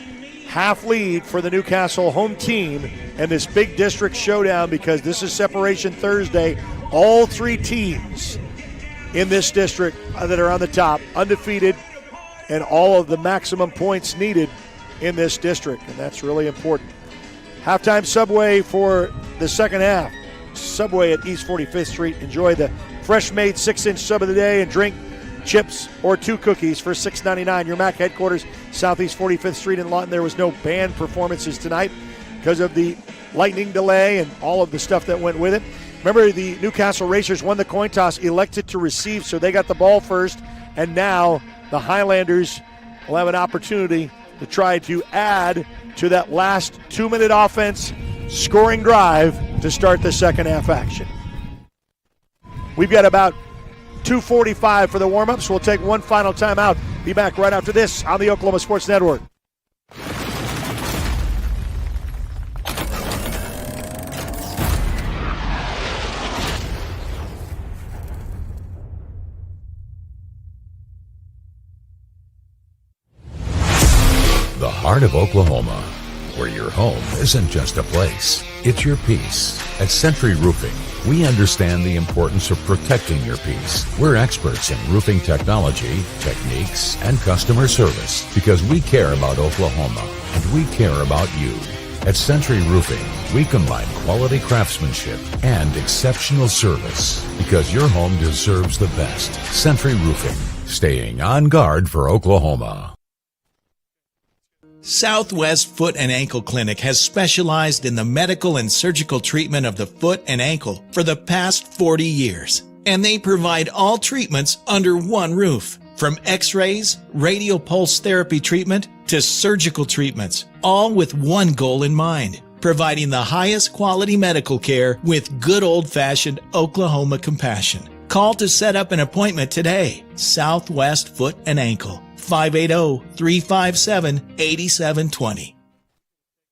C: half lead for the Newcastle home team and this big district showdown because this is Separation Thursday. All three teams in this district that are on the top, undefeated, and all of the maximum points needed in this district, and that's really important. Halftime Subway for the second half. Subway at East 45th Street. Enjoy the fresh-made 6-inch sub of the day and drink chips or 2 cookies for $6.99. Your Mac headquarters, Southeast 45th Street in Lawton. There was no band performances tonight because of the lightning delay and all of the stuff that went with it. Remember, the Newcastle Racers won the coin toss, elected to receive, so they got the ball first, and now the Highlanders will have an opportunity to try to add to that last 2-minute offense scoring drive to start the second half action. We've got about 2:45 for the warm-ups. We'll take one final timeout. Be back right after this on the Oklahoma Sports Network.
L: The heart of Oklahoma, where your home isn't just a place, it's your peace. At Century Roofing, we understand the importance of protecting your peace. We're experts in roofing technology, techniques, and customer service because we care about Oklahoma and we care about you. At Century Roofing, we combine quality craftsmanship and exceptional service because your home deserves the best. Century Roofing, staying on guard for Oklahoma.
H: Southwest Foot and Ankle Clinic has specialized in the medical and surgical treatment of the foot and ankle for the past 40 years. And they provide all treatments under one roof. From x-rays, radial pulse therapy treatment, to surgical treatments, all with one goal in mind, providing the highest quality medical care with good old-fashioned Oklahoma compassion. Call to set up an appointment today. Southwest Foot and Ankle. 580-357-8720.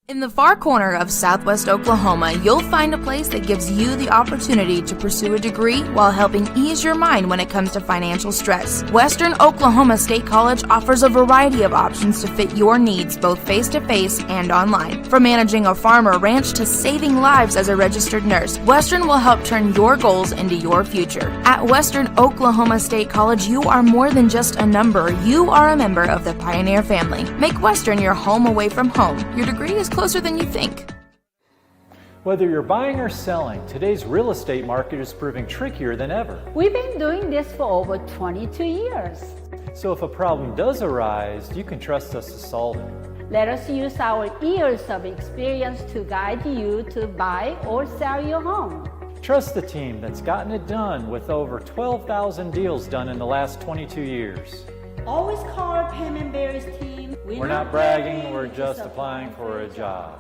S: In the far corner of Southwest Oklahoma, you'll find a place that gives you the opportunity to pursue a degree while helping ease your mind when it comes to financial stress. Western Oklahoma State College offers a variety of options to fit your needs, both face-to-face and online. From managing a farm or ranch to saving lives as a registered nurse, Western will help turn your goals into your future. At Western Oklahoma State College, you are more than just a number. You are a member of the Pioneer family. Make Western your home away from home. Your degree is closer than you think.
P: Whether you're buying or selling, today's real estate market is proving trickier than ever.
Q: We've been doing this for over 22 years.
P: So if a problem does arise, you can trust us to solve it.
Q: Let us use our years of experience to guide you to buy or sell your home.
P: Trust the team that's gotten it done with over 12,000 deals done in the last 22 years.
Q: Always call our Payment Berries team.
P: We're not bragging, we're just applying for a job.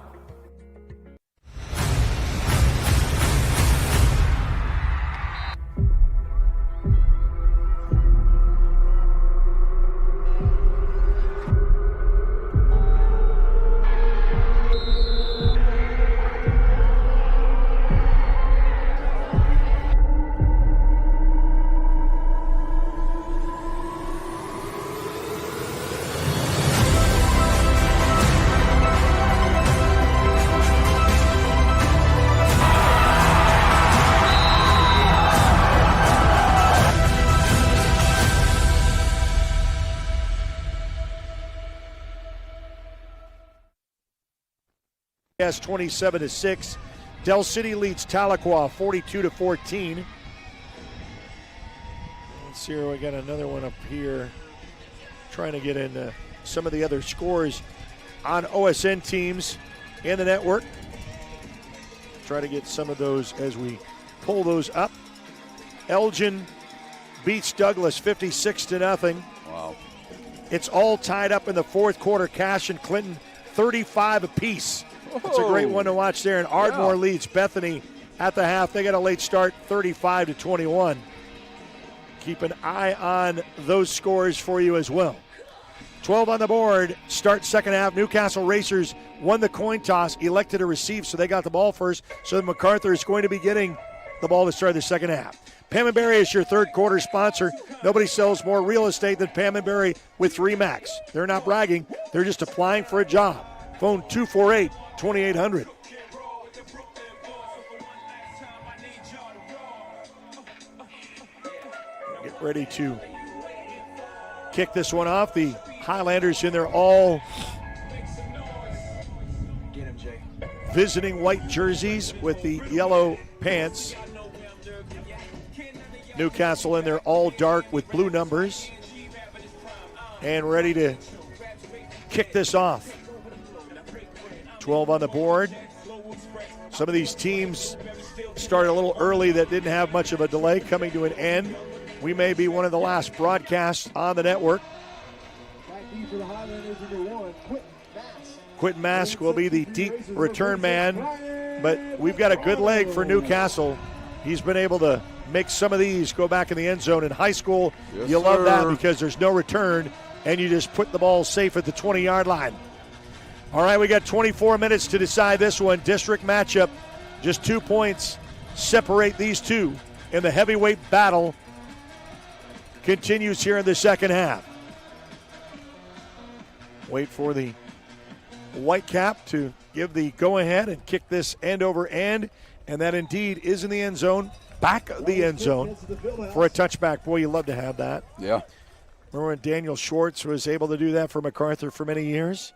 C: Yes, 27-6. Del City leads Tahlequah 42-14. Let's see here, we got another one up here. Trying to get into some of the other scores on OSN teams in the network. Try to get some of those as we pull those up. Elgin beats Douglas 56-0.
N: Wow.
C: It's all tied up in the fourth quarter. Cash and Clinton 35 apiece. It's a great one to watch there. And Ardmore leads Bethany at the half. They got a late start, 35-21. Keep an eye on those scores for you as well. 12 on the board. Start second half. Newcastle Racers won the coin toss, elected to receive, so they got the ball first. So Macarthur is going to be getting the ball to start the second half. Pam & Barry is your third quarter sponsor. Nobody sells more real estate than Pam & Barry with RE/MAX. They're not bragging. They're just applying for a job. Phone 248-2800. Get ready to kick this one off. The Highlanders in their all visiting white jerseys with the yellow pants. Newcastle in their all dark with blue numbers. And ready to kick this off. 12 on the board. Some of these teams started a little early that didn't have much of a delay, coming to an end. We may be one of the last broadcasts on the network. Quentin Mask will be the deep return man, but we've got a good leg for Newcastle. He's been able to make some of these go back in the end zone. In high school,
N: Yes,
C: you love that
N: sir.
C: because there's no return, and you just put the ball safe at the 20-yard line. All right, we got 24 minutes to decide this one. District matchup, just 2 points separate these two, and the heavyweight battle continues here in the second half. Wait for the white cap to give the go-ahead and kick this end over end, and that indeed is in the end zone, back of the end zone for a touchback. Boy, you love to have that.
N: Yeah.
C: Remember when Daniel Schwartz was able to do that for Macarthur for many years?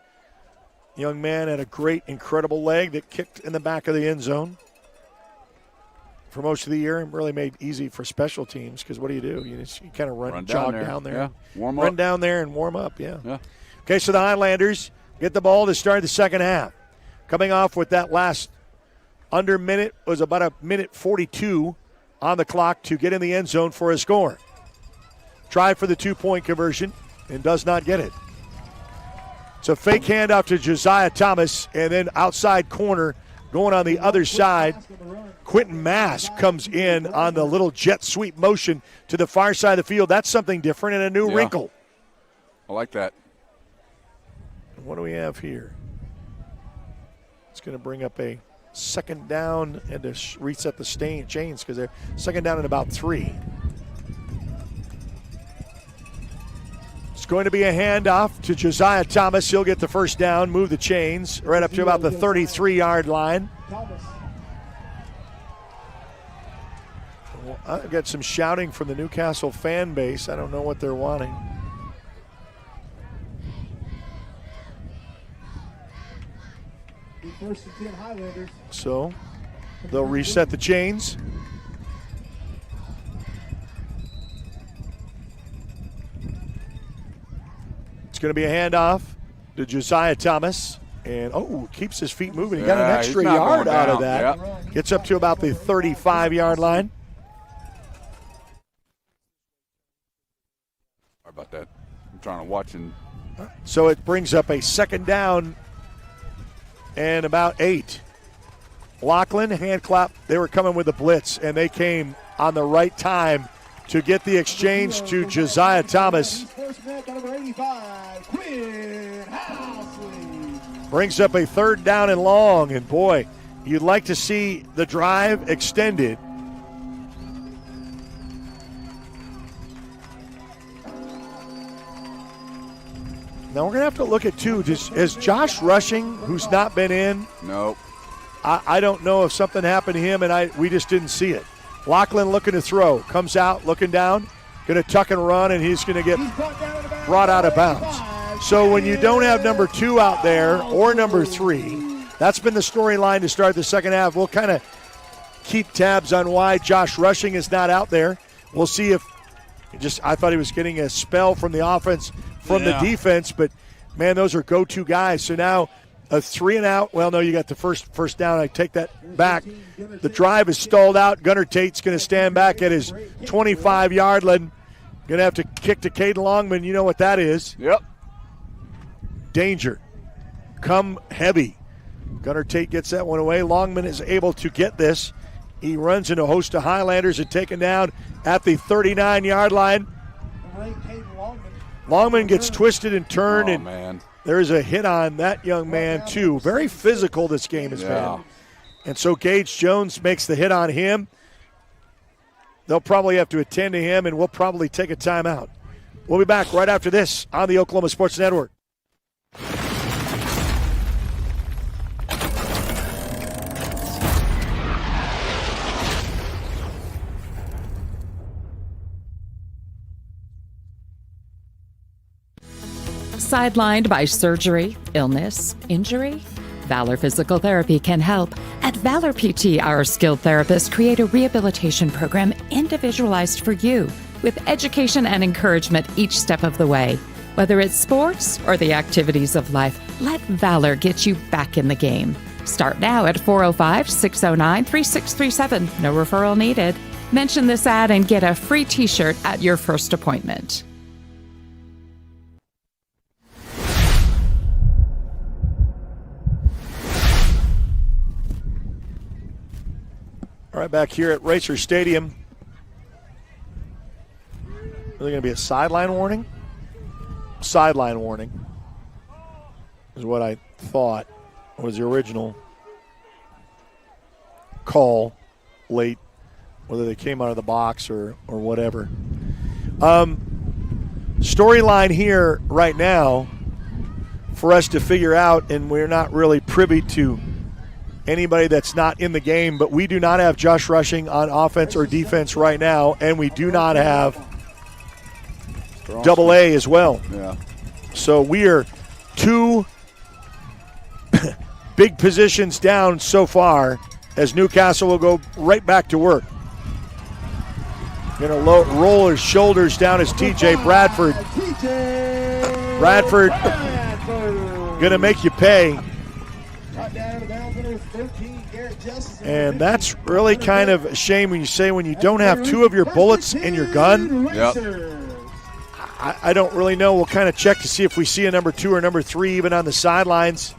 C: Young man had a great, incredible leg that kicked in the back of the end zone for most of the year and really made easy for special teams because what do? You kind of jog down there.
N: Yeah. Warm
C: Run
N: up.
C: down there and warm up, yeah.
N: Yeah.
C: Okay, so the Highlanders get the ball to start the second half. Coming off with that last under minute, was about a minute 42 on the clock to get in the end zone for a score. Try for the 2-point conversion and does not get it. It's a fake handoff to Josiah Thomas, and then outside corner going on the other side. Quentin Mask comes in on the little jet sweep motion to the far side of the field. That's something different and a new wrinkle.
N: I like that.
C: What do we have here? It's going to bring up a second down and to reset the chains because they're second down and about 3. It's going to be a handoff to Josiah Thomas. He'll get the first down, move the chains right up to about the 33-yard line. Well, I've got some shouting from the Newcastle fan base. I don't know what they're wanting.
A: First and 10 Highlanders.
C: So they'll reset the chains. It's going to be a handoff to Josiah Thomas. And, keeps his feet moving. He got an extra yard out of that.
N: Yep.
C: Gets up to about the 35-yard line.
N: Sorry about that. I'm trying to watch and.
C: So it brings up a second down and about 8. Lachlan, hand clap. They were coming with a blitz, and they came on the right time to get the exchange to Josiah Thomas. Brings up a third down and long, and boy, you'd like to see the drive extended. Now we're going to have to look at, too, is Josh Rushing, who's not been in?
N: Nope.
C: I don't know if something happened to him, and we just didn't see it. Lachlan looking to throw. Comes out, looking down, going to tuck and run, and he's going to get brought out of bounds. So when you don't have number 2 out there or number 3, that's been the storyline to start the second half. We'll kind of keep tabs on why Josh Rushing is not out there. We'll see if I thought he was getting a spell from the offense, from the defense, but, man, those are go-to guys. So now a 3-and-out. Well, no, you got the first down. I take that back. The drive is stalled out. Gunnar Tate's going to stand back at his 25-yard line. Going to have to kick to Caden Longman. You know what that is.
N: Yep.
C: Danger. Come heavy. Gunnar Tate gets that one away. Longman is able to get this. He runs into a host of Highlanders and taken down at the 39-yard line. Longman gets twisted and turned, and
N: man.
C: There's a hit on that young man, too. Very physical this game has been. And so Gage Jones makes the hit on him. They'll probably have to attend to him, and we'll probably take a timeout. We'll be back right after this on the Oklahoma Sports Network.
B: Sidelined by surgery, illness, injury? Valor Physical Therapy can help. At Valor PT, our skilled therapists create a rehabilitation program individualized for you, with education and encouragement each step of the way. Whether it's sports or the activities of life, let Valor get you back in the game. Start now at 405-609-3637. No referral needed. Mention this ad and get a free t-shirt at your first appointment.
C: All right, back here at Racer Stadium. Is there going to be a sideline warning? Sideline warning is what I thought was the original call late, whether they came out of the box or whatever. Storyline here right now for us to figure out, and we're not really privy to anybody that's not in the game, but we do not have Josh Rushing on offense or defense right now, and we do not have Double A as well.
N: Yeah.
C: So we are 2 big positions down so far, as Newcastle will go right back to work. Going to roll his shoulders down as TJ Bradford. Bradford going to make you pay. And that's really kind of a shame when you don't have 2 of your bullets in your gun.
N: Yep.
C: I don't really know. We'll kind of check to see if we see a number 2 or number 3 even on the sidelines.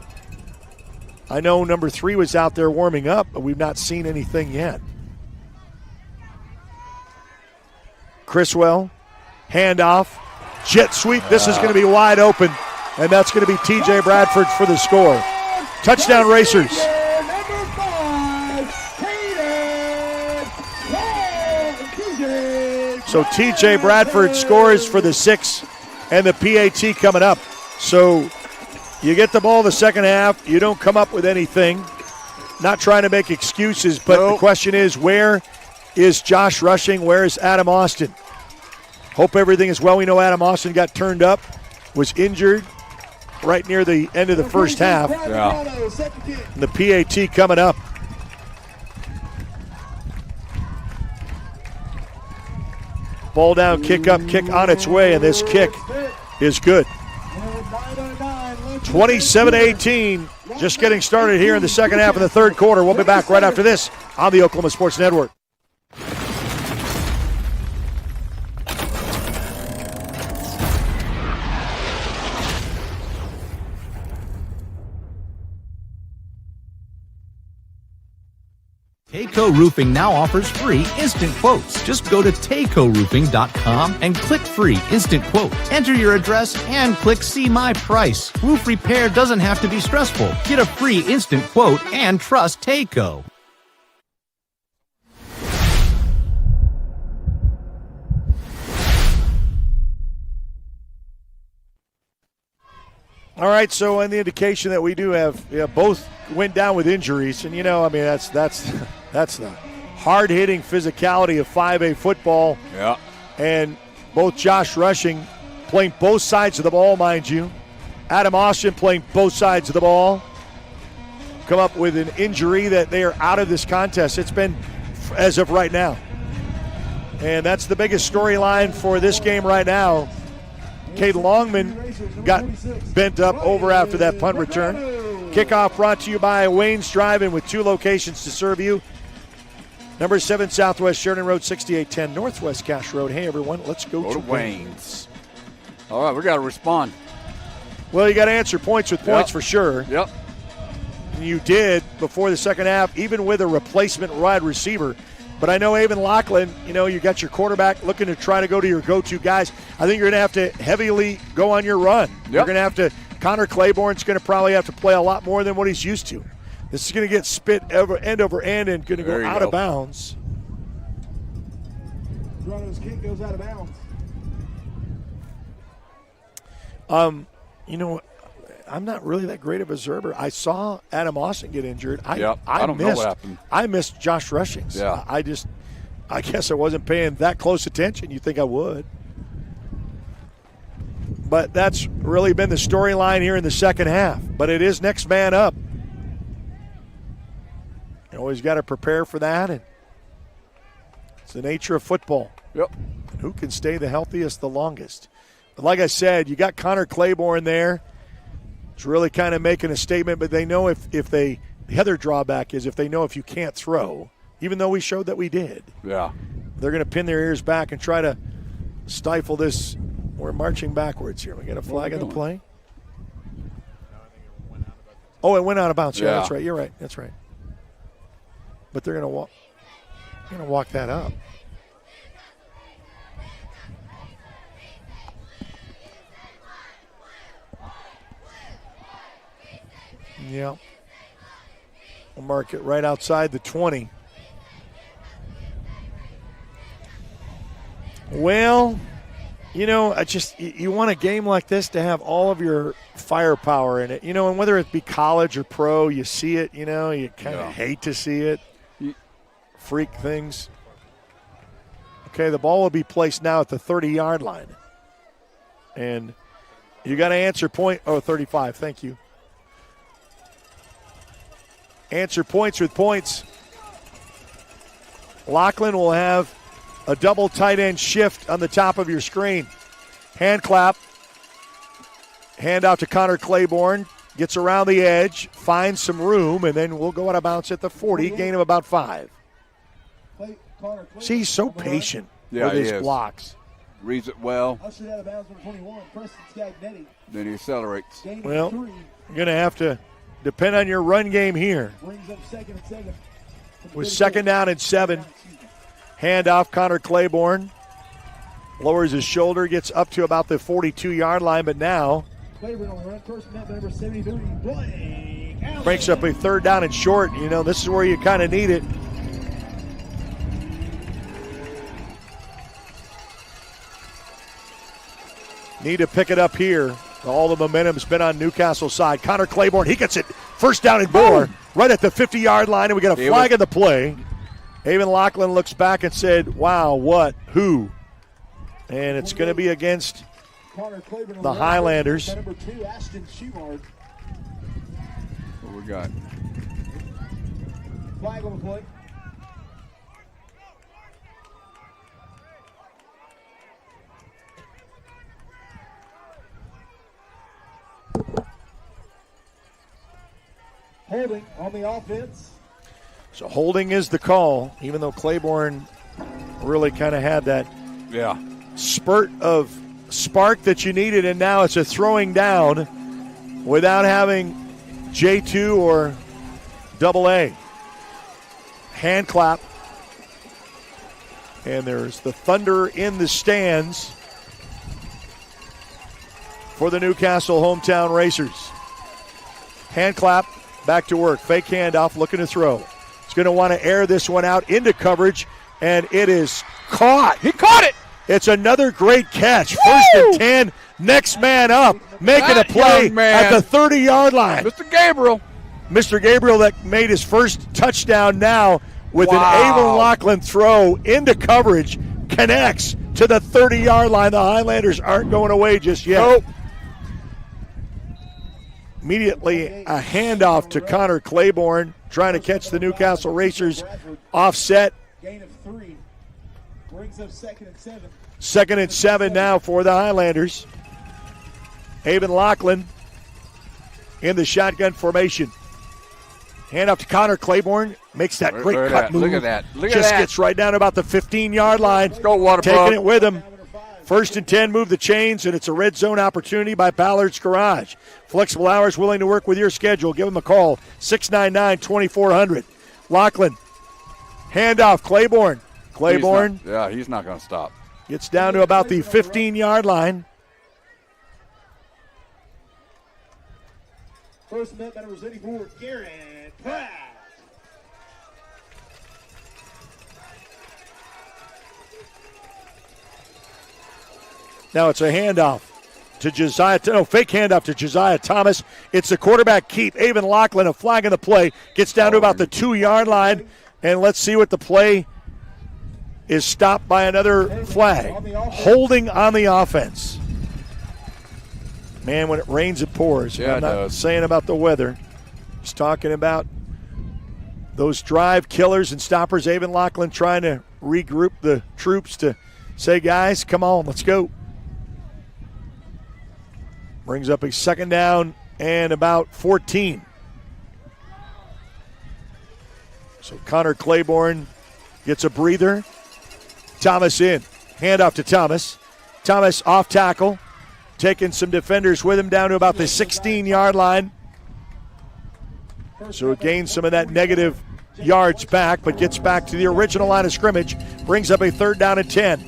C: I know number 3 was out there warming up, but we've not seen anything yet. Criswell, handoff, jet sweep. This is going to be wide open, and that's going to be TJ Bradford for the score. Touchdown Racers. So TJ Bradford scores for the 6 and the PAT coming up. So you get the ball the second half. You don't come up with anything. Not trying to make excuses, but the question is, where is Josh Rushing? Where is Adam Austin? Hope everything is well. We know Adam Austin got turned up, was injured right near the end of the first half.
N: Yeah.
C: And the PAT coming up. Ball down, kick up, kick on its way, and this kick is good. 27-18, just getting started here in the second half of the third quarter. We'll be back right after this on the Oklahoma Sports Network.
A: Tayco Roofing now offers free instant quotes. Just go to TaycoRoofing.com and click free instant quote. Enter your address and click see my price. Roof repair doesn't have to be stressful. Get a free instant quote and trust Tayco.
C: All right, so in the indication that we do have both went down with injuries, and that's the hard-hitting physicality of 5A football.
N: Yeah.
C: And both Josh Rushing playing both sides of the ball, mind you. Adam Austin playing both sides of the ball. Come up with an injury that they are out of this contest. It's been as of right now. And that's the biggest storyline for this game right now. Cade Longman got bent up over after that punt return. Kickoff brought to you by Wayne's Drive-In with 2 locations to serve you. Number 7 Southwest Sheridan Road, 6810 Northwest Cash Road. Hey, everyone, let's go to Wayne's.
N: All right, we got to respond.
C: Well, you got to answer points with points for sure.
N: Yep.
C: And you did before the second half, even with a replacement wide receiver. But I know Avon Lachlan, you got your quarterback looking to try to go to your go-to guys. I think you're going to have to heavily go on your run.
N: Yep.
C: You're going to have to – Connor Claiborne's going to probably have to play a lot more than what he's used to. This is going to get spit end over end and going to go out of bounds.
F: Toronto's kick goes out of bounds.
C: I'm not really that great of a observer. I saw Adam Austin get injured. I
N: don't know what happened.
C: I missed Josh Rushing.
N: Yeah.
C: I guess I wasn't paying that close attention. You'd think I would. But that's really been the storyline here in the second half. But it is next man up. You always got to prepare for that. And it's the nature of football.
N: Yep.
C: Who can stay the healthiest the longest? But like I said, you got Connor Claiborne there. It's really kind of making a statement, but they know if the other drawback is if they know if you can't throw, even though we showed that we did.
N: Yeah.
C: They're going to pin their ears back and try to stifle this. We're marching backwards here. We got a flag on the play. Oh, it went out of bounds. Yeah, that's right. You're right. That's right. But they're going to walk. going to walk that up. Yeah. We'll mark it right outside the 20. Well, you know, you want a game like this to have all of your firepower in it. You know, and whether it be college or pro, you see it, you know, you kind of hate to see it. Freak things. Okay, the ball will be placed now at the 30-yard line. And you got to answer point. Oh, 35, thank you. Answer points with points. Lachlan will have a double tight end shift on the top of your screen. Hand clap. Hand out to Connor Claiborne. Gets around the edge, finds some room, and then we'll go out of bounds at the 40. Gain of about 5. See, he's so patient with his blocks.
N: Reads it well.
F: Ushered out of bounds number 21, Preston Scagnetti.
N: Then he accelerates.
C: Well, you're going to have to depend on your run game here.
F: Brings up 2nd and 7.
C: With 2nd down and 7. Hand off Connor Claiborne. Lowers his shoulder, gets up to about the 42-yard line, but now
F: Claiborne on the run. First net number 73. Blake.
C: Breaks up a 3rd down and short. You know, this is where you kind of need it. Need to pick it up here. All the momentum's been on Newcastle's side. Connor Claiborne, he gets it. 1st down and more, right at the 50-yard line, and we got a flag in the play. Avon Lachlan looks back and said, wow, what, who? And it's going to be against the Highlanders.
F: Number 2, Ashton Sheward.
N: What we got?
F: Flag on the play. Holding on the offense.
C: So holding is the call, even though Claiborne really kind of had that spurt of spark that you needed, and now it's a throwing down without having J2 or AA. Hand clap. And there's the thunder in the stands for the Newcastle hometown Racers. Hand clap. Back to work. Fake handoff, looking to throw. He's going to want to air this one out into coverage, and it is caught.
N: He caught it.
C: It's another great catch. Woo! 1st and 10. Next man up, making a play at the 30-yard line.
N: Mr. Gabriel.
C: Mr. Gabriel that made his first touchdown now with an Avon Lachlan throw into coverage. Connects to the 30-yard line. The Highlanders aren't going away just yet.
N: Nope.
C: Immediately a handoff to Connor Claiborne, trying to catch the Newcastle Racers offset.
F: Gain of 3. Brings up 2nd and 7.
C: 2nd and 7 now for the Highlanders. Avon Lachlan in the shotgun formation. Handoff to Connor Claiborne. Makes that great cut move.
N: Look at that.
C: Just gets right down about the 15-yard line.
N: Let's go, Waterbuck.
C: Taking it with him. 1st and 10, move the chains, and it's a red zone opportunity by Ballard's Garage. Flexible hours, willing to work with your schedule. Give them a call, 699-2400. Lachlan, handoff, Claiborne. Claiborne.
N: He's not going to stop.
C: Gets down to about the 15-yard line.
F: First met by number 74, Garrett Pratt.
C: Now it's a handoff to Josiah. Fake handoff to Josiah Thomas. It's the quarterback keep. Avon Lachlan, a flag in the play. Gets down to about the 2-yard line. And let's see what the play is. Stopped by another flag. Holding on the offense. Man, when it rains, it pours.
N: Yeah,
C: I'm not saying about the weather. Just talking about those drive killers and stoppers. Avon Lachlan trying to regroup the troops to say, guys, come on, let's go. Brings up a 2nd down and about 14. So Connor Claiborne gets a breather. Thomas in. Handoff to Thomas. Thomas off tackle. Taking some defenders with him down to about the 16-yard line. So it gains some of that negative yards back, but gets back to the original line of scrimmage, brings up a 3rd down and 10.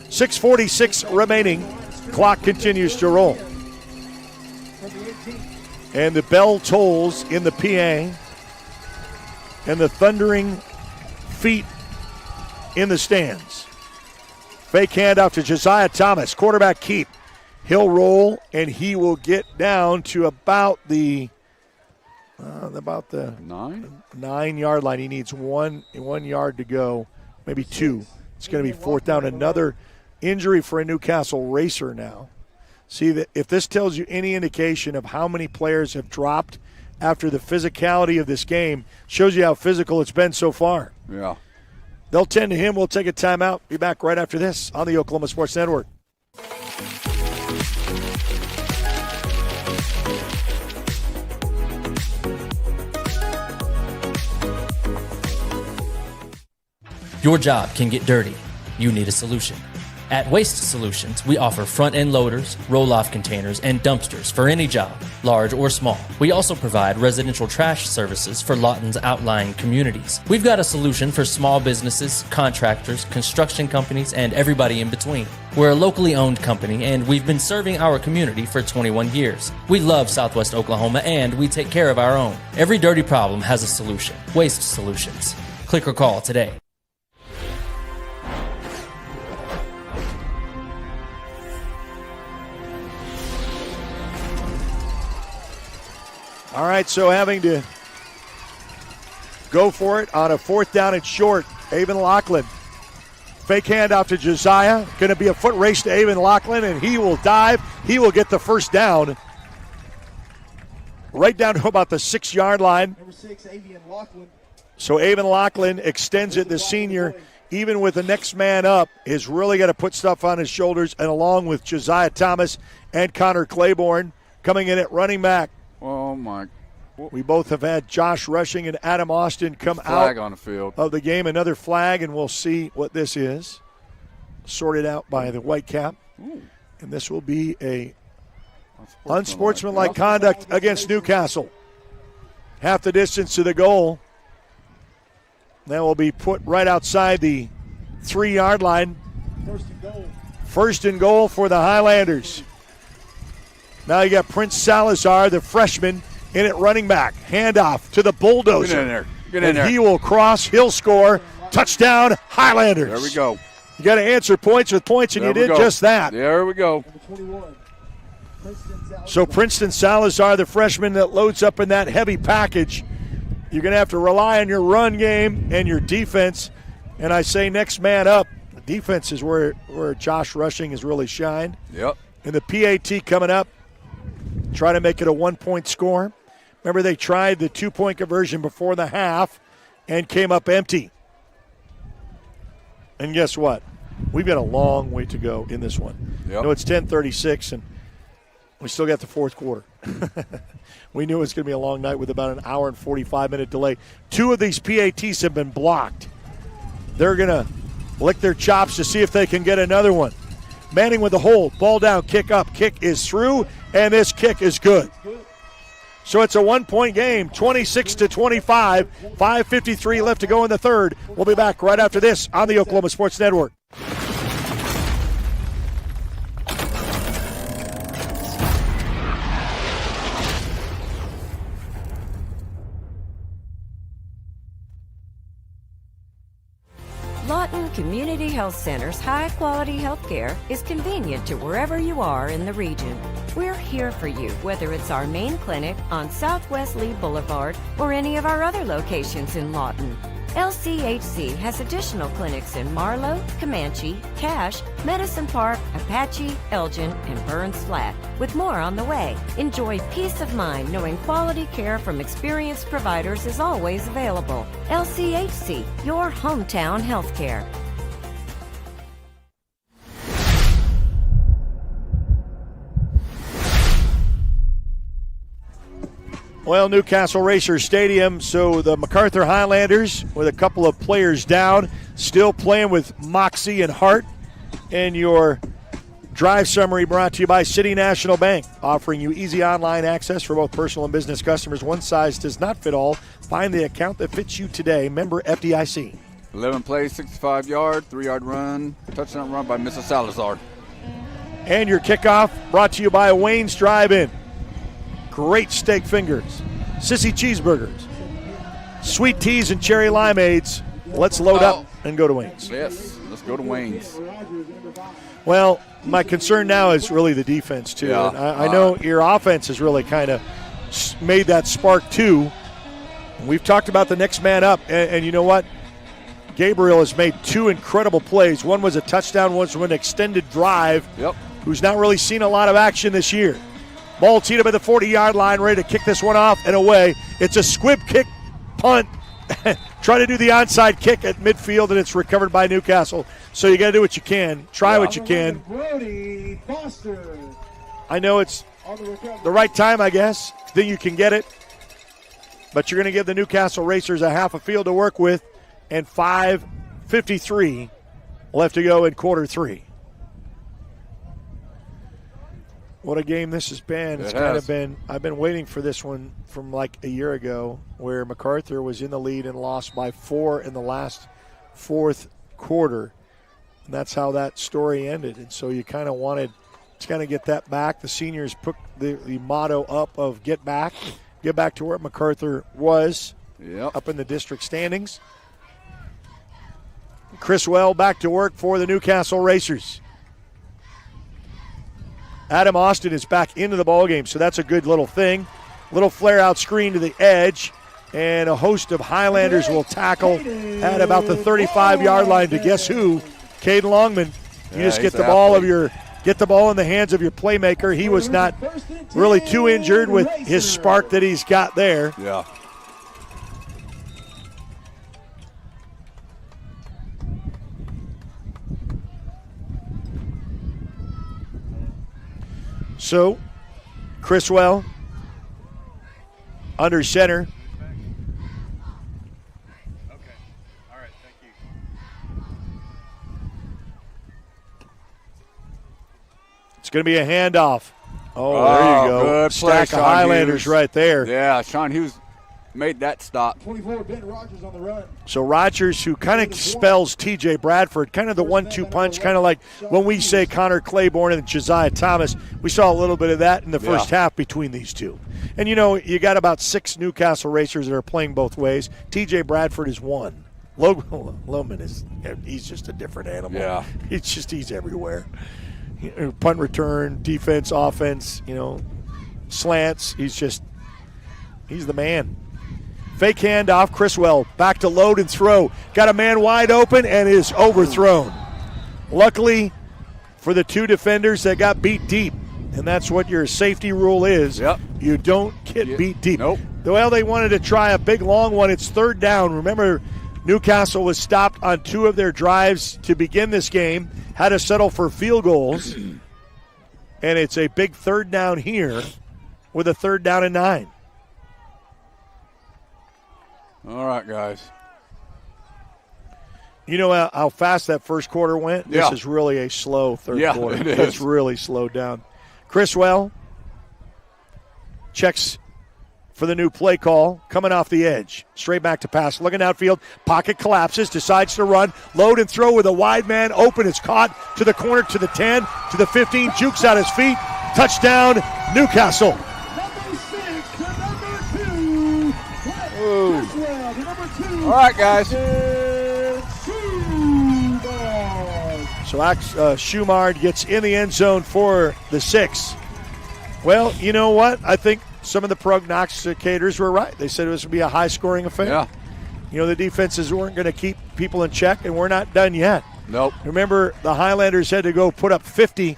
C: 6:46 remaining. Clock continues to roll. And the bell tolls in the PA, and the thundering feet in the stands. Fake handoff to Josiah Thomas, quarterback keep. He'll roll, and he will get down to about the 9-yard line. He needs one yard to go, maybe 2. It's going to be 4th down. Another injury for a Newcastle racer now. See, that if this tells you any indication of how many players have dropped after the physicality of this game, shows you how physical it's been so far.
N: Yeah.
C: They'll tend to him. We'll take a timeout. Be back right after this on the Oklahoma Sports Network.
R: Your job can get dirty. You need a solution. At Waste Solutions, we offer front-end loaders, roll-off containers, and dumpsters for any job, large or small. We also provide residential trash services for Lawton's outlying communities. We've got a solution for small businesses, contractors, construction companies, and everybody in between. We're a locally owned company, and we've been serving our community for 21 years. We love Southwest Oklahoma, and we take care of our own. Every dirty problem has a solution. Waste Solutions. Click or call today.
C: All right, so having to go for it on a 4th down and short. Avon Lachlan. Fake handoff to Josiah. Going to be a foot race to Avon Lachlan, and he will dive. He will get the 1st down. Right down to about the 6-yard line.
F: Number 6, Avon Lachlan.
C: So Avon Lachlan extends it. The senior, even with the next man up, is really got to put stuff on his shoulders, and along with Josiah Thomas and Connor Claiborne coming in at running back.
N: Oh, my.
C: We both have had Josh Rushing and Adam Austin come
N: flag
C: out
N: on the field
C: of the game. Another flag, and we'll see what this is. Sorted out by the Whitecap.
N: Ooh.
C: And this will be a unsportsmanlike conduct against Newcastle. Half the distance to the goal. That will be put right outside the 3-yard line.
F: 1st and goal.
C: 1st and goal for the Highlanders. Now you got Prince Salazar, the freshman, in at running back. Handoff to the bulldozer.
N: Get in there. Get in there.
C: He will cross. He'll score. Touchdown, Highlanders.
N: There we go.
C: You got to answer points with points, and you did just that.
N: There we go.
C: So Princeton Salazar, the freshman that loads up in that heavy package. You're going to have to rely on your run game and your defense. And I say next man up. The defense is where Josh Rushing has really shined.
N: Yep.
C: And the PAT coming up. Try to make it a 1-point score. Remember, they tried the 2-point conversion before the half and came up empty. And guess what? We've got a long way to go in this one.
N: Yep.
C: No, it's 10:36, and we still got the 4th quarter. We knew it was going to be a long night with about an hour and 45-minute delay. 2 of these PATs have been blocked. They're going to lick their chops to see if they can get another one. Manning with the hold. Ball down, kick up. Kick is through, and this kick is good. So it's a 1-point game, 26-25. 5:53 left to go in the 3rd. We'll be back right after this on the Oklahoma Sports Network.
T: Lawton Community Health Center's high-quality health care is convenient to wherever you are in the region. We're here for you, whether it's our main clinic on Southwest Lee Boulevard or any of our other locations in Lawton. LCHC has additional clinics in Marlow, Comanche, Cache, Medicine Park, Apache, Elgin, and Burns Flat, with more on the way. Enjoy peace of mind knowing quality care from experienced providers is always available. LCHC, your hometown healthcare.
C: Well, Newcastle Racers Stadium, so the Macarthur Highlanders with a couple of players down, still playing with moxie and heart, and your Drive summary brought to you by City National Bank, offering you easy online access for both personal and business customers. One size does not fit all. Find the account that fits you today. Member FDIC.
N: 11 plays, 65-yard, 3-yard run, touchdown run by Mrs. Salazar.
C: And your kickoff brought to you by Wayne's Drive-In. Great steak fingers, sissy cheeseburgers, sweet teas and cherry limeades. Let's load up and go to Wayne's.
N: Yes, let's go to Wayne's.
C: Well, my concern now is really the defense, too.
N: Yeah.
C: And I know your offense has really kind of made that spark, too. We've talked about the next man up, and you know what? Gabriel has made 2 incredible plays. One was a touchdown, one was an extended drive.
N: Yep.
C: Who's not really seen a lot of action this year. Ball teed up at the 40-yard line, ready to kick this one off and away. It's a squib kick punt. Try to do the onside kick at midfield, and it's recovered by Newcastle. So you got to do what you can. Try what you can. I know it's the right time, I guess. Then you can get it. But you're going to give the Newcastle Racers a half a field to work with, and 5:53 left to go in quarter 3. What a game this has been. It's kind of been, I've been waiting for this one from like a year ago, where Macarthur was in the lead and lost by 4 in the last fourth quarter. And that's how that story ended. And so you kind of wanted to kind of get that back. The seniors put the motto up of get back to where Macarthur was, up in the district standings. Chris Well back to work for the Newcastle Racers. Adam Austin is back into the ballgame, so that's a good little thing. Little flare-out screen to the edge, and a host of Highlanders will tackle at about the 35-yard line to guess who? Caden Longman. You just get the ball in the hands of your playmaker. He was not really too injured with his spark that he's got there.
N: Yeah.
C: So, Chriswell under center.
E: Okay. All right. Thank you.
C: It's going to be a handoff. Oh, there you go.
N: Good
C: Stack
N: play,
C: of Highlanders right there.
N: Yeah, Sean Hughes made that stop.
F: 24, Ben Rogers on the run.
C: So Rogers, who kind of spells T.J. Bradford, kind of the 1-2 punch, kind of like when we say Connor Claiborne and Josiah Thomas. We saw a little bit of that in the first half between these two. And, you know, you got about 6 Newcastle Racers that are playing both ways. T.J. Bradford is one. Loman he's just a different animal.
N: Yeah.
C: He's everywhere. Punt return, defense, offense, slants. He's the man. Fake handoff, Chriswell back to load and throw. Got a man wide open and is overthrown. Luckily for the 2 defenders that got beat deep, and that's what your safety rule is.
N: Yep.
C: You don't get beat deep.
N: Nope.
C: Well, they wanted to try a big long one. It's 3rd down. Remember, Newcastle was stopped on 2 of their drives to begin this game, had to settle for field goals, and it's a big 3rd down here with a 3rd down and 9.
N: All right, guys.
C: You know how fast that first quarter went?
N: Yeah.
C: This is really a slow third quarter.
N: It is.
C: It's really slowed down. Chriswell checks for the new play call, coming off the edge. Straight back to pass, looking outfield. Pocket collapses, decides to run. Load and throw with a wide man open. It's caught to the corner, to the 10, to the 15. Jukes out his feet. Touchdown, Newcastle.
N: All right, guys.
C: So Schumard gets in the end zone for the 6. Well, you know what? I think some of the prognosticators were right. They said it was going to be a high-scoring affair.
N: Yeah.
C: The defenses weren't going to keep people in check, and we're not done yet.
N: Nope.
C: Remember, the Highlanders had to go put up 50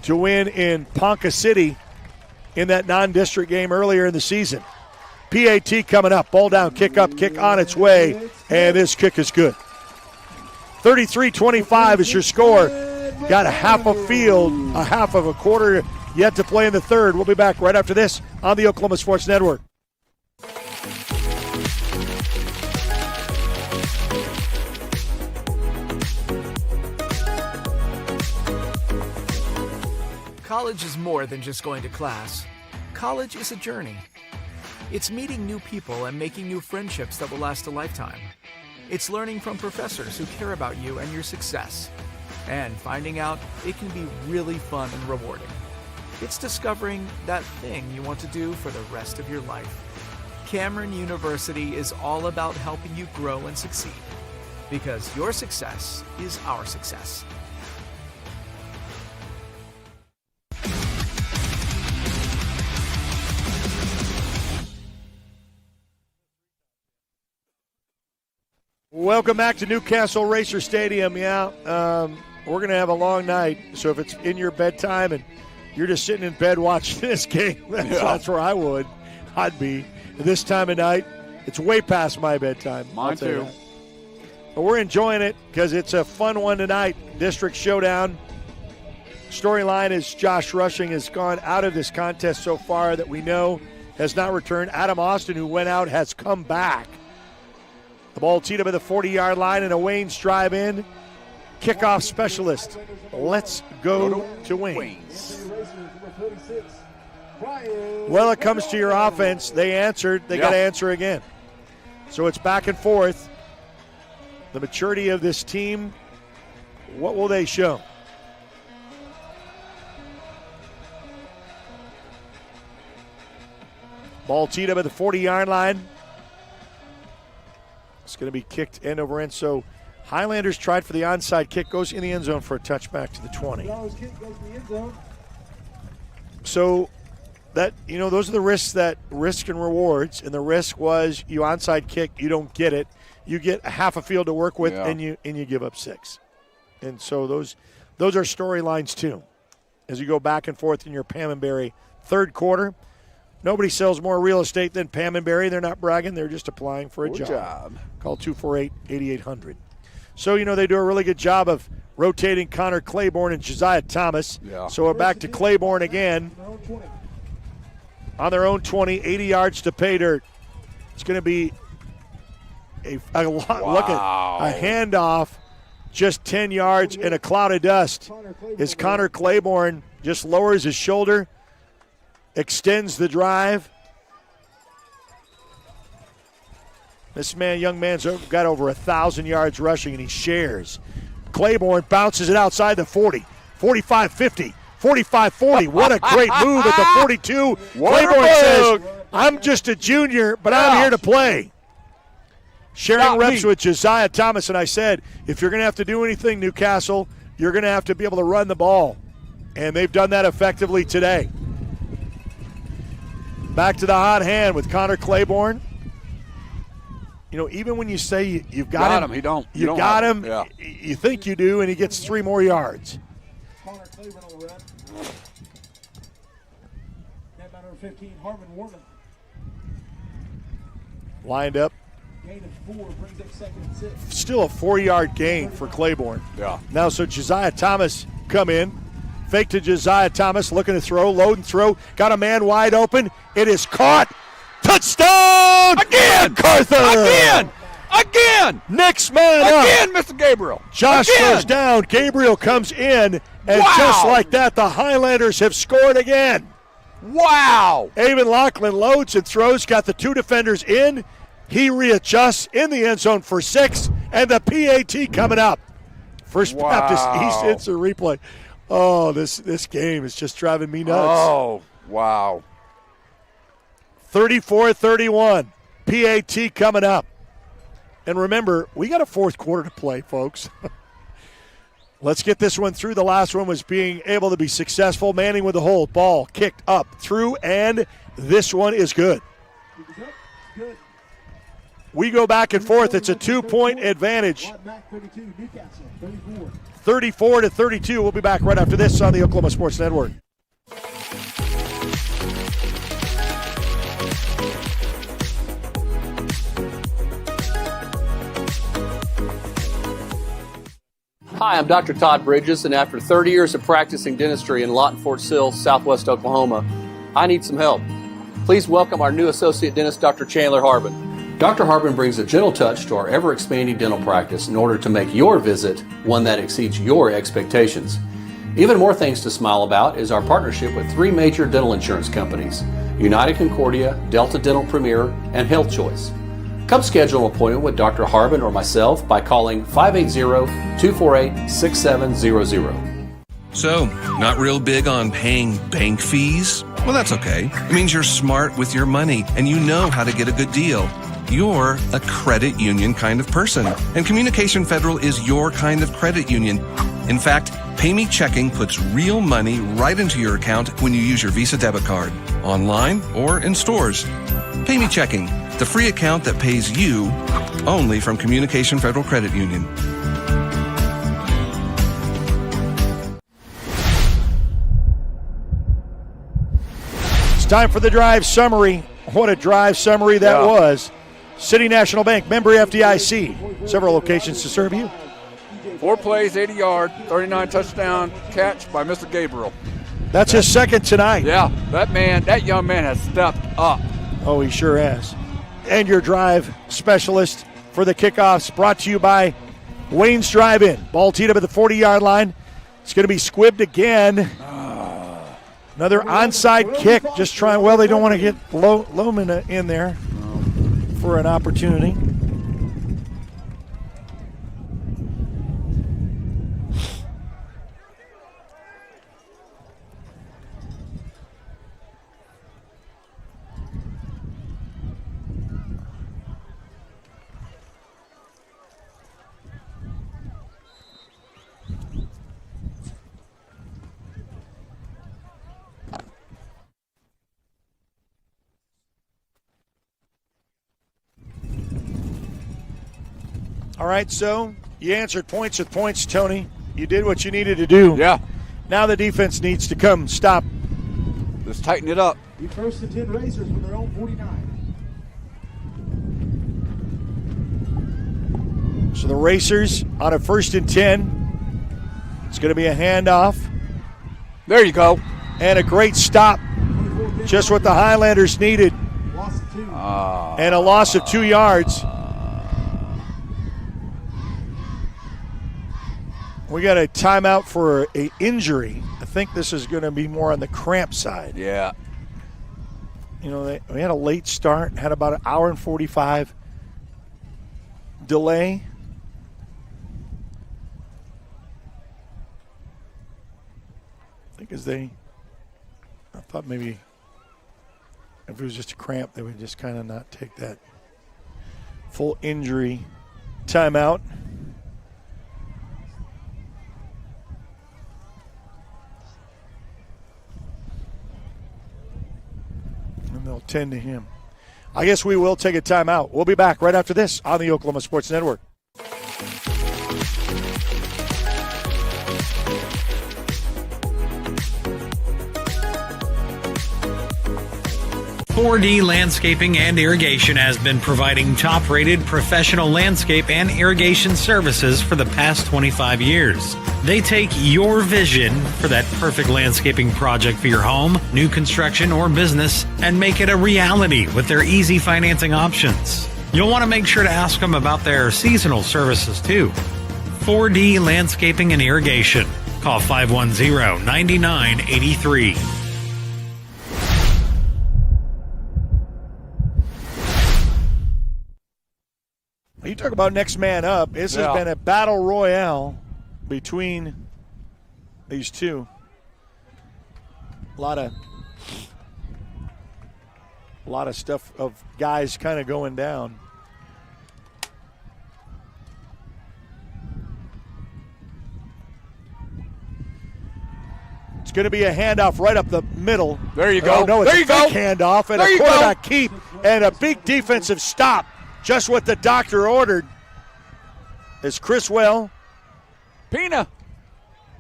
C: to win in Ponca City in that non-district game earlier in the season. PAT coming up. Ball down, kick up, kick on its way, and this kick is good. 33-25 is your score. Got a half a field, a half of a quarter yet to play in the 3rd. We'll be back right after this on the Oklahoma Sports Network.
U: College is more than just going to class. College is a journey. It's meeting new people and making new friendships that will last a lifetime. It's learning from professors who care about you and your success. And finding out it can be really fun and rewarding. It's discovering that thing you want to do for the rest of your life. Cameron University is all about helping you grow and succeed. Because your success is our success.
C: Welcome back to Newcastle Racer Stadium. Yeah, we're going to have a long night. So if it's in your bedtime and you're just sitting in bed watching this game, that's where I'd be. This time of night, it's way past my bedtime.
N: Mine too.
C: But we're enjoying it because it's a fun one tonight. District Showdown. Storyline is Josh Rushing has gone out of this contest so far that we know has not returned. Adam Austin, who went out, has come back. The ball teed up at the 40-yard line and a Wayne's drive in. Kickoff specialist. Let's go to Wayne's. Well, it comes to your offense. They answered. They got to answer again. So it's back and forth. The maturity of this team, what will they show? Ball teed up at the 40-yard line. It's going to be kicked end over end. So Highlanders tried for the onside kick, goes in the end zone for a touchback to the 20. So that, those are the risks and rewards. And the risk was you onside kick, you don't get it. You get a half a field to work with, and you give up 6. And so those are storylines too. As you go back and forth in your Pam and Barry third quarter, nobody sells more real estate than Pam and Barry. They're not bragging. They're just applying for a job. Call 248-8800. So, they do a really good job of rotating Connor Claiborne and Josiah Thomas. Yeah. So we're back to Claiborne again. On their own 20, 80 yards to pay dirt. It's going to be a handoff, just 10 yards in a cloud of dust. As Connor Claiborne just lowers his shoulder, extends the drive. This young man's got over 1,000 yards rushing, and he shares. Claiborne bounces it outside the 40, 45-50, 45-40. What a great move at the 42. Claiborne says, I'm just a junior, but I'm here to play. Sharing reps with Josiah Thomas, and I said, if you're going to have to do anything, Newcastle, you're going to have to be able to run the ball. And they've done that effectively today. Back to the hot hand with Connor Claiborne. Even when you say you've got him,
N: he don't.
C: You got him. Yeah. You think you do, and he gets 3 more yards.
F: Connor Claiborne on the run. Number 15, Harmon Warman.
C: Lined up.
F: Gain of 4 brings up 2nd and 6.
C: Still a 4-yard gain for Claiborne.
N: Yeah.
C: Now, so Josiah Thomas come in. Fake to Josiah Thomas, looking to throw, load and throw. Got a man wide open. It is caught. Touchdown!
N: Again!
C: Macarthur!
N: Again!
C: Next man
N: Again,
C: up.
N: Mr. Gabriel.
C: Josh goes down. Gabriel comes in. And just like that, the Highlanders have scored again.
N: Wow!
C: Avon Lachlan loads and throws. Got the 2 defenders in. He readjusts in the end zone for 6. And the PAT coming up. First Baptist East hits a replay. Oh, this game is just driving me nuts.
N: Oh, wow.
C: 34-31. PAT coming up. And remember, we got a fourth quarter to play, folks. Let's get this one through. The last one was being able to be successful. Manning with the hold. Ball kicked up, through, and this one is good. We go back and forth. It's a 2-point advantage. 34-32. We'll be back right after this on the Oklahoma Sports Network.
V: Hi, I'm Dr. Todd Bridges, and after 30 years of practicing dentistry in Lawton, Fort Sill, Southwest Oklahoma, I need some help. Please welcome our new associate dentist, Dr. Chandler Harbin. Dr. Harbin brings a gentle touch to our ever-expanding dental practice in order to make your visit one that exceeds your expectations. Even more things to smile about is our partnership with 3 major dental insurance companies, United Concordia, Delta Dental Premier, and Health Choice. Come schedule an appointment with Dr. Harbin or myself by calling 580-248-6700.
D: So, not real big on paying bank fees? Well, that's okay. It means you're smart with your money and you know how to get a good deal. You're a credit union kind of person, and Communication Federal is your kind of credit union. In fact, PayMe Checking puts real money right into your account when you use your Visa debit card, online or in stores. PayMe Checking, the free account that pays you only from Communication Federal Credit Union.
C: It's time for the drive summary. What a drive summary that was. City National Bank, member FDIC. Several locations to serve you.
N: 4 plays, 80-yard, 39 touchdown catch by Mr. Gabriel.
C: That's his second tonight.
N: Yeah, that young man has stepped up.
C: Oh, he sure has. And your drive specialist for the kickoffs, brought to you by Wayne's Drive-In. Ball teed up at the 40-yard line. It's going to be squibbed again. Another onside kick. Just trying. Well, they don't want to get Lohman in there for an opportunity. All right, so you answered points with points, Tony. You did what you needed to do.
N: Yeah.
C: Now the defense needs to come stop.
N: Let's tighten it up.
F: The first and 10 Racers from their own 49.
C: So the Racers on a 1st and 10. It's going to be a handoff.
N: There you go.
C: And a great stop. Just what the Highlanders needed. And a loss of 2 yards. We got a timeout for an injury. I think this is going to be more on the cramp side.
N: Yeah.
C: You know, we had a late start, had about an hour and 45 delay. I think I thought maybe if it was just a cramp, they would just kind of not take that full injury timeout. And they'll tend to him. I guess we will take a timeout. We'll be back right after this on the Oklahoma Sports Network.
G: .4D Landscaping and Irrigation has been providing top-rated professional landscape and irrigation services for the past 25 years. They take your vision for that perfect landscaping project for your home, new construction, or business and make it a reality with their easy financing options. You'll want to make sure to ask them about their seasonal services too. 4D Landscaping and Irrigation. Call 510-9983.
C: You talk about next man up. This has been a battle royale between these two. A lot of stuff of guys kind of going down. It's going to be a handoff right up the middle.
N: There you go.
C: Oh, no, it's
N: there
C: a
N: you go.
C: fake handoff and
N: there
C: a quarterback keep and a big defensive stop. Just what the doctor ordered. Is Criswell.
N: Pina.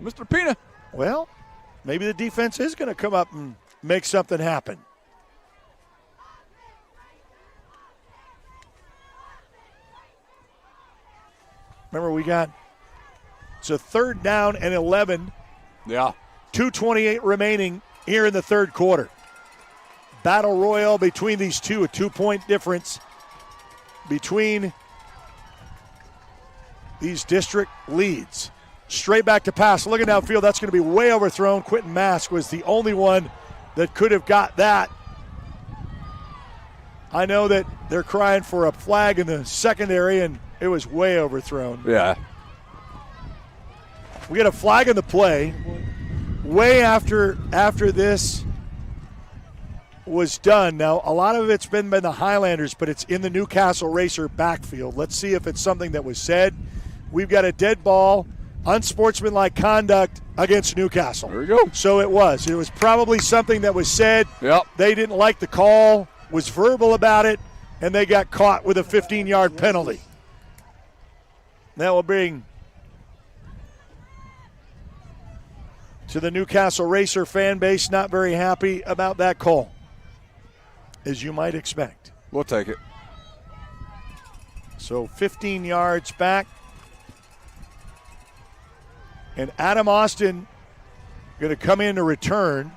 N: Mr. Pina.
C: Well, maybe the defense is going to come up and make something happen. Remember, it's a 3rd down and 11.
N: Yeah.
C: 2:28 remaining here in the third quarter. Battle royal between these two, a 2-point difference between these district leads. Straight back to pass. Looking downfield, that's going to be way overthrown. Quentin Mask was the only one that could have got that. I know that they're crying for a flag in the secondary, and it was way overthrown.
N: Yeah.
C: We got a flag in the play way after this was done. Now, a lot of it's been by the Highlanders, but it's in the Newcastle Racer backfield. Let's see if it's something that was said. We've got a dead ball, unsportsmanlike conduct against Newcastle.
N: There we go.
C: So it was. It was probably something that was said.
N: Yep.
C: They didn't like the call, was verbal about it, and they got caught with a 15-yard penalty. That will bring to the Newcastle Racer fan base not very happy about that call, as you might expect.
N: We'll take it.
C: So 15 yards back. And Adam Austin going to come in to return.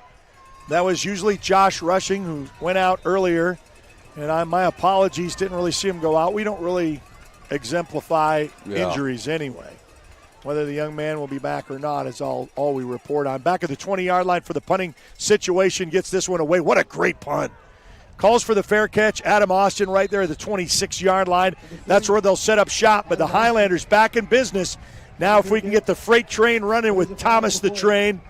C: That was usually Josh Rushing, who went out earlier. And my apologies, didn't really see him go out. We don't really exemplify injuries anyway. Whether the young man will be back or not is all we report on. Back at the 20-yard line for the punting situation, gets this one away. What a great punt. Calls for the fair catch. Adam Austin right there at the 26-yard line. That's where they'll set up shop. But the Highlanders back in business. Now if we can get the freight train running with Thomas the Train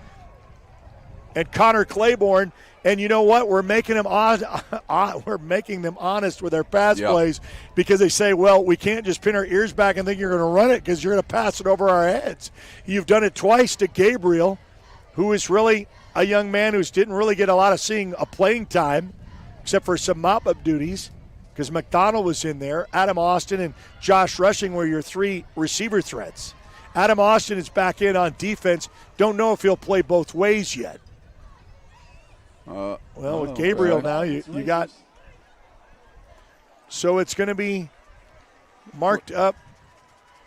C: and Connor Claiborne. And you know what? We're making them we're making them honest with their pass plays, because they say, well, we can't just pin our ears back and think you're going to run it because you're going to pass it over our heads. You've done it twice to Gabriel, who is really a young man who didn't really get a lot of seeing a playing time, except for some mop-up duties, because McDonald was in there. Adam Austin and Josh Rushing were your three receiver threats. Adam Austin is back in on defense. Don't know if he'll play both ways yet. With Gabriel now, you got. So it's going to be marked up.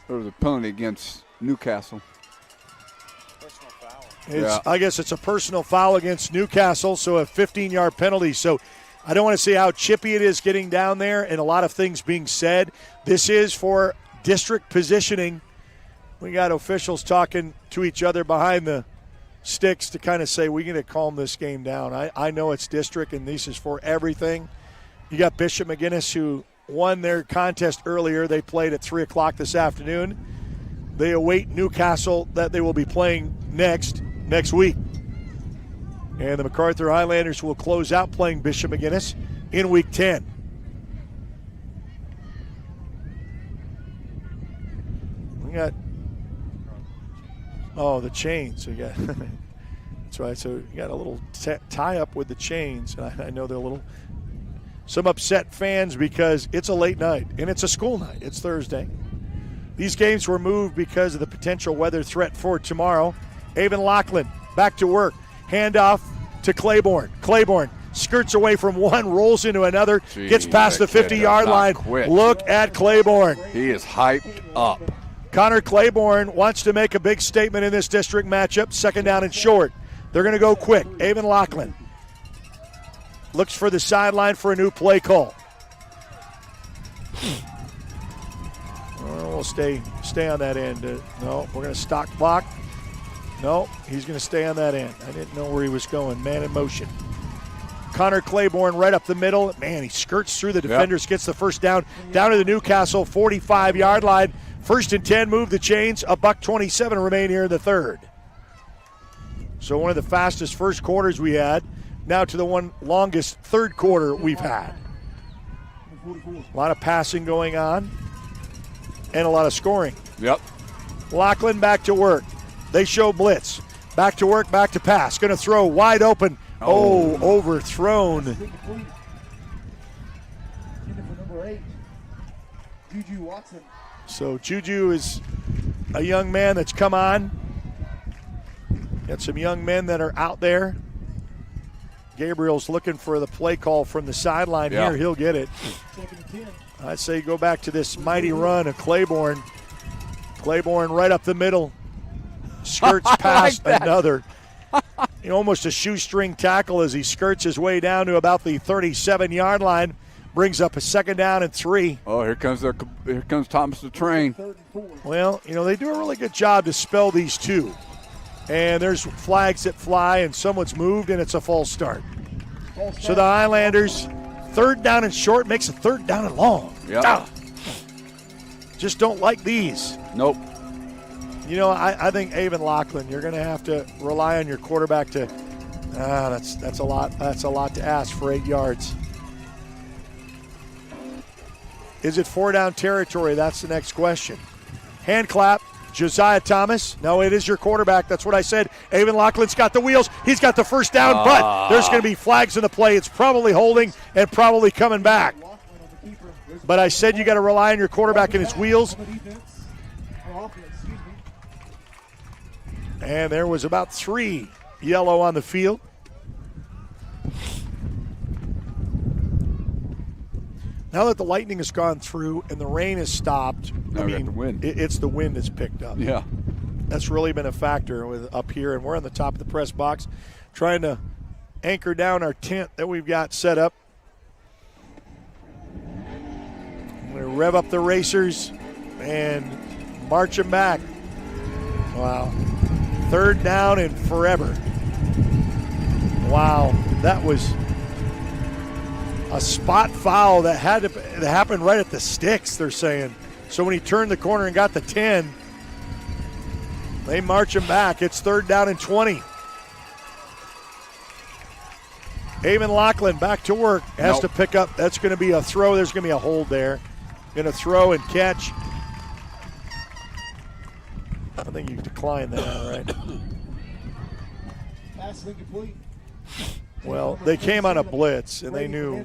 N: There was a penalty against Newcastle.
C: I guess it's a personal foul against Newcastle, so a 15-yard penalty. So I don't want to see how chippy it is getting down there and a lot of things being said. This is for district positioning. We got officials talking to each other behind the sticks to kind of say, we're going to calm this game down. I know it's district, and this is for everything. You got Bishop McGuinness, who won their contest earlier. They played at 3 o'clock this afternoon. They await Newcastle that they will be playing next week. And the Macarthur Highlanders will close out playing Bishop McGuinness in Week 10. We got the chains. We got that's right. So you got a little tie up with the chains. I know they're some upset fans because it's a late night and it's a school night. It's Thursday. These games were moved because of the potential weather threat for tomorrow. Avon Lachlan back to work. Handoff to Claiborne. Claiborne skirts away from one, rolls into another, gets past the 50-yard line. Look at Claiborne.
N: He is hyped up.
C: Connor Claiborne wants to make a big statement in this district matchup. Second down and short. They're going to go quick. Avon Lachlan looks for the sideline for a new play call. We'll stay on that end. No, we're going to stock block. No, he's going to stay on that end. I didn't know where he was going. Man in motion. Connor Claiborne right up the middle. Man, he skirts through the defenders, gets the first down to the Newcastle 45-yard line. First and 10, move the chains. $1:27 remain here in the third. So one of the fastest first quarters we had, now to the one longest third quarter we've had. A lot of passing going on and a lot of scoring.
N: Yep.
C: Lachlan back to work. They show blitz. Back to work, back to pass. Going to throw wide open. Overthrown.
F: Number 8, Juju Watson.
C: So Juju is a young man that's come on. Got some young men that are out there. Gabriel's looking for the play call from the sideline here. He'll get it. I'd say go back to this mighty run of Claiborne. Claiborne right up the middle. Skirts past another. Almost a shoestring tackle as he skirts his way down to about the 37-yard line. brings up a 2nd down and 3.
N: Oh, here comes Thomas the Train.
C: Well, they do a really good job to spell these two. And there's flags that fly, and someone's moved, and it's a false start. So the Highlanders, 3rd down and short, makes a 3rd down and long.
N: Yeah.
C: Just don't like these.
N: Nope.
C: I think Avon Lachlan, you're going to have to rely on your quarterback to. That's a lot. That's a lot to ask for 8 yards. Is it 4-down territory? That's the next question. Hand clap. Josiah Thomas. No, it is your quarterback. That's what I said. Avon Lachlan's got the wheels. He's got the 1st down, but there's going to be flags in the play. It's probably holding and probably coming back. But I said you got to rely on your quarterback and his wheels. And there was about 3 yellow on the field. Now that the lightning has gone through and the rain has stopped,
N: now we got the wind.
C: It's the wind that's picked up.
N: Yeah.
C: That's really been a factor up here, and we're on the top of the press box trying to anchor down our tent that we've got set up. I'm going to rev up the racers and march them back. Wow. 3rd down and forever. Wow, that was a spot foul that had to happen right at the sticks, they're saying. So when he turned the corner and got the 10, they march him back. It's 3rd down and 20. Avon Lachlan back to work. Has to pick up. That's going to be a throw. There's going to be a hold there. Going to throw and catch. I think you declined that, right?
F: Pass incomplete.
C: Well, they came on a blitz, and they knew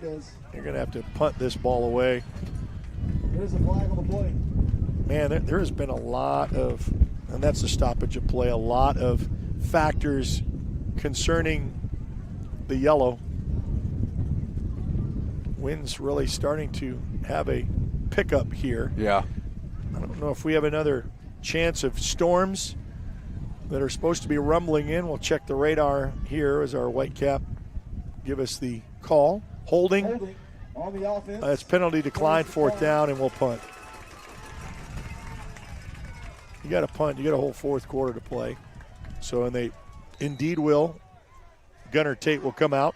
C: you're going to have to punt this ball away.
F: There's a flag on the play.
C: Man, there has been a lot of, and that's the stoppage of play, a lot of factors concerning the yellow. Wind's really starting to have a pickup here.
N: Yeah.
C: I don't know if we have another chance of storms that are supposed to be rumbling in. We'll check the radar here as our white cap give us the call. Holding
F: on the offense.
C: It's penalty decline, 4th down, and we'll punt. You got to punt. You got a whole 4th quarter to play. So, and they indeed will. Gunnar Tate will come out.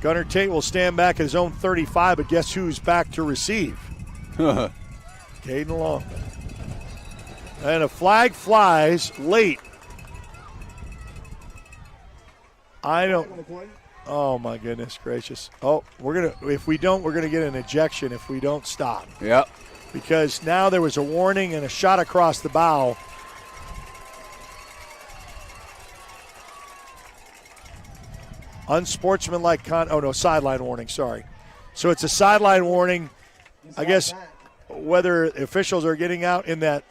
C: Gunnar Tate will stand back at his own 35, but guess who's back to receive? Caden Long. And a flag flies late. Oh my goodness gracious. Oh, if we don't, we're gonna get an ejection if we don't stop.
N: Yep.
C: Because now there was a warning and a shot across the bow. Unsportsmanlike sideline warning, sorry. So it's a sideline warning. I guess whether officials are getting out in that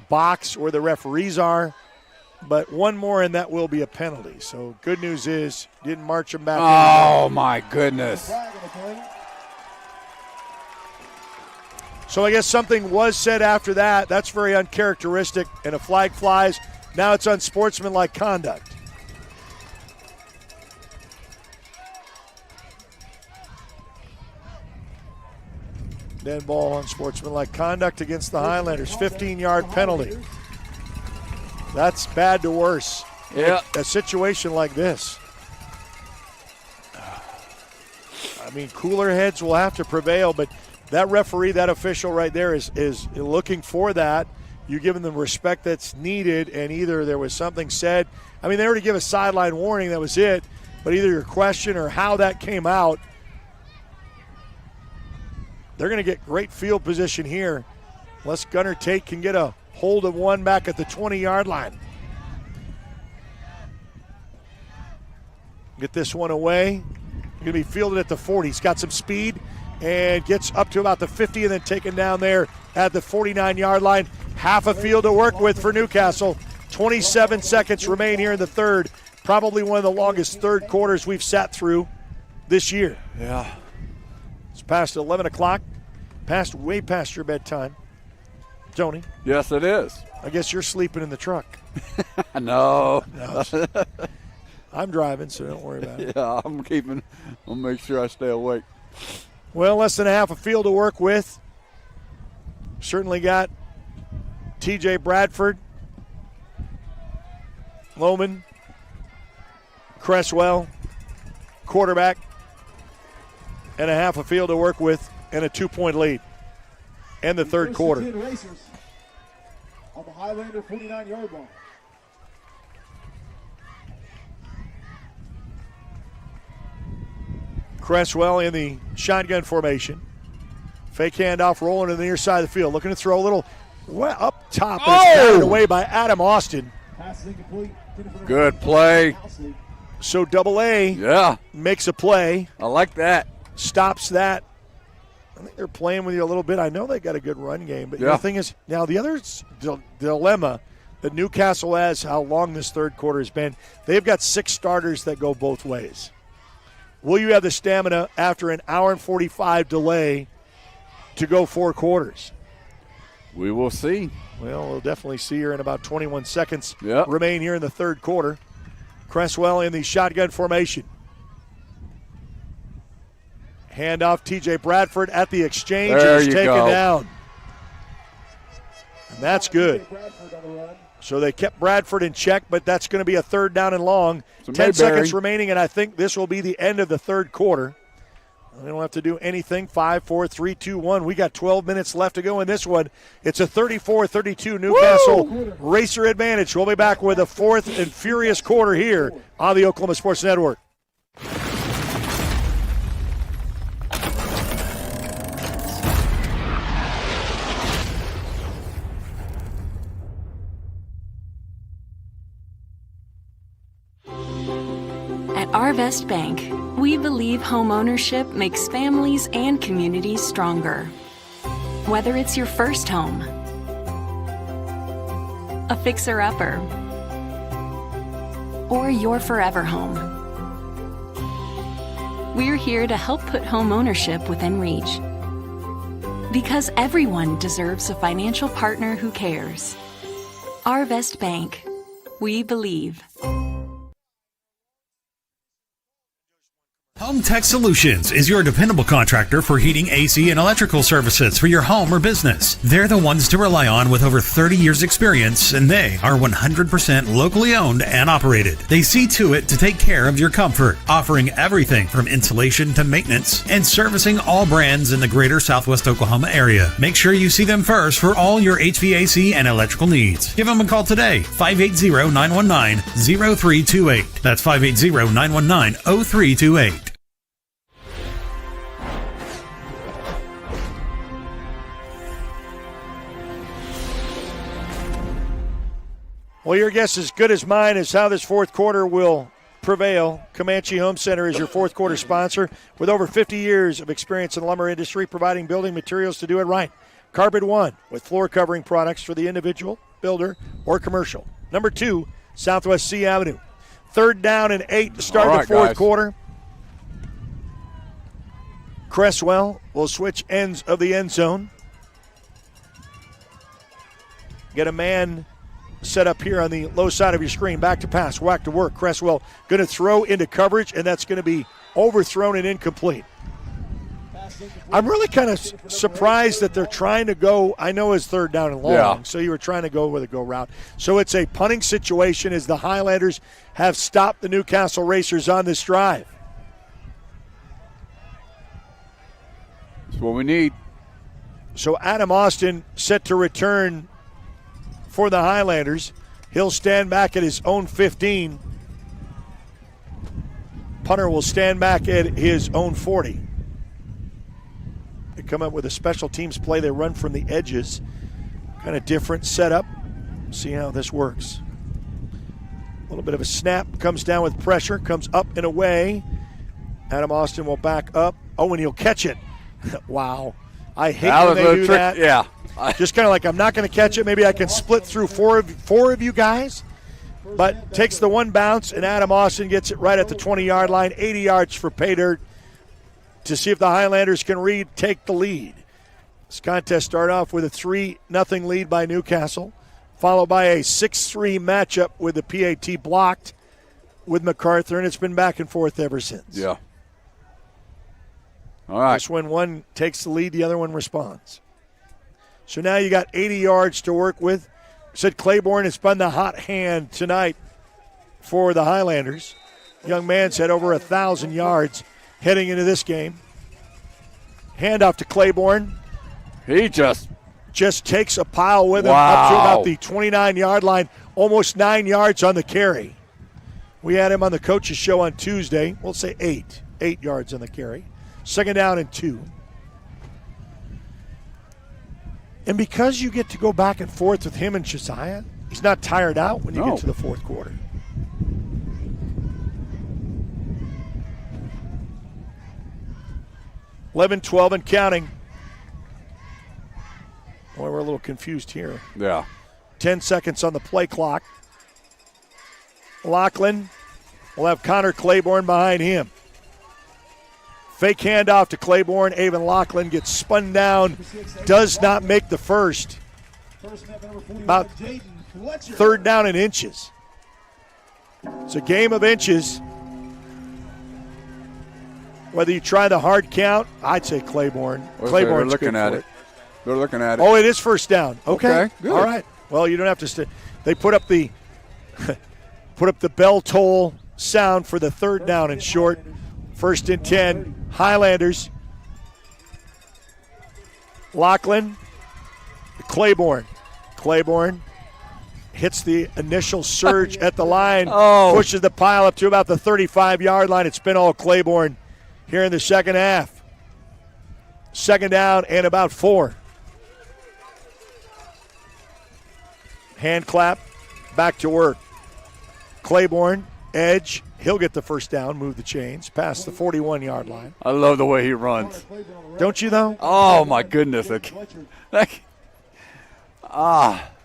C: box or the referees are, but one more and that will be a penalty. So good news is didn't march them back.
N: Oh my goodness.
C: So I guess something was said after that. That's very uncharacteristic, and a flag flies. Now it's unsportsmanlike conduct. Dead ball on sportsmanlike conduct against the Highlanders. 15-yard penalty. That's bad to worse.
N: Yeah.
C: A situation like this. I mean, cooler heads will have to prevail, but that referee, that official right there is looking for that. You give them the respect that's needed, and either there was something said. I mean, they were to give a sideline warning, that was it, but either your question or how that came out, they're going to get great field position here unless Gunnar Tate can get a hold of one back at the 20-yard line. Get this one away. Going to be fielded at the 40. He's got some speed and gets up to about the 50 and then taken down there at the 49-yard line. Half a field to work with for Newcastle. 27 seconds remain here in the third. Probably one of the longest third quarters we've sat through this year.
N: Yeah.
C: It's past 11 o'clock, way past your bedtime. Tony.
N: Yes, it is.
C: I guess you're sleeping in the truck.
N: No.
C: I'm driving, so don't worry about it.
N: Yeah, I'll make sure I stay awake.
C: Well, less than a half a field to work with. Certainly got TJ Bradford, Lohman, Cresswell, quarterback, and a half a field to work with, and a 2-point lead. And the third quarter.
F: Racers on the Highlander 49-yard line.
C: Cresswell in the shotgun formation. Fake handoff, rolling to the near side of the field. Looking to throw a little up top. And it's carried away by Adam Austin.
N: Good play.
C: So AA makes a play.
N: I like that.
C: Stops that. I think they're playing with you a little bit. I know they got a good run game. But the thing is, now the other dilemma that Newcastle has, how long this third quarter has been, they've got 6 starters that go both ways. Will you have the stamina after an hour and 45 delay to go 4 quarters?
N: We will see.
C: Well, we'll definitely see here in about 21 seconds remain here in the third quarter. Cresswell in the shotgun formation. Handoff, TJ Bradford at the exchange is taken down. And that's good. So they kept Bradford in check, but that's going to be a third down and long. 10 seconds remaining, and I think this will be the end of the third quarter. They don't have to do anything. 5, 4, 3, 2, 1. We got 12 minutes left to go in this one. It's a 34-32 Newcastle Racer advantage. We'll be back with a fourth and furious quarter here on the Oklahoma Sports Network.
I: At Arvest Bank, we believe home ownership makes families and communities stronger. Whether it's your first home, a fixer-upper, or your forever home, we're here to help put home ownership within reach. Because everyone deserves a financial partner who cares. Arvest Bank, we believe.
J: Home Tech Solutions is your dependable contractor for heating, AC, and electrical services for your home or business. They're the ones to rely on with over 30 years experience, and they are 100% locally owned and operated. They see to it to take care of your comfort, offering everything from insulation to maintenance and servicing all brands in the greater Southwest Oklahoma area. Make sure you see them first for all your HVAC and electrical needs. Give them a call today, 580-919-0328. That's 580-919-0328.
C: Well, your guess is as good as mine as how this fourth quarter will prevail. Comanche Home Center is your fourth quarter sponsor with over 50 years of experience in the lumber industry, providing building materials to do it right. Carpet One with floor covering products for the individual, builder, or commercial. Number 2, Southwest C Avenue. 3rd down and 8 to start the fourth quarter. Cresswell will switch ends of the end zone. Get a man set up here on the low side of your screen. Back to pass, whack to work. Cresswell going to throw into coverage, and that's going to be overthrown and incomplete. I'm really kind of surprised that they're trying to go. I know it's 3rd down and long, so you were trying to go with a go route. So it's a punting situation as the Highlanders have stopped the Newcastle Racers on this drive.
N: That's what we need.
C: So Adam Austin set to return for the Highlanders. He'll stand back at his own 15. Punter will stand back at his own 40. They come up with a special teams play. They run from the edges. Kind of different setup. See how this works. A little bit of a snap. Comes down with pressure. Comes up and away. Adam Austin will back up. Oh, and he'll catch it. Wow. I hate when they do that.
N: Yeah.
C: Just kind of like, I'm not going to catch it. Maybe I can split through four of you guys. But takes the one bounce, and Adam Austin gets it right at the 20-yard line. 80 yards for pay dirt to see if the Highlanders can take the lead. This contest started off with a 3-0 lead by Newcastle. followed by a 6-3 matchup with the PAT blocked with Macarthur, and it's been back and forth ever since.
N: Yeah. All right.
C: Just when one takes the lead, the other one responds. So now you got 80 yards to work with. Said Claiborne has been the hot hand tonight for the Highlanders. Young man's had over 1,000 yards heading into this game. Handoff to Claiborne.
N: He just
C: takes a pile with him up to about the 29-yard line, almost 9 yards on the carry. We had him on the coach's show on Tuesday. We'll say 8 yards on the carry. Second down and 2. And because you get to go back and forth with him and Josiah, he's not tired out when you get to the fourth quarter. $11-12 and counting. Boy, we're a little confused here.
N: Yeah.
C: 10 seconds on the play clock. Lachlan will have Connor Claiborne behind him. Fake handoff to Claiborne. Avon Lachlan gets spun down. Does not make the first. About third down and inches. It's a game of inches. Whether you try the hard count, I'd say Claiborne. Claiborne's
N: looking at it. They're looking at it.
C: Oh, it is first down. Okay.
N: Good.
C: All right. Well, you don't have to they put up the bell toll sound for the third down and short. First and 10. Highlanders. Lachlan. Claiborne. Claiborne hits the initial surge at the line. Pushes the pile up to about the 35-yard line. It's been all Claiborne here in the second half. Second down and about 4. Hand clap. Back to work. Claiborne, edge. He'll get the first down, move the chains, past the 41-yard line.
N: I love the way he runs.
C: Don't you, though?
N: Oh, my goodness.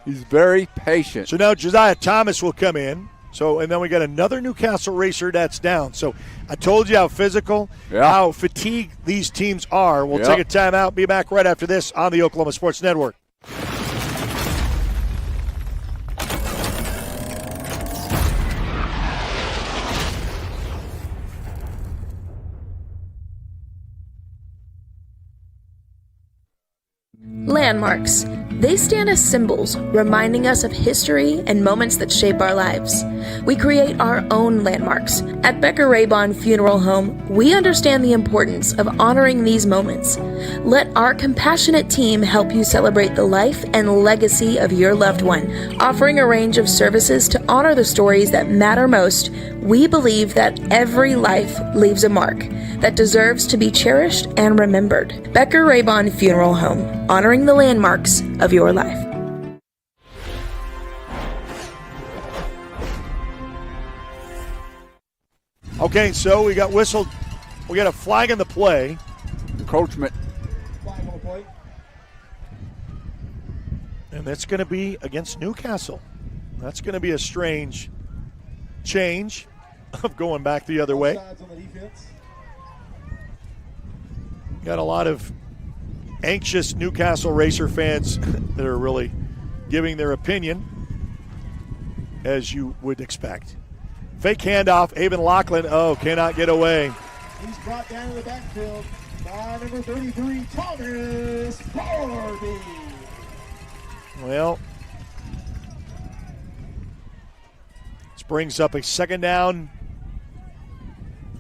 N: He's very patient.
C: So now Josiah Thomas will come in. And then we got another Newcastle racer that's down. So I told you how physical, how fatigued these teams are. We'll take a timeout. Be back right after this on the Oklahoma Sports Network.
S: Landmarks. They stand as symbols, reminding us of history and moments that shape our lives. We create our own landmarks. At Becker Raybon Funeral Home, we understand the importance of honoring these moments. Let our compassionate team help you celebrate the life and legacy of your loved one. Offering a range of services to honor the stories that matter most, we believe that every life leaves a mark that deserves to be cherished and remembered. Becker Raybon Funeral Home, honoring the landmarks of your life.
C: Okay, so we got whistled. We got a flag in the play.
N: Encroachment.
C: And that's going to be against Newcastle. That's going to be a strange change of going back the other way. Got a lot of anxious Newcastle Racer fans that are really giving their opinion, as you would expect. Fake handoff, Avon Lachlan, cannot get away.
F: He's brought down to the backfield by number 33, Thomas Barbie.
C: Well, this brings up a second down.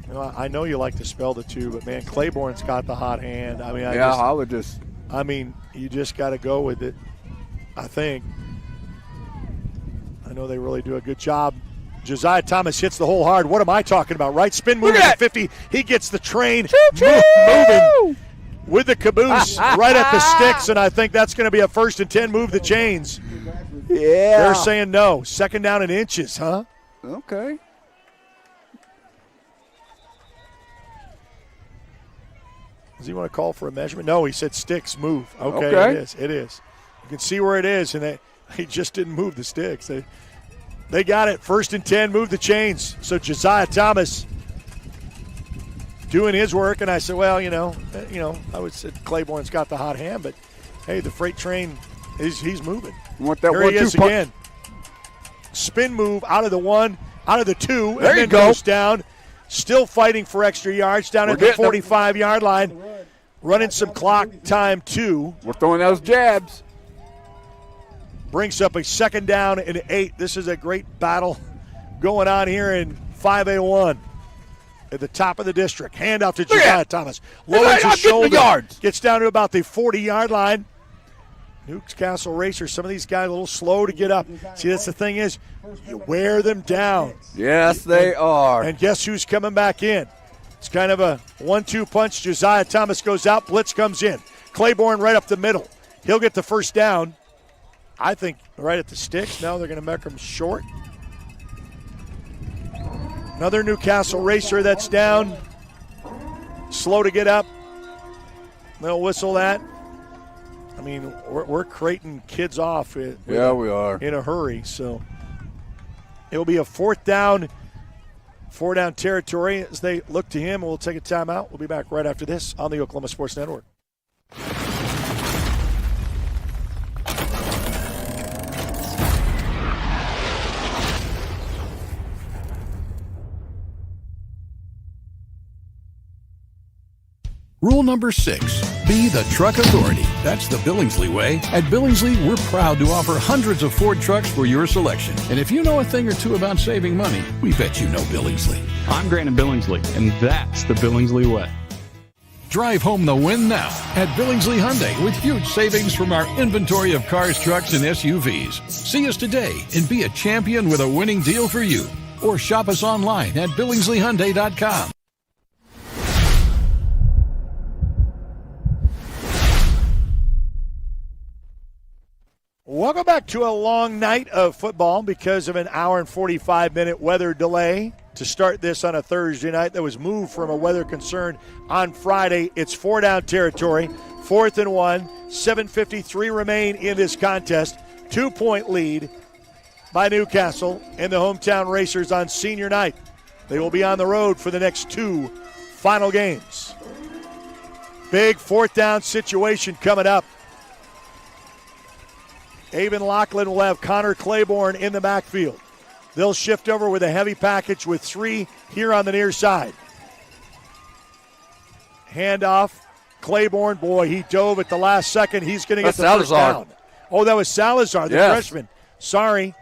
C: You know, I know you like to spell the two, but, man, Claiborne's got the hot hand. I mean, you just got to go with it, I think. I know they really do a good job. Josiah Thomas hits the hole hard. What am I talking about, right? Spin move at 50. He gets the train moving with the caboose right at the sticks, and I think that's going to be a 1st and 10, move the chains.
N: Yeah.
C: They're saying no. Second down and inches, huh?
N: Okay.
C: Does he want to call for a measurement? No, he said sticks, move. Okay. It is. You can see where it is, and he just didn't move the sticks. They got it. 1st and 10, move the chains. So Josiah Thomas doing his work, and I said, well, I would say Claiborne's got the hot hand, but hey, the freight train He's moving.
N: You want that
C: Here he is again. Spin move out of the 1, out of the 2,
N: there
C: and then goes down. Still fighting for extra yards down at the 45-yard line. Running some clock time, too.
N: We're throwing those jabs.
C: Brings up a 2nd down and 8. This is a great battle going on here in 5A1 at the top of the district. Handoff to Josiah Thomas. Lowers his shoulder. Gets down to about the 40-yard line. Newcastle Racers, some of these guys a little slow to get up. See, that's the thing is, you wear them down.
N: Yes, they are.
C: And guess who's coming back in? It's kind of a 1-2 punch. Josiah Thomas goes out. Blitz comes in. Claiborne right up the middle. He'll get the first down. I think right at the sticks. Now they're going to make him short. Another Newcastle Racer that's down. Slow to get up. They'll whistle that. I mean, we're crating kids off. We
N: are.
C: In a hurry. So it'll be a 4th down. 4-down territory as they look to him. We'll take a timeout. We'll be back right after this on the Oklahoma Sports Network.
K: Rule number 6, be the truck authority. That's the Billingsley way. At Billingsley, we're proud to offer hundreds of Ford trucks for your selection. And if you know a thing or two about saving money, we bet you know Billingsley.
E: I'm Grant Billingsley, and that's the Billingsley way.
K: Drive home the win now at Billingsley Hyundai with huge savings from our inventory of cars, trucks, and SUVs. See us today and be a champion with a winning deal for you. Or shop us online at BillingsleyHyundai.com.
C: Welcome back to a long night of football because of an hour and 45-minute weather delay to start this on a Thursday night that was moved from a weather concern on Friday. It's 4-down territory, 4th and 1, 7:53 remain in this contest. 2-point lead by Newcastle and the hometown Racers on senior night. They will be on the road for the next 2 final games. Big 4th down situation coming up. Avon Lachlan will have Connor Claiborne in the backfield. They'll shift over with a heavy package with 3 here on the near side. Handoff. Claiborne, boy, he dove at the last second. He's going to get the first down. Oh, that was Salazar, the freshman. Sorry.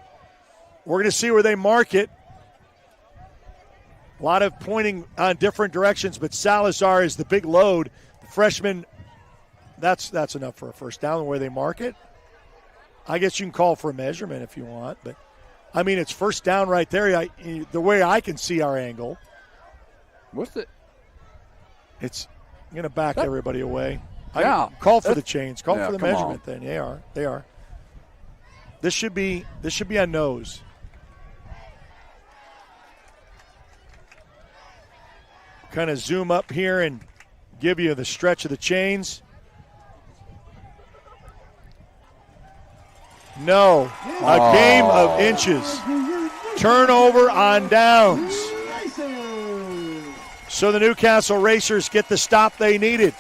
C: We're going to see where they mark it. A lot of pointing on different directions, but Salazar is the big load. The freshman, that's enough for a first down where they mark it. I guess you can call for a measurement if you want, but, I mean, it's first down right there. The way I can see our angle.
N: What's it?
C: It's going to back everybody away.
N: Yeah.
C: Call for the chains. Call for the measurement then. They are. This should be on nose. Kind of zoom up here and give you the stretch of the chains. No, a game of inches. Turnover on downs. So the Newcastle Racers get the stop they needed.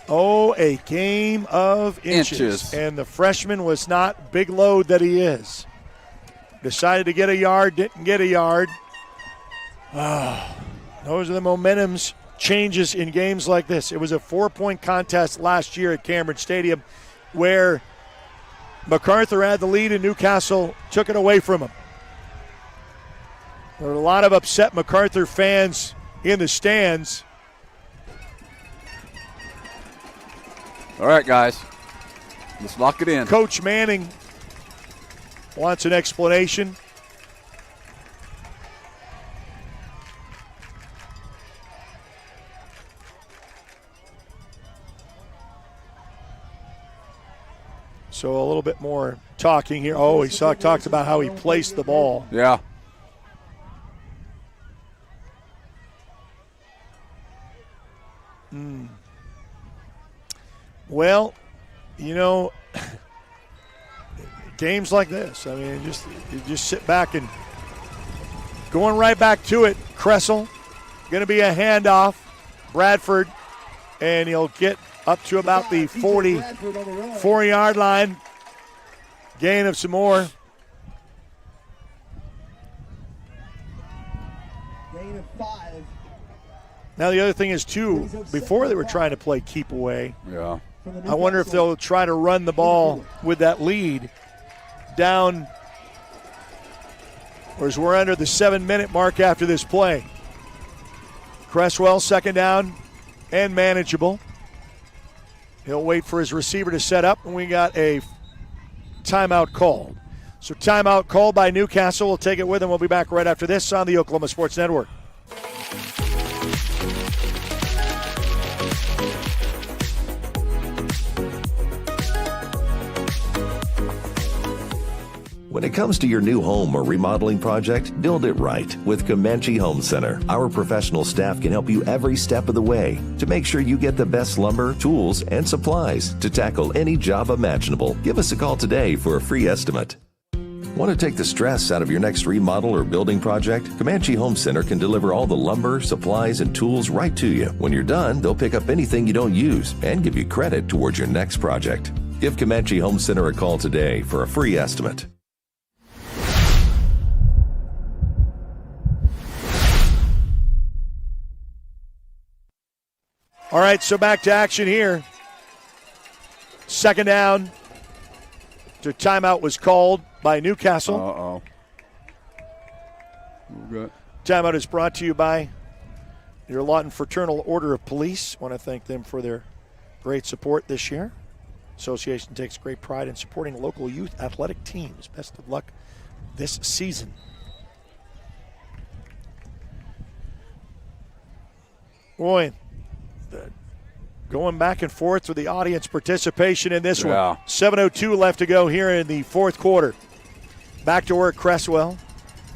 C: Oh, a game of inches. And the freshman was not big load that he is. Decided to get a yard, didn't get a yard. Those are the momentums changes in games like this. It was a 4-point contest last year at Cameron Stadium where Macarthur had the lead and Newcastle took it away from him. There were a lot of upset Macarthur fans in the stands.
N: All right, guys. Let's lock it in.
C: Coach Manning wants an explanation. So a little bit more talking here. Oh, he talks about how he placed the ball.
N: Yeah.
C: Well, you know, games like this, I mean, you just sit back and going right back to it. Kressel, going to be a handoff. Bradford, and he'll get up to about the 44-yard line. Gain of some more.
F: Gain of 5.
C: Now the other thing is, too, before they were trying to play keep away.
N: Yeah.
C: I wonder if they'll try to run the ball with that lead down, whereas we're under the 7-minute mark after this play. Cresswell, second down and manageable. He'll wait for his receiver to set up, and we got a timeout called. So timeout called by Newcastle. We'll take it with him. We'll be back right after this on the Oklahoma Sports Network.
M: When it comes to your new home or remodeling project, build it right with Comanche Home Center. Our professional staff can help you every step of the way to make sure you get the best lumber, tools, and supplies to tackle any job imaginable. Give us a call today for a free estimate. Want to take the stress out of your next remodel or building project? Comanche Home Center can deliver all the lumber, supplies, and tools right to you. When you're done, they'll pick up anything you don't use and give you credit towards your next project. Give Comanche Home Center a call today for a free estimate.
C: All right, so back to action here. Second down. The timeout was called by Newcastle. Timeout is brought to you by your Lawton Fraternal Order of Police. I want to thank them for their great support this year. Association takes great pride in supporting local youth athletic teams. Best of luck this season. Boy, going back and forth with the audience participation in this one. 7:02 left to go here in the fourth quarter. Back to work, Cresswell.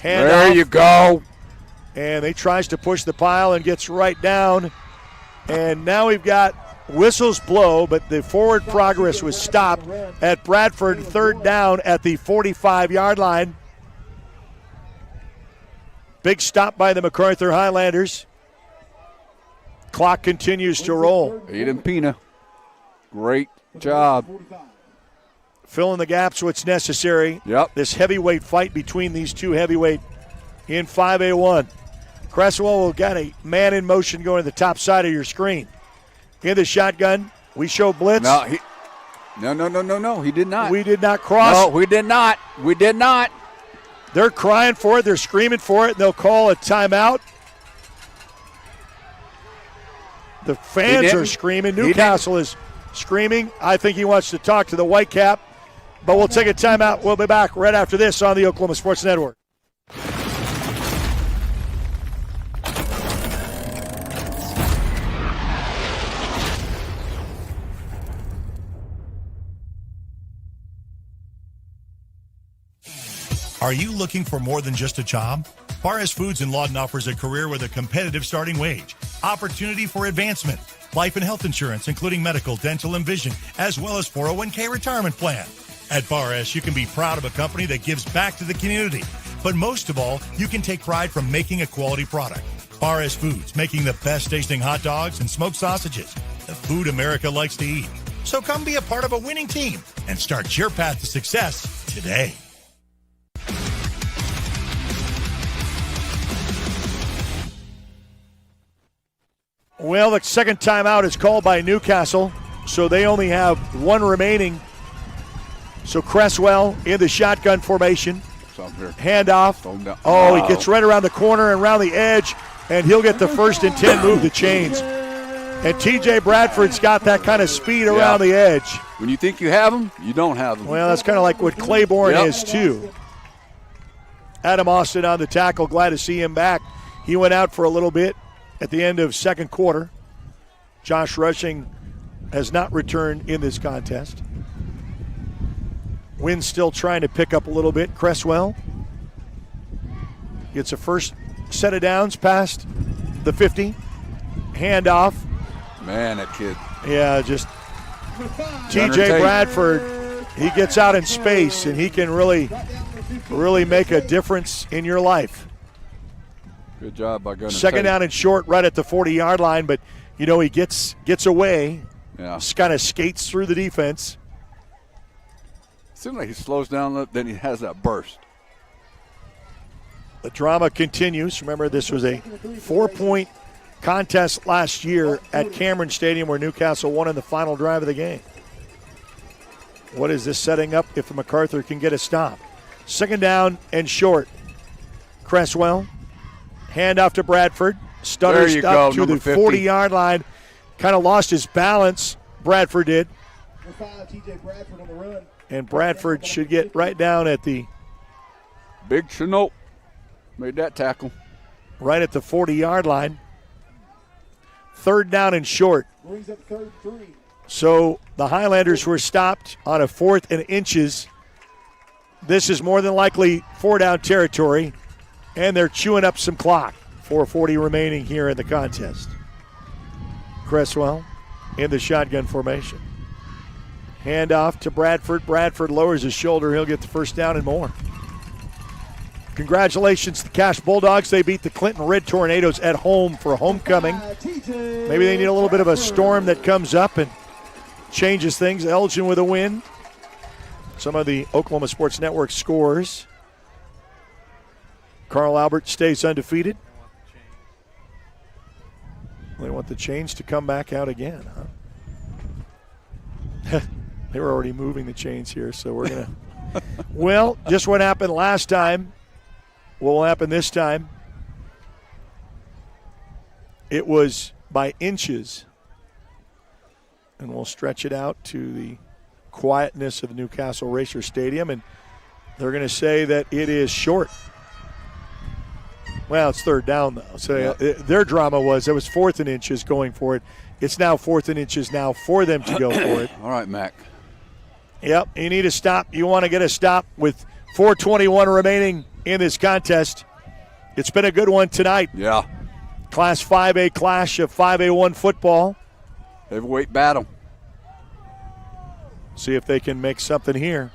N: There you go.
C: And he tries to push the pile and gets right down. And now we've got whistles blow, but the forward progress was stopped at Bradford, third down at the 45-yard line. Big stop by the Macarthur Highlanders. Clock continues to roll.
N: Aiden Pina, great job.
C: Fill in the gaps what's necessary.
N: Yep.
C: This heavyweight fight between these two heavyweight in 5A1. Cresswell will get a man in motion going to the top side of your screen. In the shotgun, we show blitz.
N: No, he did not.
C: We did not cross.
N: No, we did not. We did not.
C: They're crying for it. They're screaming for it, and they'll call a timeout. The fans are screaming. Newcastle is screaming. I think he wants to talk to the Whitecap, but we'll take a timeout. We'll be back right after this on the Oklahoma Sports Network.
O: Are you looking for more than just a job? Barres Foods in Lawton offers a career with a competitive starting wage, opportunity for advancement, life and health insurance, including medical, dental, and vision, as well as 401k retirement plan. At Barres, you can be proud of a company that gives back to the community. But most of all, you can take pride from making a quality product. Barres Foods, making the best tasting hot dogs and smoked sausages, the food America likes to eat. So come be a part of a winning team and start your path to success today.
C: Well, the second timeout is called by Newcastle, so they only have one remaining. So Cresswell in the shotgun formation. Handoff. Oh, he gets right around the corner and around the edge, and he'll get the 1st and 10, move the chains. And T.J. Bradford's got that kind of speed around the edge.
N: When you think you have him, you don't have him.
C: Well, that's kind of like what Claiborne is, too. Adam Austin on the tackle. Glad to see him back. He went out for a little bit at the end of second quarter. Josh Rushing has not returned in this contest. Wynn still trying to pick up a little bit. Cresswell gets a first set of downs past the 50. Handoff.
N: Man, that kid.
C: Yeah, just T.J. Bradford, he gets out in space, and he can really make a difference in your life.
N: Good job by Gunner.
C: Second down and short right at the 40-yard line, but, you know, he gets away
N: Yeah.
C: Just kind of skates through the defense.
N: Seems like he slows down, then he has that burst.
C: The drama continues. Remember, this was a 4-point contest last year at Cameron Stadium where Newcastle won in the final drive of the game. What is this setting up if Macarthur can get a stop? Second down and short. Cresswell, handoff to Bradford. Stutters up to the 40-yard line. Kind of lost his balance, Bradford did. And Bradford should get right down at the...
N: Big Chenault made that tackle.
C: Right at the 40-yard line. Third down and short.
F: Brings up 3rd and 3.
C: So the Highlanders were stopped on a 4th and inches. This is more than likely 4-down territory, and they're chewing up some clock. 4:40 remaining here in the contest. Cresswell in the shotgun formation. Handoff to Bradford. Bradford lowers his shoulder. He'll get the first down and more. Congratulations to the Cash Bulldogs. They beat the Clinton Red Tornadoes at home for homecoming. Maybe they need a little bit of a storm that comes up and changes things. Elgin with a win. Some of the Oklahoma Sports Network scores. Carl Albert stays undefeated. They want the chains to come back out again, huh? They were already moving the chains here, so we're going to. Well, just what happened last time. What will happen this time? It was by inches. And we'll stretch it out to the quietness of Newcastle Racer Stadium, and they're going to say that it is short. Well, it's 3rd down, though. So their drama was it was 4th and inches going for it. It's now 4th and inches now for them to go for it.
N: All right, Mac.
C: Yep, you need a stop. You want to get a stop with 4:21 remaining in this contest. It's been a good one tonight.
N: Yeah.
C: Class 5A clash of 5A1 football.
N: Heavyweight battle.
C: See if they can make something here.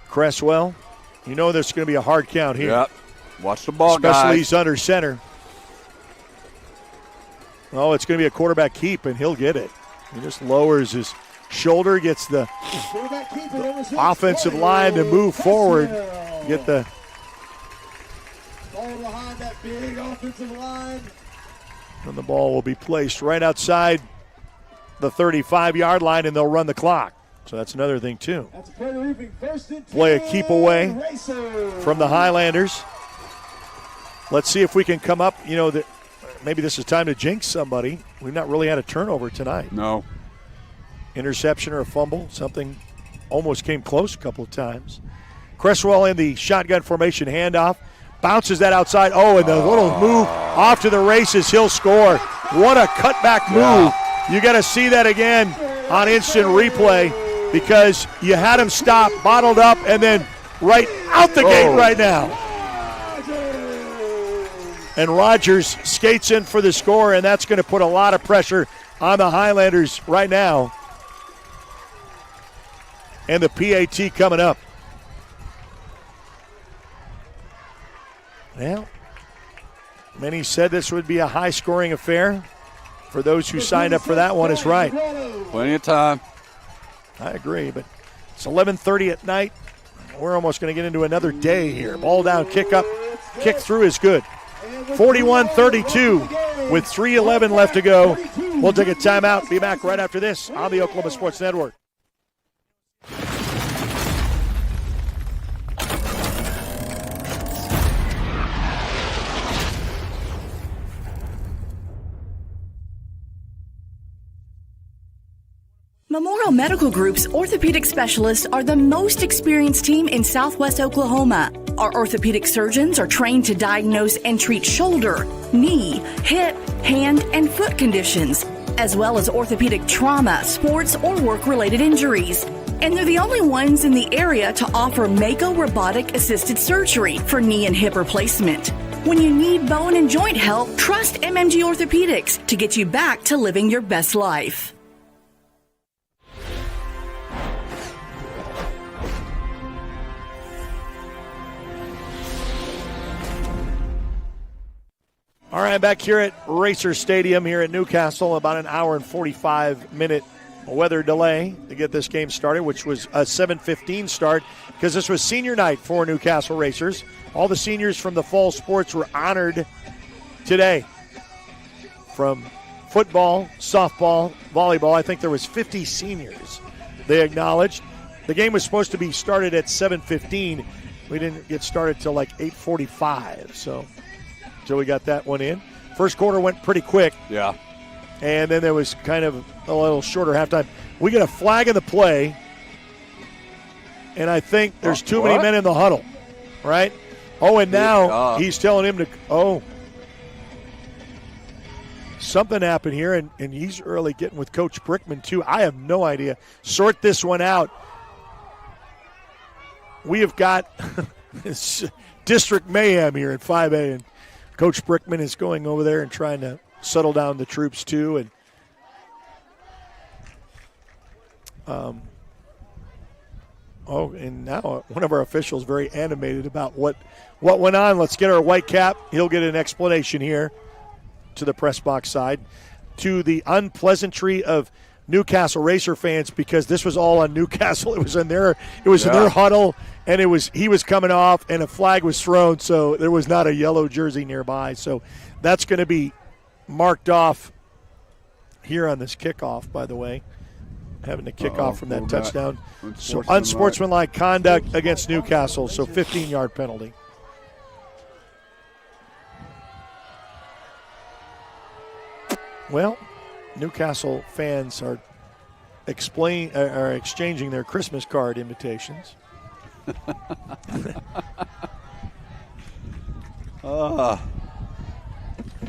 C: Cresswell. You know there's going to be a hard count here.
N: Yep. Watch the ball,
C: especially
N: guys.
C: he's under center. Oh, it's going to be a quarterback keep, and he'll get it. He just lowers his shoulder, gets the offensive line to move forward. Get the
F: ball behind that big offensive line.
C: And the ball will be placed right outside the 35-yard line, and they'll run the clock. So that's another thing, too. Play a keep away from the Highlanders. Let's see if we can come up. You know, maybe this is time to jinx somebody. We've not really had a turnover tonight.
N: No.
C: Interception or a fumble. Something almost came close a couple of times. Cresswell in the shotgun formation handoff. Bounces that outside. Oh, and the little move off to the races. He'll score. What a cutback move. You got to see that again on instant replay, because you had him stop, bottled up, and then right out the gate right now. And Rogers skates in for the score, and that's going to put a lot of pressure on the Highlanders right now. And the PAT coming up. Well, many said this would be a high-scoring affair. For those who signed up for that one, is right.
N: Plenty of time.
C: I agree, but it's 11:30 at night. We're almost going to get into another day here. Ball down, kick up, kick through is good. 41-32 with 3:11 left to go. We'll take a timeout. Be back right after this on the Oklahoma Sports Network.
H: Memorial Medical Group's orthopedic specialists are the most experienced team in Southwest Oklahoma. Our orthopedic surgeons are trained to diagnose and treat shoulder, knee, hip, hand, and foot conditions, as well as orthopedic trauma, sports, or work-related injuries. And they're the only ones in the area to offer Mako robotic-assisted surgery for knee and hip replacement. When you need bone and joint help, trust MMG Orthopedics to get you back to living your best life.
C: All right, back here at Racer Stadium here at Newcastle, about an hour and 45-minute weather delay to get this game started, which was a 7:15 start because this was senior night for Newcastle Racers. All the seniors from the fall sports were honored today. From football, softball, volleyball, I think there was 50 seniors they acknowledged. The game was supposed to be started at 7:15. We didn't get started till like 8:45, so we got that one in. First quarter went pretty quick.
N: Yeah.
C: And then there was kind of a little shorter halftime. We get a flag in the play, and I think there's too many men in the huddle, right? Oh, and now he's telling him to something happened here, and he's early getting with Coach Brickman, too. I have no idea. Sort this one out. We have got district mayhem here at 5A, and Coach Brickman is going over there and trying to settle down the troops, too. And and now one of our officials very animated about what went on. Let's get our white cap. He'll get an explanation here to the press box side, to the unpleasantry of Newcastle Racer fans, because this was all on Newcastle. It was in their huddle, and he was coming off, and a flag was thrown, so there was not a yellow jersey nearby. So that's going to be marked off here on this kickoff, by the way, having to kick off from that touchdown. So unsportsmanlike conduct against Newcastle, so 15-yard penalty. Well, Newcastle fans are exchanging their Christmas card invitations.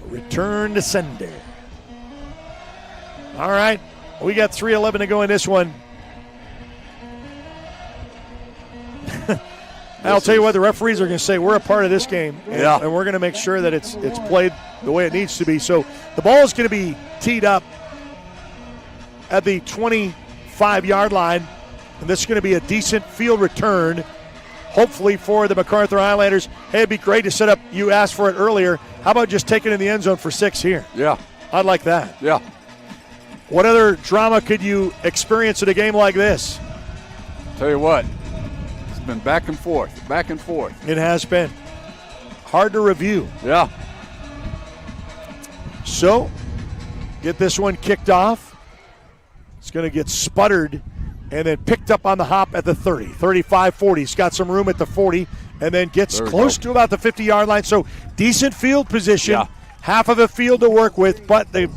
C: Return to sender. All right, we got 3:11 to go in this one. I'll tell you what, the referees are going to say, we're a part of this game, and we're going to make sure that it's played the way it needs to be. So the ball is going to be teed up at the 25-yard line, and this is going to be a decent field return, hopefully for the Macarthur Highlanders. Hey, it'd be great to set up, you asked for it earlier, how about just taking it in the end zone for 6 here?
N: Yeah.
C: I'd like that.
N: Yeah.
C: What other drama could you experience in a game like this?
N: Tell you what, it's been back and forth, back and forth.
C: It has been. Hard to review.
N: Yeah.
C: So, get this one kicked off. It's going to get sputtered and then picked up on the hop at the 30, 35, 40. He's got some room at the 40 and then gets close to about the 50-yard line. So, decent field position, half of a field to work with, but the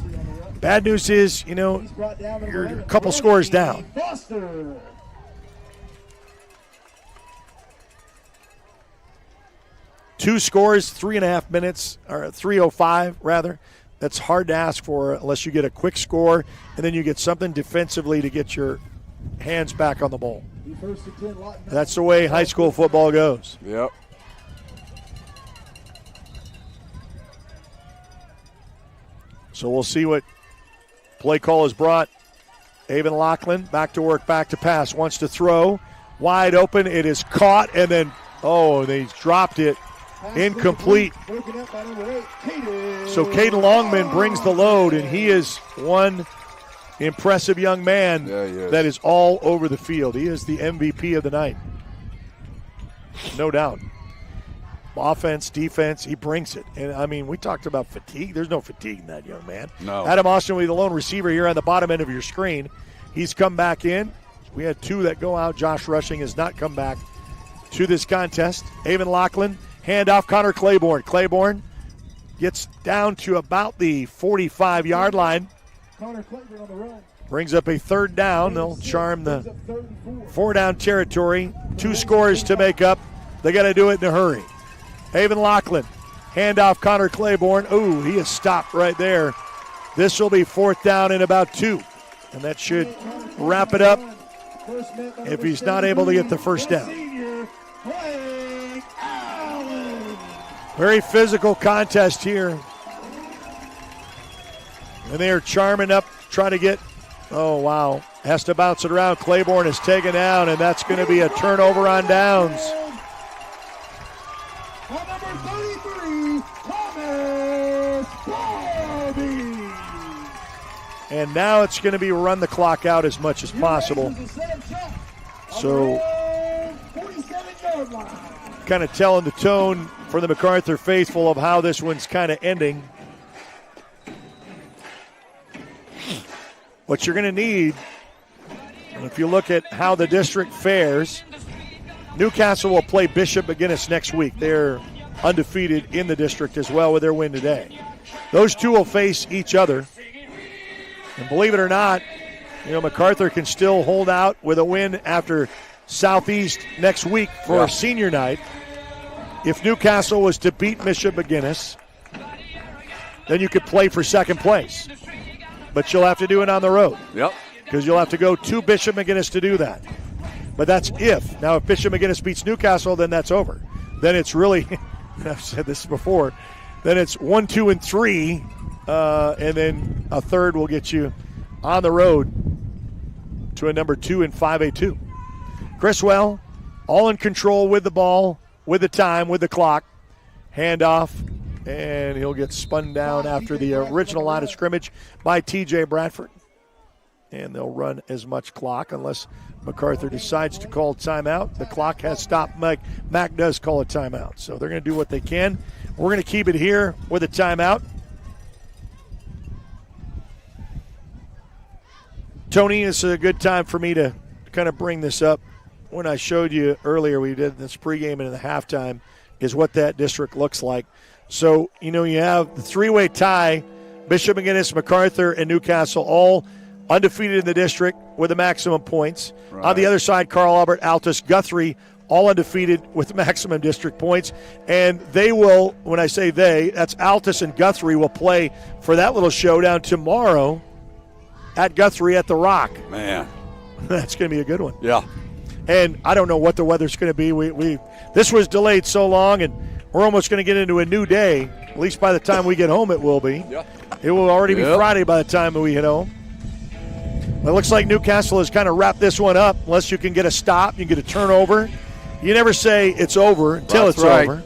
C: bad news is, you're a couple scores down. 2 scores, 3.5 minutes, or 3:05 rather. That's hard to ask for unless you get a quick score and then you get something defensively to get your hands back on the ball. That's the way high school football goes.
N: Yep.
C: So we'll see what play call has brought. Avon Lachlan back to work, back to pass, wants to throw. Wide open, it is caught, and then, they dropped it. Incomplete. So Caden Longman brings the load, and he is one impressive young man that is all over the field. He is the MVP of the night. No doubt. Offense, defense, he brings it. And, we talked about fatigue. There's no fatigue in that young man.
N: No.
C: Adam Austin will be the lone receiver here on the bottom end of your screen. He's come back in. We had 2 that go out. Josh Rushing has not come back to this contest. Avon Lachlan. Handoff, Connor Claiborne. Claiborne gets down to about the 45-yard line. Brings up a 3rd down. They'll charm the 4-down territory. 2 scores to make up. They got to do it in a hurry. Avon Lachlan. Handoff, Connor Claiborne. Ooh, he is stopped right there. This will be 4th down and about 2. And that should wrap it up if he's not able to get the first down. Very physical contest here. And they are charming up, trying to get, has to bounce it around. Claiborne is taken down, and that's going to be a turnover on downs. And now it's going to be run the clock out as much as possible. So kind of telling the tone for the Macarthur faithful of how this one's kind of ending. What you're going to need, if you look at how the district fares, Newcastle will play Bishop McGuinness next week. They're undefeated in the district as well with their win today. Those two will face each other. And believe it or not, Macarthur can still hold out with a win after Southeast next week for senior night. If Newcastle was to beat Bishop McGuinness, then you could play for second place. But you'll have to do it on the road.
N: Yep.
C: Because you'll have to go to Bishop McGuinness to do that. But that's if. Now, if Bishop McGuinness beats Newcastle, then that's over. Then it's really, I've said this before, then it's 1, 2, and 3, and then a third will get you on the road to a number 2 in 5A2. Criswell, all in control with the ball, with the time, with the clock. Handoff, and he'll get spun down after the original line of scrimmage by T.J. Bradford. And they'll run as much clock unless Macarthur decides to call timeout. The clock has stopped. Mac does call a timeout, so they're going to do what they can. We're going to keep it here with a timeout. Tony, it's a good time for me to kind of bring this up. When I showed you earlier, we did this pregame and the halftime, is what that district looks like. So, you have the three-way tie, Bishop McGuinness, Macarthur, and Newcastle, all undefeated in the district with the maximum points. Right. On the other side, Carl Albert, Altus, Guthrie, all undefeated with maximum district points. And they will, when I say they, that's Altus and Guthrie will play for that little showdown tomorrow at Guthrie at the Rock.
N: Man.
C: That's going to be a good one.
N: Yeah.
C: And I don't know what the weather's going to be. This was delayed so long, and we're almost going to get into a new day. At least by the time we get home, it will be.
N: Yeah.
C: It will already be Friday by the time we get home. It looks like Newcastle has kind of wrapped this one up. Unless you can get a stop, you can get a turnover. You never say it's over until it's over.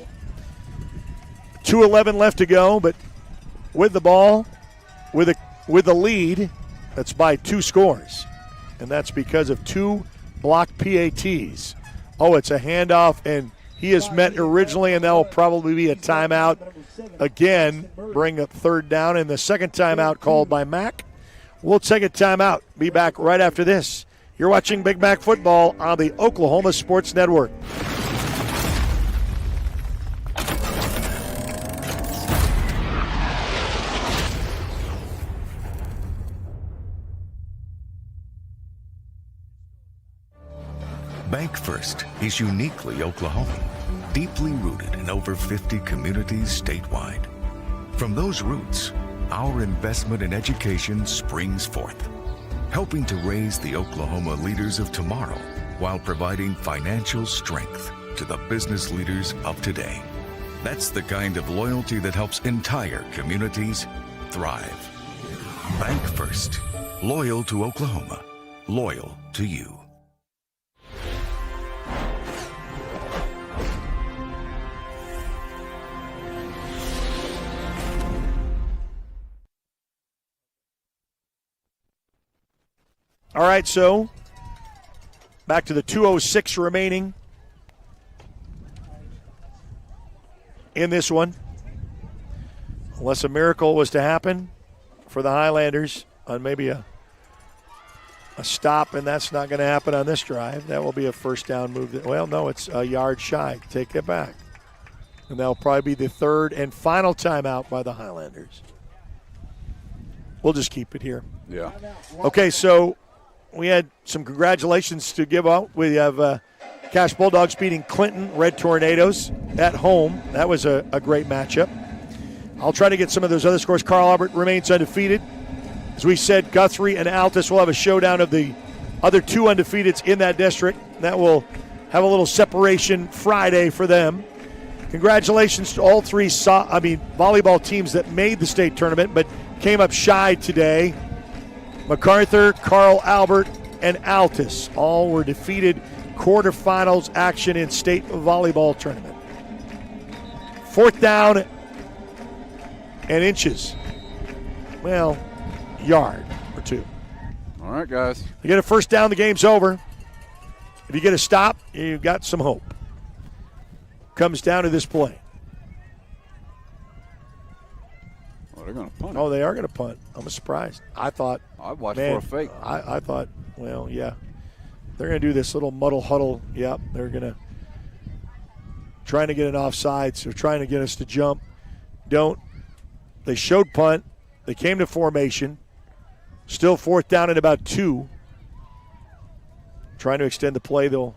C: 2:11 left to go, but with the ball, with the lead, that's by 2 scores. And that's because of 2 blocked PATs. Oh, it's a handoff, and he is met originally, and that will probably be a timeout. Again, bring up third down, and the second timeout called by Mac. We'll take a timeout. Be back right after this. You're watching Big Mac Football on the Oklahoma Sports Network.
L: Bank First is uniquely Oklahoman, deeply rooted in over 50 communities statewide. From those roots, our investment in education springs forth, helping to raise the Oklahoma leaders of tomorrow while providing financial strength to the business leaders of today. That's the kind of loyalty that helps entire communities thrive. Bank First, loyal to Oklahoma, loyal to you.
C: All right, so back to the 2:06 remaining in this one. Unless a miracle was to happen for the Highlanders on maybe a stop, and that's not going to happen on this drive. That will be a first down move. Well, no, it's a yard shy. Take it back. And that will probably be the third and final timeout by the Highlanders. We'll just keep it here.
N: Yeah.
C: Okay, so we had some congratulations to give out. We have Cash Bulldogs beating Clinton Red Tornadoes at home. That was a great matchup. I'll try to get some of those other scores. Carl Albert remains undefeated. As we said, Guthrie and Altus will have a showdown of the other 2 undefeateds in that district. That will have a little separation Friday for them. Congratulations to all 3 volleyball teams that made the state tournament but came up shy today. Macarthur, Carl Albert, and Altus all were defeated. Quarterfinals action in state volleyball tournament. 4th down and inches. Well, yard. We're 2.
N: All right, guys.
C: You get a first down, the game's over. If you get a stop, you've got some hope. Comes down to this play.
N: Well, they're going to punt it.
C: Oh, they are going to punt. I'm surprised. I thought.
N: I'd watch for a fake.
C: I thought, well, yeah. They're going to do this little muddle huddle. Yep, they're going to. Trying to get an offsides. They're trying to get us to jump. Don't. They showed punt. They came to formation. Still fourth down at about 2. Trying to extend the play. They'll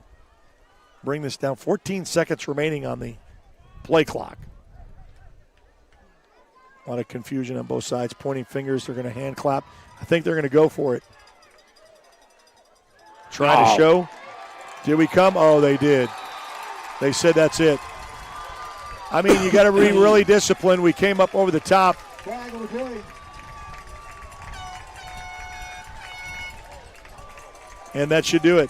C: bring this down. 14 seconds remaining on the play clock. A lot of confusion on both sides. Pointing fingers. They're going to hand clap. I think they're going to go for it. Trying to show. Did we come? Oh, they did. They said that's it. I mean, you got to be really disciplined. We came up over the top. And that should do it.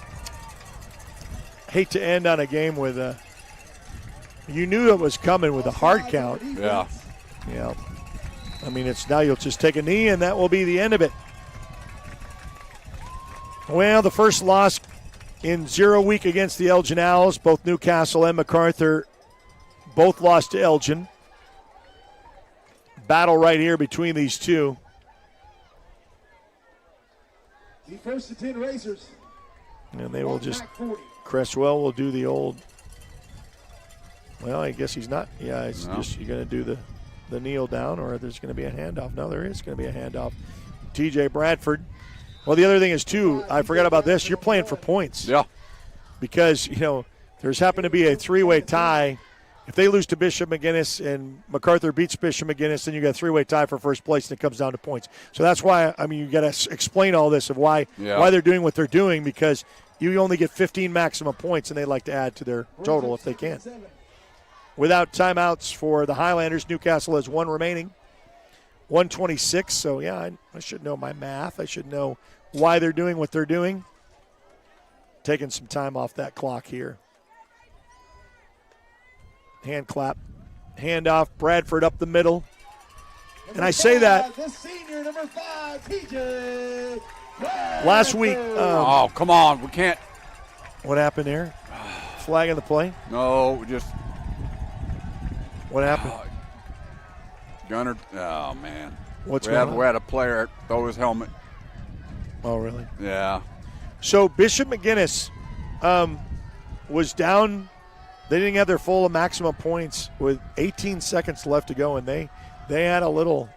C: Hate to end on a game with a. You knew it was coming with a hard count.
N: Yeah.
C: Yeah. I mean, it's now you'll just take a knee, and that will be the end of it. Well, the first loss in 0 week against the Elgin Owls, both Newcastle and Macarthur, both lost to Elgin. Battle right here between these two.
F: The first and 10 racers.
C: And they will just, Cresswell will do the old, well, I guess he's not. Yeah, it's just you're going to do the kneel down, or there's going to be a handoff. No, there is going to be a handoff. TJ Bradford. Well, the other thing is, too, I forgot about this. You're playing for points.
N: Yeah.
C: Because, there's happened to be a 3-way tie. If they lose to Bishop McGuinness and Macarthur beats Bishop McGuinness, then you got a 3-way tie for first place, and it comes down to points. So that's why, you got to explain all this of why they're doing what they're doing, because you only get 15 maximum points, and they like to add to their total if they can. Without timeouts for the Highlanders, Newcastle has 1 remaining. 1:26, so yeah, I should know my math. I should know why they're doing what they're doing. Taking some time off that clock here. Hand clap. Handoff. Bradford up the middle. And I say that.
F: The senior, number 5, TJ.
C: Last week.
N: Oh, come on. We can't.
C: What happened there? Flag in the play?
N: No, just.
C: What happened?
N: Gunner. Oh, man.
C: What's going on?
N: We had a player throw his helmet.
C: Oh, really?
N: Yeah.
C: So Bishop McGuinness was down. They didn't have their full maximum points with 18 seconds left to go, and they had a little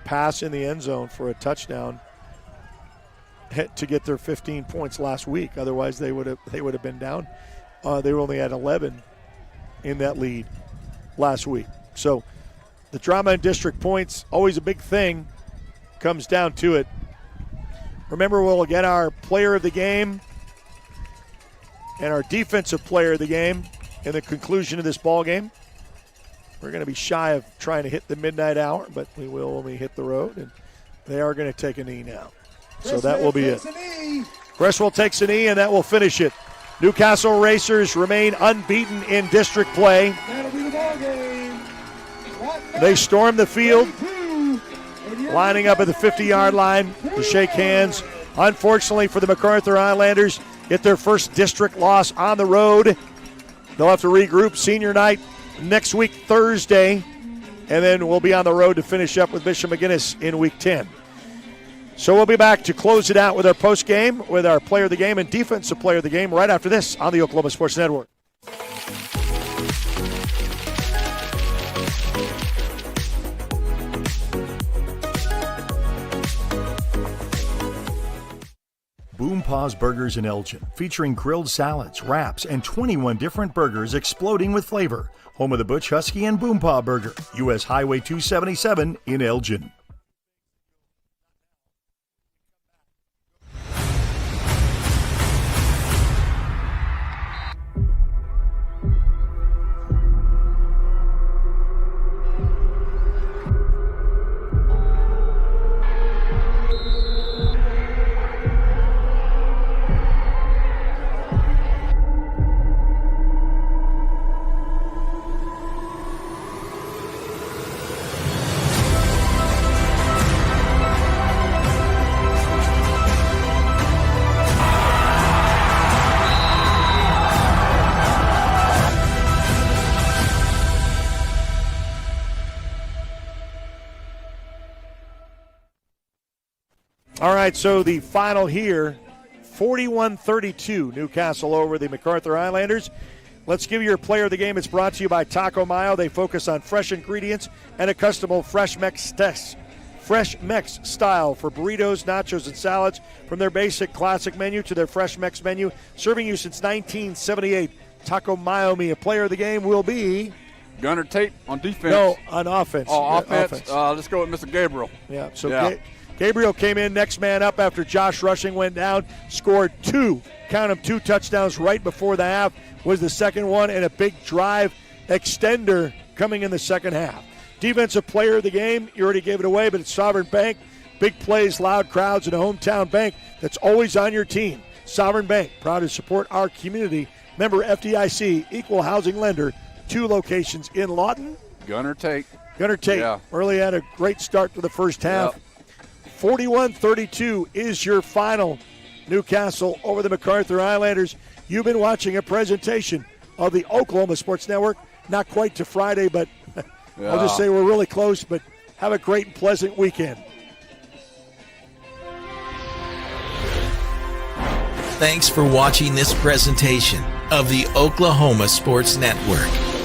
C: pass in the end zone for a touchdown to get their 15 points last week. Otherwise, they would have been down. They were only at 11 in that lead last week. So the drama in district points, always a big thing, comes down to it. Remember, we'll get our player of the game and our defensive player of the game in the conclusion of this ball game. We're going to be shy of trying to hit the midnight hour, but we will when we hit the road, and they are going to take a knee now. So that will be it. Cresswell takes a knee, and that will finish it. Newcastle Racers remain unbeaten in district play.
F: That'll be the ball game.
C: They storm the field, lining up at the 50-yard line to shake hands. Unfortunately for the Macarthur Highlanders, get their first district loss on the road. They'll have to regroup senior night next week, Thursday, and then we'll be on the road to finish up with Bishop McGuinness in week 10. So we'll be back to close it out with our post game, with our player of the game and defensive player of the game right after this on the Oklahoma Sports Network.
O: Boom Paws Burgers in Elgin, featuring grilled salads, wraps, and 21 different burgers exploding with flavor. Home of the Butch Husky and Boom Paw Burger, U.S. Highway 277 in Elgin.
C: All right, so the final here, 41-32, Newcastle over the Macarthur Highlanders. Let's give you your player of the game. It's brought to you by Taco Mayo. They focus on fresh ingredients and a custom Fresh Mex test. Fresh Mex style for burritos, nachos, and salads. From their basic classic menu to their Fresh Mex menu, serving you since 1978. Taco Mayo. A player of the game will be
N: Gunnar Tate on defense.
C: No, on offense.
N: Oh, offense. Let's go with Mr. Gabriel.
C: Yeah, so Gabriel came in next man up after Josh Rushing went down, scored two touchdowns right before the half, was the second one, and a big drive extender coming in the second half. Defensive player of the game, you already gave it away, but it's Sovereign Bank. Big plays, loud crowds, and a hometown bank that's always on your team. Sovereign Bank, proud to support our community. Member FDIC, equal housing lender, 2 locations in Lawton.
N: Gunnar Tate.
C: Early had a great start to the first half.
N: Yep.
C: 41-32 is your final. Newcastle over the Macarthur Highlanders. You've been watching a presentation of the Oklahoma Sports Network. Not quite to Friday, but I'll just say we're really close, but have a great and pleasant weekend.
P: Thanks for watching this presentation of the Oklahoma Sports Network.